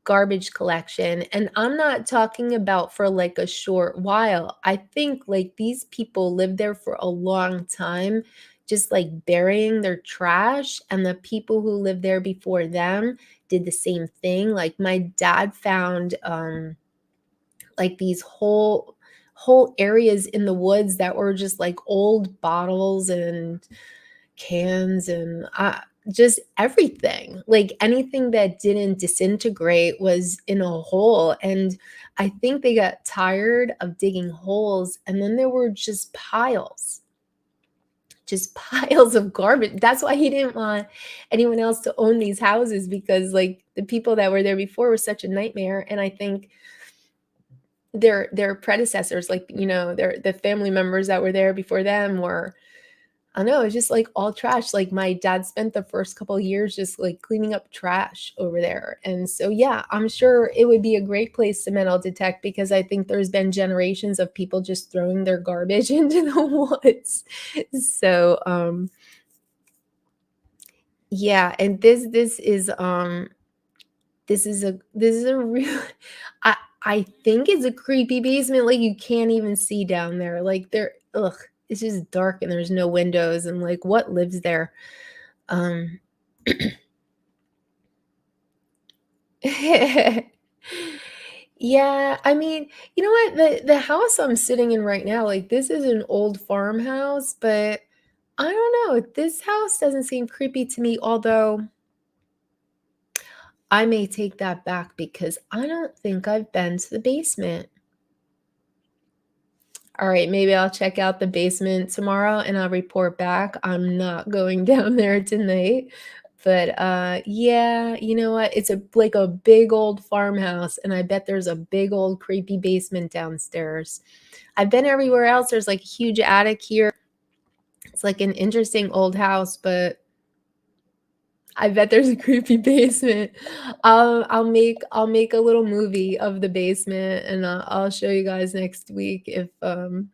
garbage collection. And I'm not talking about for like a short while. I think like these people lived there for a long time, just like burying their trash. And the people who lived there before them did the same thing. Like my dad found like these whole areas in the woods that were just like old bottles and cans and just everything. Like anything that didn't disintegrate was in a hole. And I think they got tired of digging holes. And then there were just piles of garbage. That's why he didn't want anyone else to own these houses, because like the people that were there before were such a nightmare. And I think their predecessors, like, you know, the family members that were there before them were, I don't know, it's just like all trash. Like my dad spent the first couple of years just like cleaning up trash over there. And so yeah, I'm sure it would be a great place to metal detect, because I think there's been generations of people just throwing their garbage into the woods. So yeah, and this is a real I I think it's a creepy basement. Like you can't even see down there. Like it's just dark and there's no windows, and like what lives there? Um Yeah, I mean, you know what? The house I'm sitting in right now, like this is an old farmhouse, but I don't know. This house doesn't seem creepy to me, although I may take that back because I don't think I've been to the basement. All right, maybe I'll check out the basement tomorrow and I'll report back. I'm not going down there tonight. But yeah, you know what? It's a like a big old farmhouse, and I bet there's a big old creepy basement downstairs. I've been everywhere else. There's like a huge attic here. It's like an interesting old house, but I bet there's a creepy basement. I'll make a little movie of the basement, and I'll show you guys next week if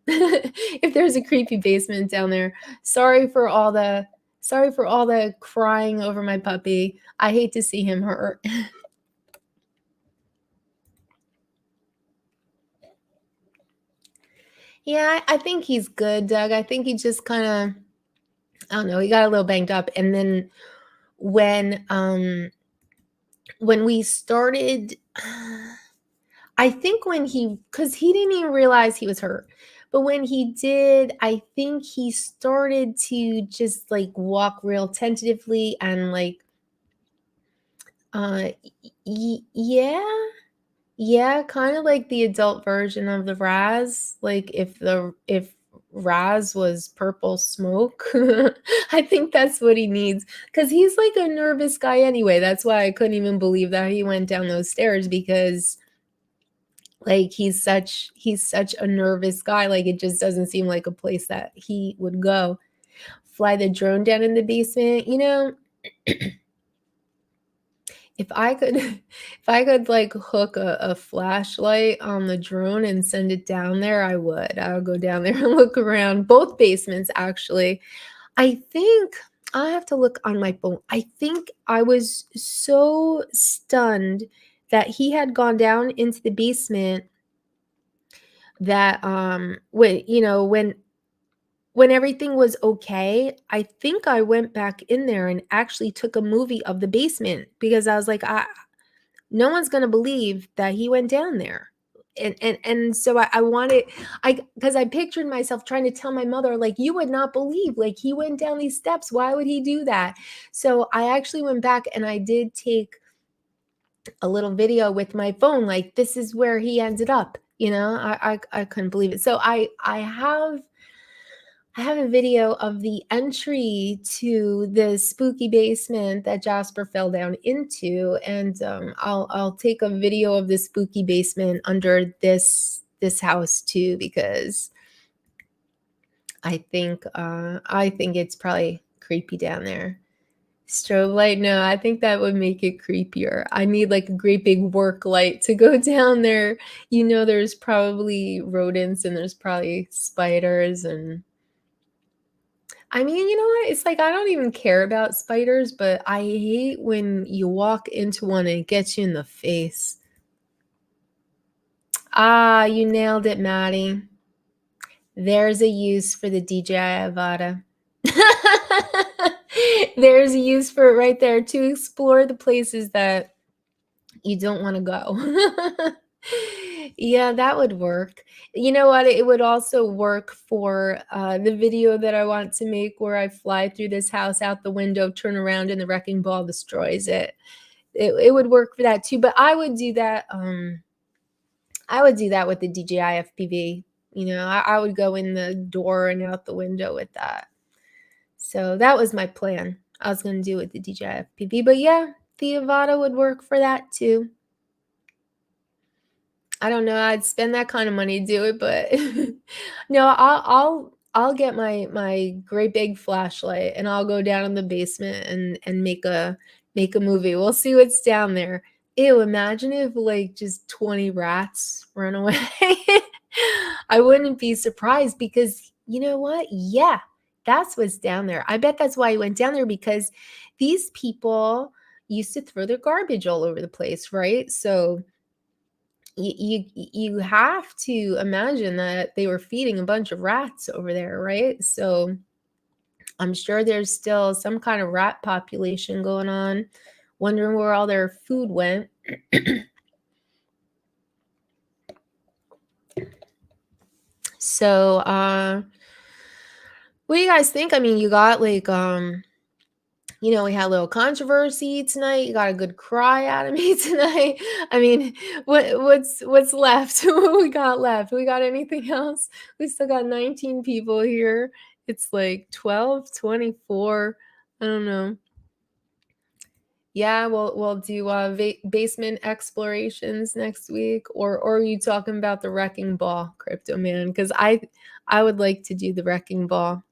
if there's a creepy basement down there. Sorry for all the crying over my puppy. I hate to see him hurt. Yeah, I think he's good, Doug. I think he just kind of, I don't know, he got a little banged up, and then when um when we started I think when he, because he didn't even realize he was hurt. But when he did, I think he started to just like walk real tentatively and like, yeah, yeah, kind of like the adult version of the Raz. Like if Raz was purple smoke, I think that's what he needs, because he's like a nervous guy anyway. That's why I couldn't even believe that he went down those stairs, because like he's such a nervous guy. Like it just doesn't seem like a place that he would go. Fly the drone down in the basement, you know, if I could if I could like hook a flashlight on the drone and send it down there, I would go down there and look around both basements actually. I think I have to look on my phone. I think I was so stunned that he had gone down into the basement that when everything was okay, I think I went back in there and actually took a movie of the basement, because I was like, no one's gonna believe that he went down there. And so I wanted, because I pictured myself trying to tell my mother, like, you would not believe, like he went down these steps. Why would he do that? So I actually went back and I did take a little video with my phone, like this is where he ended up. I couldn't believe it. So I have a video of the entry to the spooky basement that Jasper fell down into, and I'll take a video of the spooky basement under this house too, because I think it's probably creepy down there. Strobe light? No, I think that would make it creepier. I need like a great big work light to go down there. You know, there's probably rodents and there's probably spiders and I mean, you know what? It's like I don't even care about spiders, but I hate when you walk into one and it gets you in the face. Ah, you nailed it, Maddie. There's a use for the DJI Avata. There's a use for it right there to explore the places that you don't want to go. Yeah, that would work. You know what? It would also work for the video that I want to make where I fly through this house out the window, turn around, and the wrecking ball destroys it. It would work for that too. But I would do that. I would do that with the DJI FPV. You know, I would go in the door and out the window with that. So that was my plan. I was going to do it with the DJI FPV. But yeah, the Avata would work for that too. I don't know. I'd spend that kind of money to do it, but no, I'll get my great big flashlight and I'll go down in the basement and make a movie. We'll see what's down there. Ew, imagine if like just 20 rats run away. I wouldn't be surprised because you know what? Yeah, that's what's down there. I bet that's why he went down there because these people used to throw their garbage all over the place, right? So you have to imagine that they were feeding a bunch of rats over there, right? So I'm sure there's still some kind of rat population going on, wondering where all their food went. So what do you guys think? I mean, you got like you know, we had a little controversy tonight. You got a good cry out of me tonight. I mean, what's left? What we got left? We got anything else? We still got 19 people here. It's like 12, 24. I don't know. Yeah, we'll do basement explorations next week, or are you talking about the wrecking ball, Crypto Man? Because I would like to do the wrecking ball.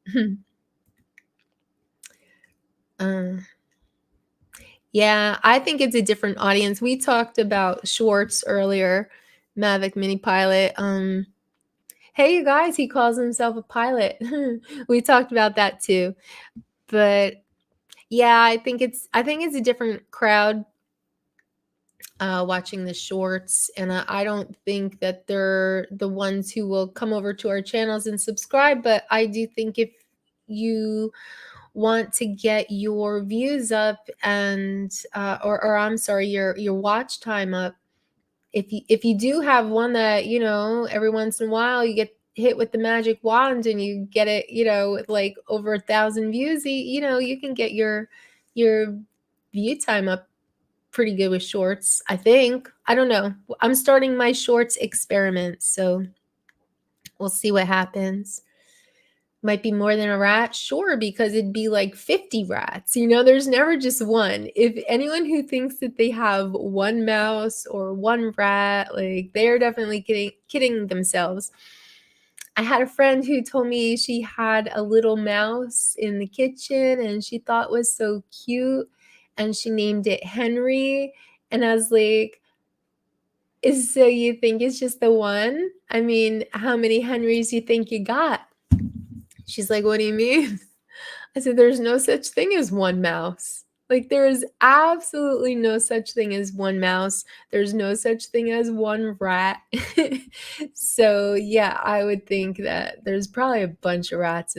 Yeah, I think it's a different audience. We talked about shorts earlier, Mavic Mini Pilot. Hey, you guys, he calls himself a pilot. We talked about that too. But yeah, I think it's a different crowd watching the shorts, and I don't think that they're the ones who will come over to our channels and subscribe. But I do think if you want to get your views up and or I'm sorry, your watch time up, if you do have one that you know every once in a while you get hit with the magic wand and you get it, you know, with like over 1,000 views, you know, you can get your view time up pretty good with shorts. I think, I don't know, I'm starting my shorts experiment, so we'll see what happens. Might be more than a rat, sure, because it'd be like 50 rats. You know, there's never just one. If anyone who thinks that they have one mouse or one rat, like they're definitely kidding themselves. I had a friend who told me she had a little mouse in the kitchen and she thought it was so cute and she named it Henry. And I was like, so you think it's just the one? I mean, how many Henrys do you think you got? She's like, what do you mean? I said, there's no such thing as one mouse. Like, there is absolutely no such thing as one mouse. There's no such thing as one rat. So, yeah, I would think that there's probably a bunch of rats.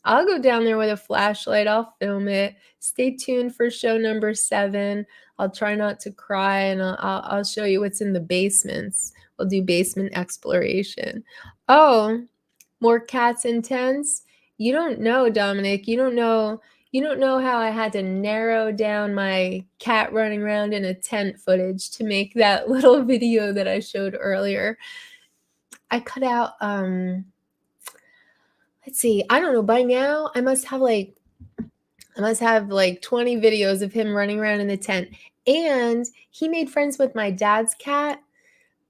I'll go down there with a flashlight. I'll film it. Stay tuned for show number 7. I'll try not to cry, and I'll show you what's in the basements. We'll do basement exploration. Oh, more cats and tents? You don't know, Dominic. You don't know how I had to narrow down my cat running around in a tent footage to make that little video that I showed earlier. I cut out let's see, I don't know, by now I must have like 20 videos of him running around in the tent. And he made friends with my dad's cat.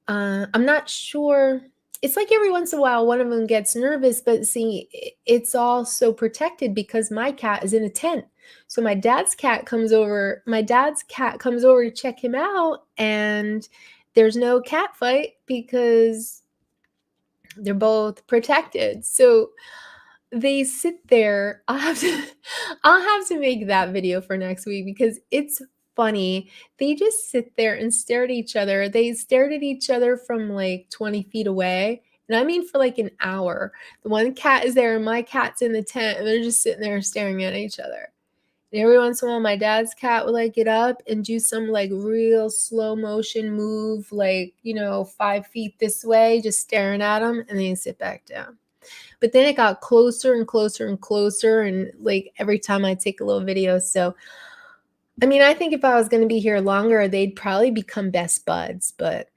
I'm not sure. it's like every once in a while one of them gets nervous, but see, it's all so protected because my cat is in a tent. So my dad's cat comes over to check him out, and there's no cat fight because they're both protected. So they sit there. I'll have to make that video for next week because it's funny. They just sit there and stare at each other. They stared at each other from like 20 feet away. And I mean for like an hour. The one cat is there and my cat's in the tent, and they're just sitting there staring at each other. And every once in a while, my dad's cat would like get up and do some like real slow motion move, like, 5 feet this way, just staring at him, and then he'd sit back down. But then it got closer and closer and closer, and like every time I take a little video. So, I mean, I think if I was going to be here longer, they'd probably become best buds. But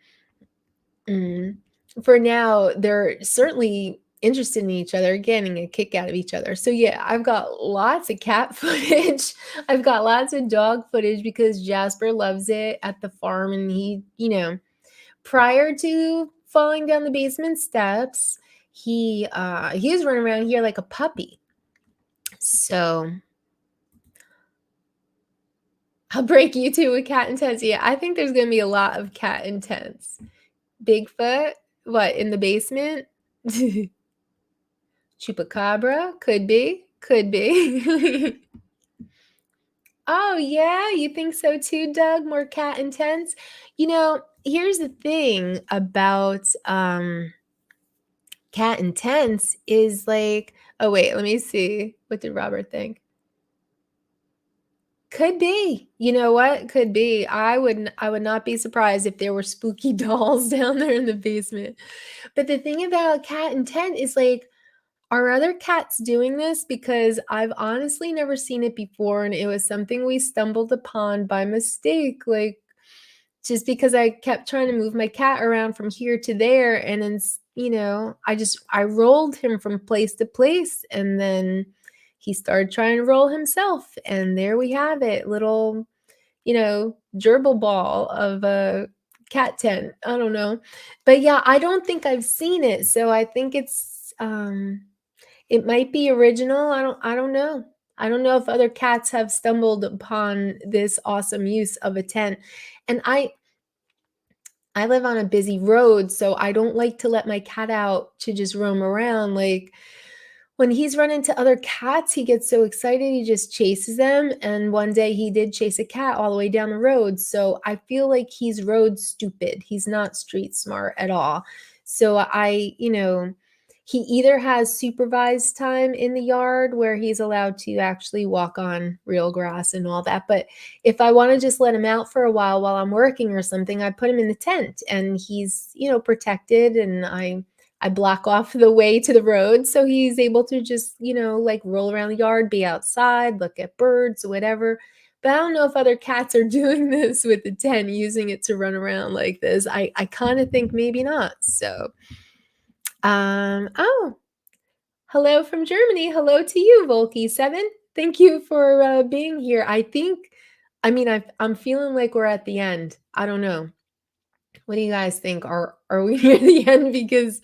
for now, they're certainly interested in each other, getting a kick out of each other. So yeah, I've got lots of cat footage. I've got lots of dog footage because Jasper loves it at the farm, and he, prior to falling down the basement steps, he was running around here like a puppy. So I'll break you two with cat intense. Yeah, I think there's gonna be a lot of cat intense. Bigfoot, what, in the basement? Chupacabra, could be. Oh yeah, you think so too, Doug? More cat intense? Here's the thing about cat intense is like, oh wait, let me see. What did Robert think? Could be. You know what? Could be. I would not be surprised if there were spooky dolls down there in the basement. But the thing about cat intent is like, are other cats doing this? Because I've honestly never seen it before, and it was something we stumbled upon by mistake. Like, just because I kept trying to move my cat around from here to there, and then, I rolled him from place to place, and then he started trying to roll himself, and there we have it, little, gerbil ball of a cat tent. I don't know. But yeah, I don't think I've seen it, so I think it might be original. I don't know. I don't know if other cats have stumbled upon this awesome use of a tent. And I live on a busy road, so I don't like to let my cat out to just roam around. Like, when he's run into other cats, he gets so excited, he just chases them. And one day he did chase a cat all the way down the road. So I feel like he's road stupid. He's not street smart at all. So he either has supervised time in the yard where he's allowed to actually walk on real grass and all that. But if I want to just let him out for a while I'm working or something, I put him in the tent, and he's, protected, and I block off the way to the road so he's able to just, like roll around the yard, be outside, look at birds, whatever. But I don't know if other cats are doing this with the tent, using it to run around like this. I kind of think maybe not. So, oh, hello from Germany. Hello to you, Volky7. Thank you for being here. I'm feeling like we're at the end. I don't know. What do you guys think? Are we near the end? Because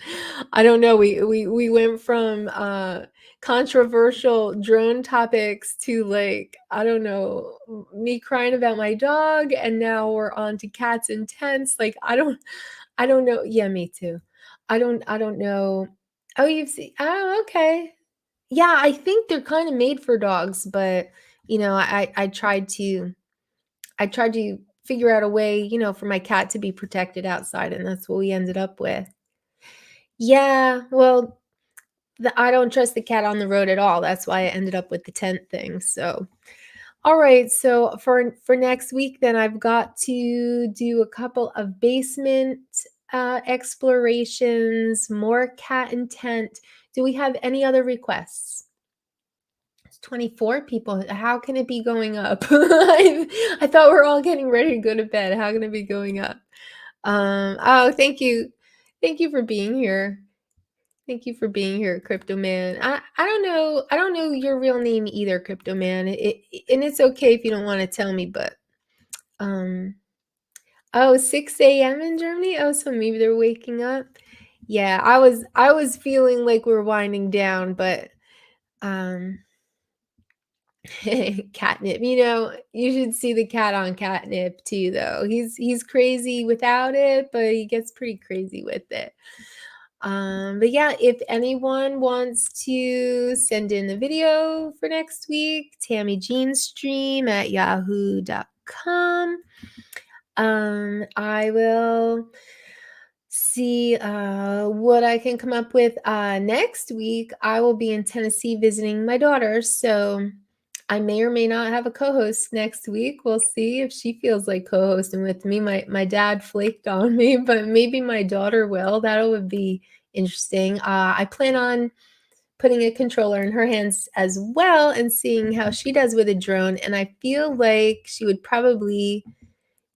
I don't know. We went from controversial drone topics to, like, I don't know, me crying about my dog, and now we're on to cats and tents. Like, I don't know. Yeah, me too. I don't know. Oh, you've seen. Oh, okay. Yeah, I think they're kind of made for dogs, but I tried to figure out a way, for my cat to be protected outside, and that's what we ended up with. Yeah, well, I don't trust the cat on the road at all. That's why I ended up with the tent thing. So, all right. So for next week, then I've got to do a couple of basement explorations, more cat and tent. Do we have any other requests? 24 people. How can it be going up? I thought we're all getting ready to go to bed. How can it be going up? Oh, thank you. Thank you for being here. Thank you for being here, Crypto Man. I don't know. I don't know your real name either, Crypto Man. And it's okay if you don't want to tell me, but oh, 6 a.m. in Germany. Oh, so maybe they're waking up. Yeah, I was feeling like we're winding down, but um catnip. You should see the cat on catnip too though. He's crazy without it, but he gets pretty crazy with it. But yeah, if anyone wants to send in a video for next week, Tammie Jean stream at yahoo.com. I will see what I can come up with. Next week, I will be in Tennessee visiting my daughter. So I may or may not have a co-host next week. We'll see if she feels like co-hosting with me. My dad flaked on me, but maybe my daughter will. That would be interesting. I plan on putting a controller in her hands as well and seeing how she does with a drone. And I feel like she would probably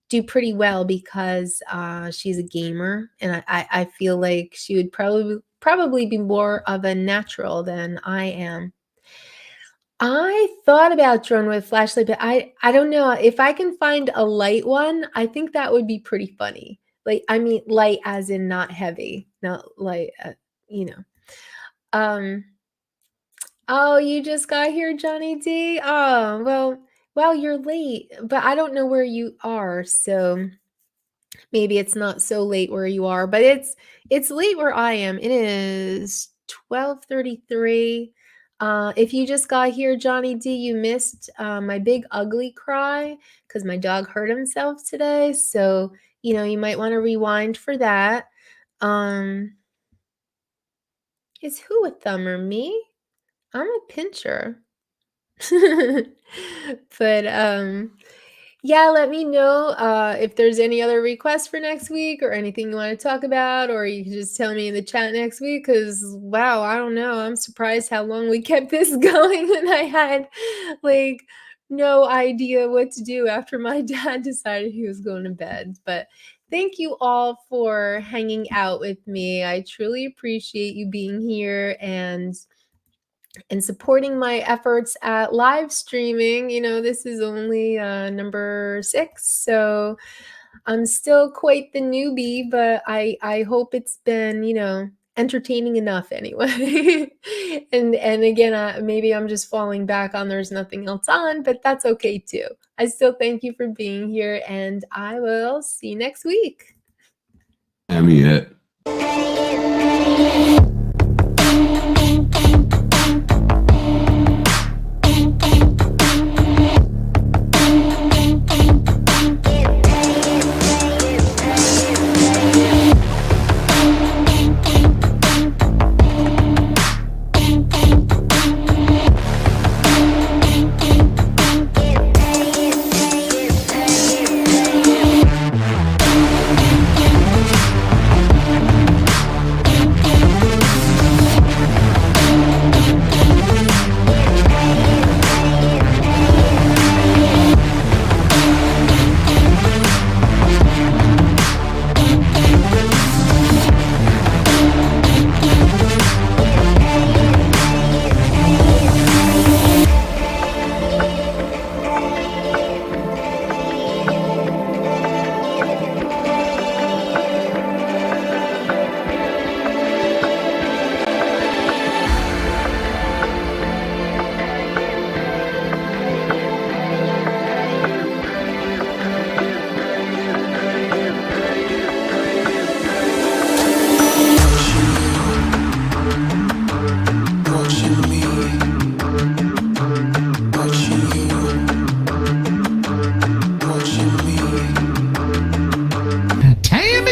do pretty well because she's a gamer, and I feel like she would probably be more of a natural than I am. I thought about drone with flashlight, but I don't know if I can find a light one. I think that would be pretty funny. Like, I mean, light as in not heavy, not light. You know. Um. Oh, you just got here, Johnny D. Oh, well, you're late, but I don't know where you are, so maybe it's not so late where you are, but it's late where I am. It is 12:33. If you just got here, Johnny D, you missed my big ugly cry because my dog hurt himself today. So, you might want to rewind for that. Um, is who a thumb or me? I'm a pincher. But yeah, let me know if there's any other requests for next week or anything you want to talk about, or you can just tell me in the chat next week because, wow, I don't know. I'm surprised how long we kept this going and I had like no idea what to do after my dad decided he was going to bed. But thank you all for hanging out with me. I truly appreciate you being here and supporting my efforts at live streaming. This is only number 6, so I'm still quite the newbie, but I hope it's been, entertaining enough anyway. and again, maybe I'm just falling back on there's nothing else on, but that's okay too. I still thank you for being here, and I will see you next week. Tammie yet.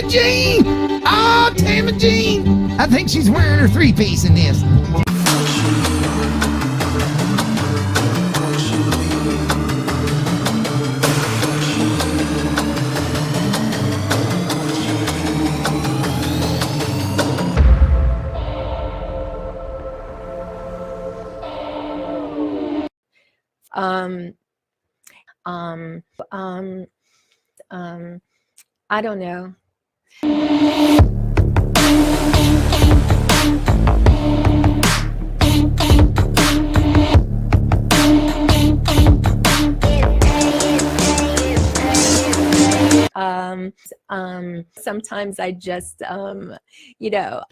Jean! Oh, Tammie Jean! I think she's wearing her 3-piece in this. I don't know. Sometimes I just, you know.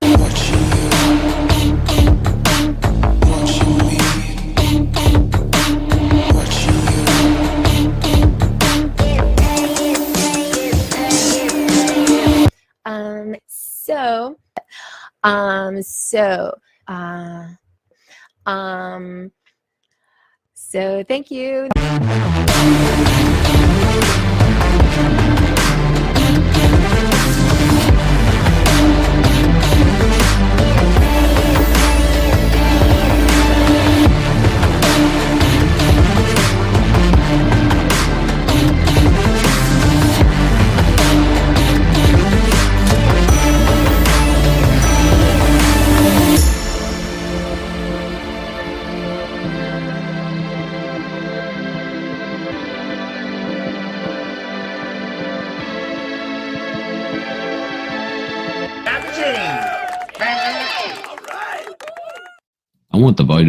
So thank you. Tammie Jean. I want the vitamin.